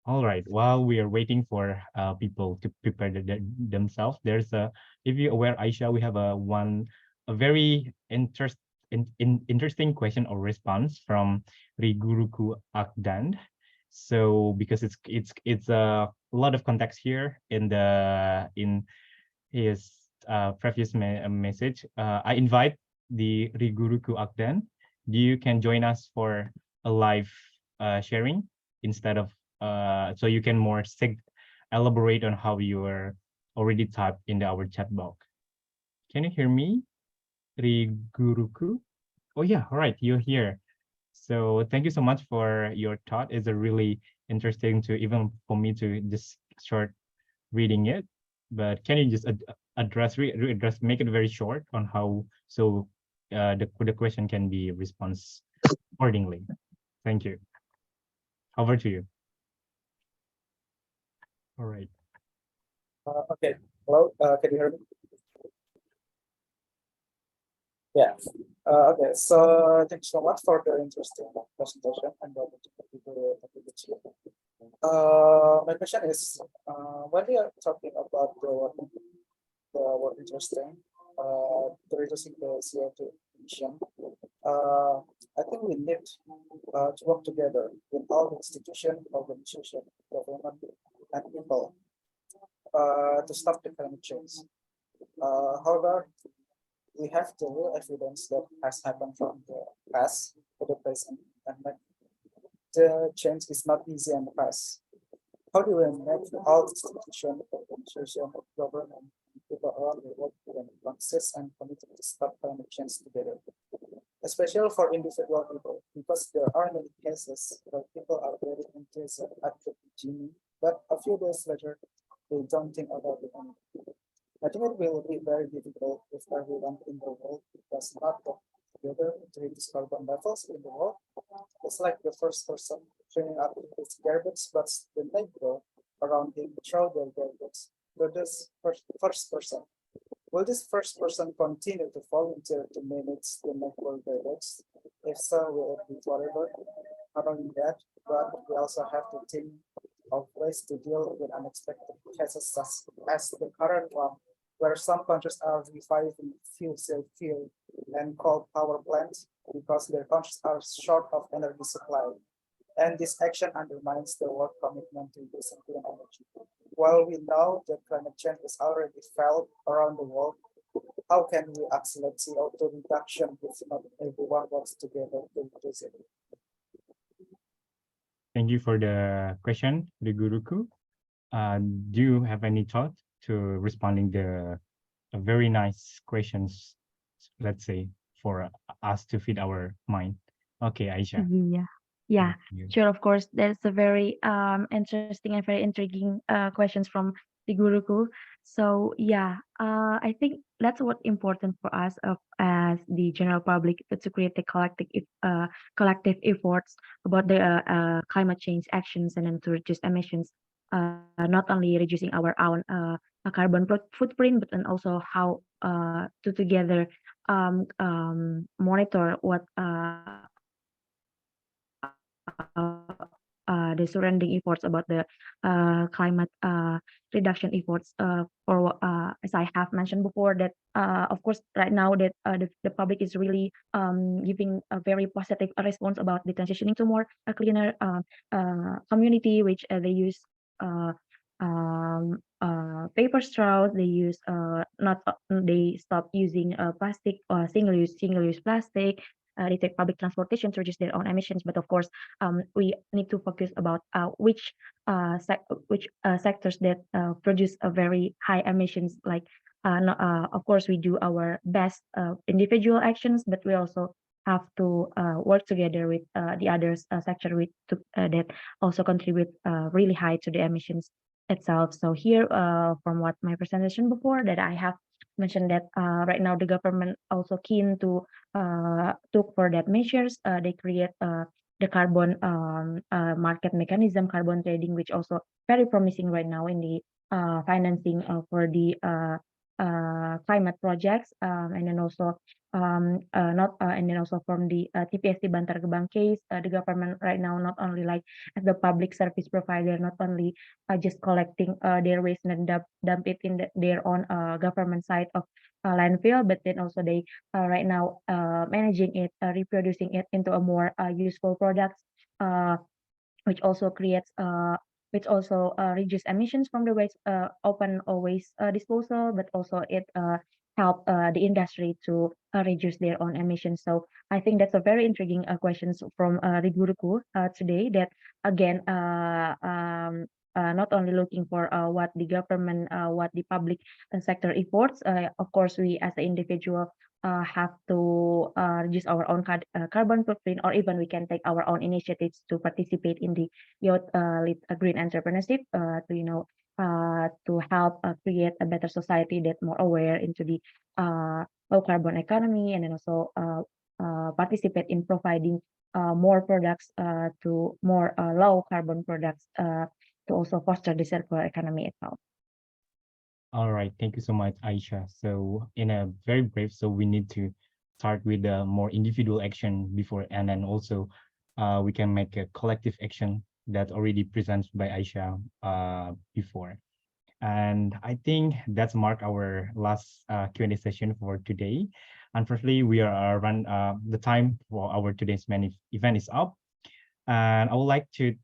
All right, while we are waiting for people to prepare themselves, there's if you're aware, Aisha, we have a very interesting question or response from Riguruku Akdan. So because it's a lot of context here in his previous message, I invite the Riguruku Akdan. You can join us for a live sharing instead of so you can more elaborate on how you are already typed in our chat box. Can you hear me, Riguruku? Oh yeah, all right, you're here. So thank you so much for your thought. It's a really interesting to even for me to just start reading it. But can you just readdress, make it very short on how so the question can be response accordingly. Thank you. Over to you. All right. Okay. Hello. Can you hear me? Yeah. Okay. So thanks so much for the interesting presentation and the my question is, when we are talking about the interesting, the reducing the CO2 emission, I think we need to work together with all the institutions, organizations, government, and people to stop the climate change. However, we have the real evidence that has happened from the past to the present, and that the change is not easy in the past. How do we make all institutions, organizations, government, people around the world to consist and committed to stop climate change together? Especially for individual people, because there are many cases where people are very enthusiastic at the beginning, but a few days later, they don't think about it anymore. I think it will be very difficult if everyone in the world does not work together to reduce carbon levels in the world. It's like the first person cleaning up his garbage, but the neighbor around him throw their garbage. But this first person Will this first person continue to volunteer to manage the network directs? If so, will it be forever? Not only that, but we also have to think of ways to deal with unexpected cases as the current one, where some countries are reviving fossil fuel and coal power plants because their countries are short of energy supply. And this action undermines the world commitment to using clean energy. While we know that climate change is already felt around the world, how can we accelerate CO2 reduction if not everyone works together to reduce it? Thank you for the question, the Guruku. Do you have any thought to responding the very nice questions, let's say, for us to feed our mind? Okay, Aisha. Yeah, sure. Of course, that's a very interesting and very intriguing questions from the Guruku. So yeah, I think that's what important for us as the general public to create the collective efforts about the climate change actions and then to reduce emissions. Not only reducing our own carbon footprint, but then also how to together monitor what the surrounding efforts about the climate reduction efforts for as I have mentioned before that of course right now that the public is really giving a very positive response about the transitioning to more a cleaner community which they use paper straws, they use not they stop using plastic single use plastic. They take public transportation to reduce their own emissions, but of course, we need to focus about which sectors that produce a very high emissions. Like, of course, we do our best individual actions, but we also have to work together with the others sector that also contribute really high to the emissions itself. So here, from what my presentation before that I have mentioned that right now the government also keen to took for that measures. They create the carbon market mechanism, carbon trading, which also very promising right now in the financing for the climate projects, and then also and then also from the TPST Bantar Gebang case, the government right now not only like as the public service provider, not only just collecting their waste and dump it in their own government side of landfill, but then also they right now managing it, reproducing it into a more useful products, which also creates which also reduce emissions from the waste open or waste disposal, but also it help the industry to reduce their own emissions. So I think that's a very intriguing questions from the Guruku today. That again, not only looking for what the government, what the public sector efforts. Of course, we as an individual have to reduce our own carbon footprint, or even we can take our own initiatives to participate in the youth green entrepreneurship to help create a better society that more aware into the low carbon economy, and then also participate in providing more products to more low carbon products to also foster the circular economy itself. All right, thank you so much, Aisha. So in a very brief, so we need to start with a more individual action before, and then also we can make a collective action that already presented by Aisha before. And I think that's marked our last Q&A session for today. Unfortunately, we are the time for our today's event is up. And I would like to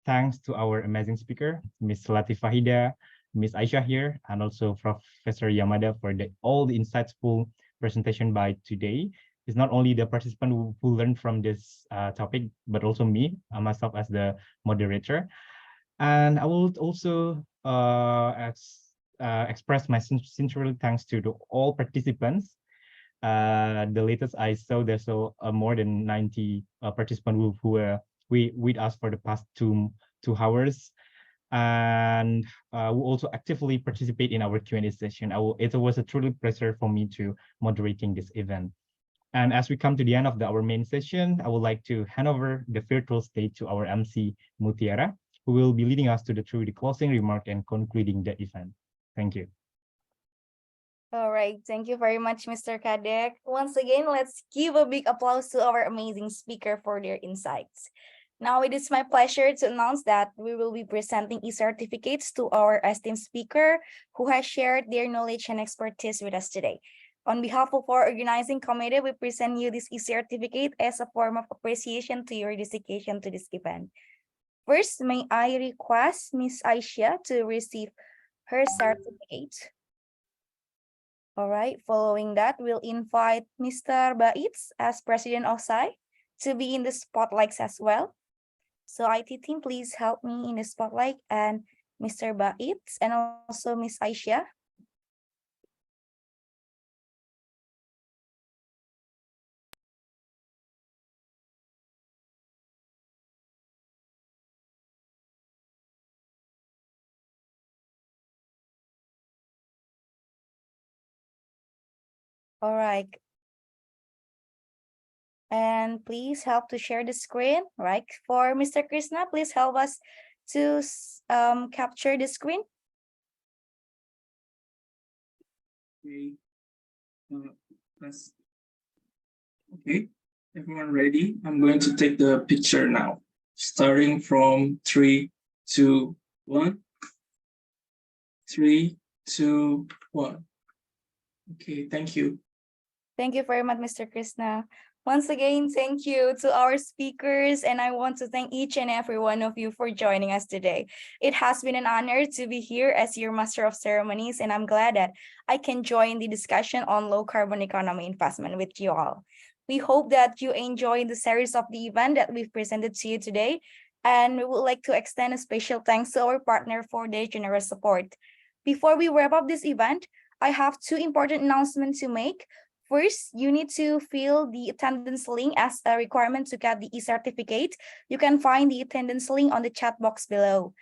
thanks to our amazing speaker, Ms. Latifah Hida, Ms. Aisha here, and also Professor Yamada for all the insightful presentation by today. It's not only the participant who learned from this topic, but also me, myself as the moderator. And I will also express my sincere thanks to all participants. The latest I saw, there's more than 90 participants who were with us for the past two hours, and who also actively participate in our Q&A session. It was a truly pleasure for me to moderating this event. And as we come to the end of our main session, I would like to hand over the virtual stage to our MC Mutiara, who will be leading us through the closing remark and concluding the event. Thank you. All right, thank you very much, Mr. Kadek. Once again, let's give a big applause to our amazing speaker for their insights. Now it is my pleasure to announce that we will be presenting e-certificates to our esteemed speaker who has shared their knowledge and expertise with us today. On behalf of our organizing committee, we present you this e-certificate as a form of appreciation to your dedication to this event. First, may I request Ms. Aisha to receive her certificate. All right, following that, we'll invite Mr. Baitz as president of SAAI to be in the spotlights as well. So IT team, please help me in the spotlight, and Mr. Baitz and also Ms. Aisha. All right. And please help to share the screen, right? For Mr. Krishna, please help us to capture the screen. Okay. Okay, everyone ready? I'm going to take the picture now. Starting from 3, 2, 1. 3, 2, 1. Okay, thank you. Thank you very much, Mr. Krishna. Once again, thank you to our speakers, and I want to thank each and every one of you for joining us today. It has been an honor to be here as your Master of Ceremonies, and I'm glad that I can join the discussion on low carbon economy investment with you all. We hope that you enjoy the series of the event that we've presented to you today, and we would like to extend a special thanks to our partner for their generous support. Before we wrap up this event, I have two important announcements to make. First, you need to fill the attendance link as a requirement to get the e-certificate. You can find the attendance link on the chat box below.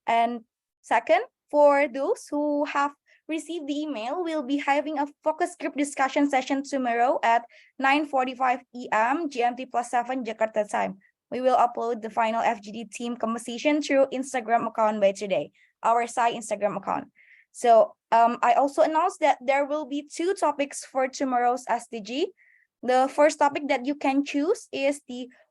And second, for those who have received the email, we'll be having a focus group discussion session tomorrow at 9:45 p.m. GMT +7 Jakarta time. We will upload the final FGD team composition through Instagram account by today, our SAAI Instagram account. So I also announced that there will be two topics for tomorrow's SDG. The first topic that you can choose is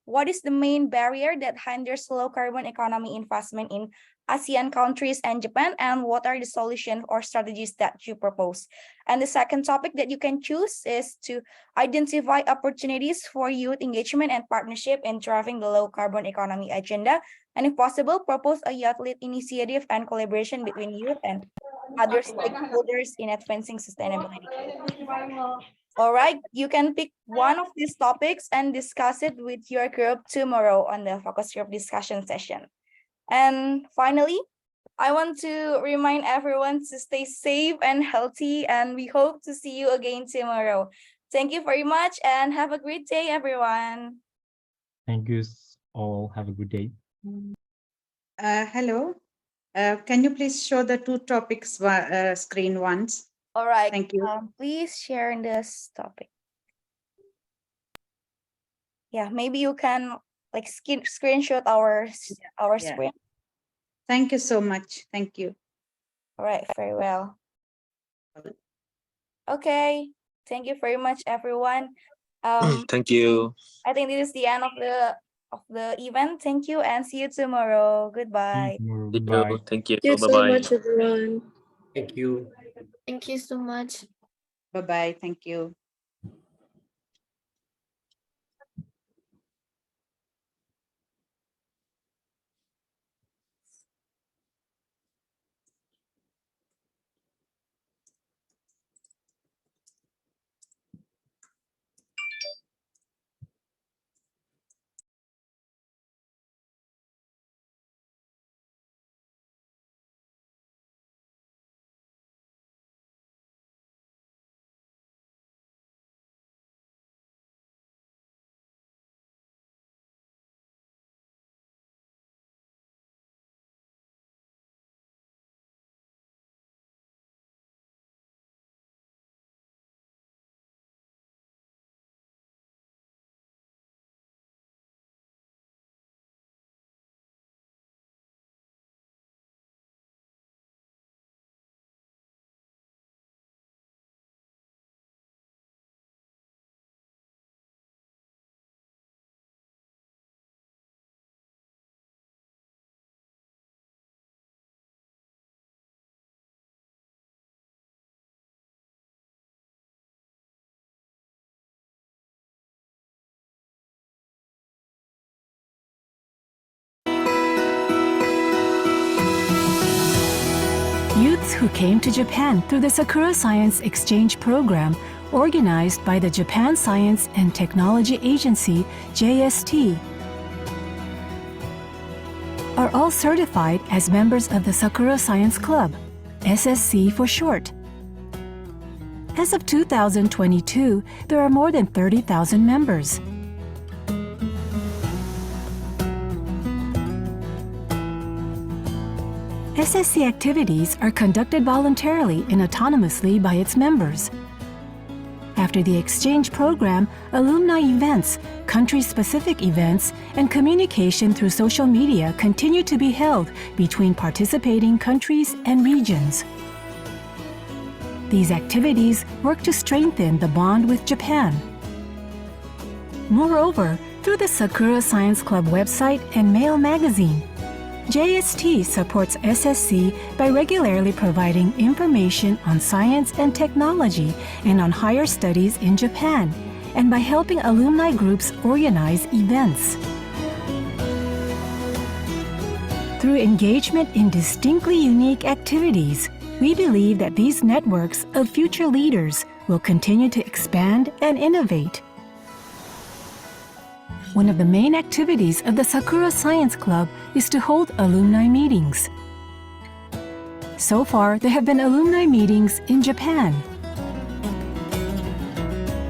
what is the main barrier that hinders low carbon economy investment in ASEAN countries and Japan, and what are the solutions or strategies that you propose? And the second topic that you can choose is to identify opportunities for youth engagement and partnership in driving the low carbon economy agenda, and if possible, propose a youth-led initiative and collaboration between youth and other stakeholders in advancing sustainability. All right, you can pick one of these topics and discuss it with your group tomorrow on the focus group discussion session. And finally, I want to remind everyone to stay safe and healthy, and we hope to see you again tomorrow. Thank you very much and have a great day, everyone. Thank you all. Have a good day. Hello. Can you please show the two topics screen once? All right. Thank you. Please share this topic. Yeah, maybe you can like screenshot our screen. Thank you so much. Thank you. All right, very well. Okay, thank you very much, everyone. Thank you. I think this is the end of the event. Thank you and see you tomorrow. Goodbye. Goodbye. Thank you. Thank you so Bye-bye. much, everyone. Thank you. Thank you so much. Bye-bye. Thank you. students who came to Japan through the Sakura Science Exchange Program organized by the Japan Science and Technology Agency, JST, are all certified as members of the Sakura Science Club, SSC for short. As of 2022, there are more than 30,000 members. SSC activities are conducted voluntarily and autonomously by its members. After the exchange program, alumni events, country-specific events, and communication through social media continue to be held between participating countries and regions. These activities work to strengthen the bond with Japan. Moreover, through the Sakura Science Club website and mail magazine, JST supports SSC by regularly providing information on science and technology and on higher studies in Japan, and by helping alumni groups organize events. Through engagement in distinctly unique activities, we believe that these networks of future leaders will continue to expand and innovate. One of the main activities of the Sakura Science Club is to hold alumni meetings. So far, there have been alumni meetings in Japan,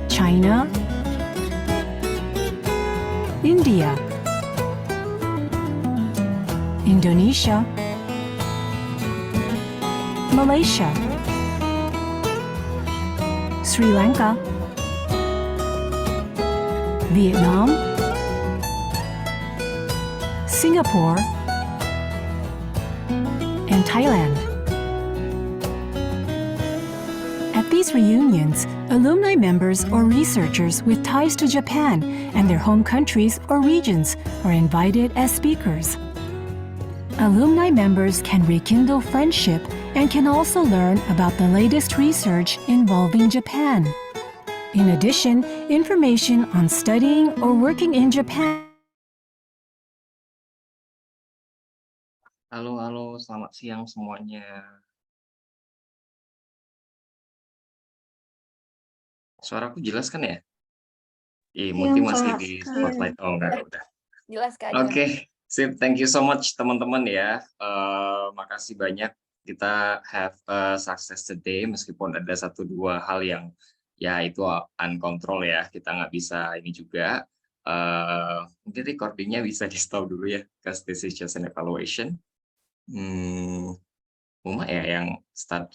China, India, Indonesia, Malaysia, Sri Lanka, Vietnam, Singapore, and Thailand. At these reunions, alumni members or researchers with ties to Japan and their home countries or regions are invited as speakers. Alumni members can rekindle friendship and can also learn about the latest research involving Japan. In addition, information on studying or working in Japan. Halo, selamat siang semuanya. Suaraku jelas kan ya? Muti masih di spotlight. Oh, enggak, udah. Jelas Kak. Oke, sip. Thank you so much teman-teman ya. Makasih banyak. Kita have a success today meskipun ada 1-2 hal yang ya itu uncontrol ya. Kita nggak bisa ini juga. Mungkin recordingnya bisa di stop dulu ya, because this is just an evaluation. Uma ya yang start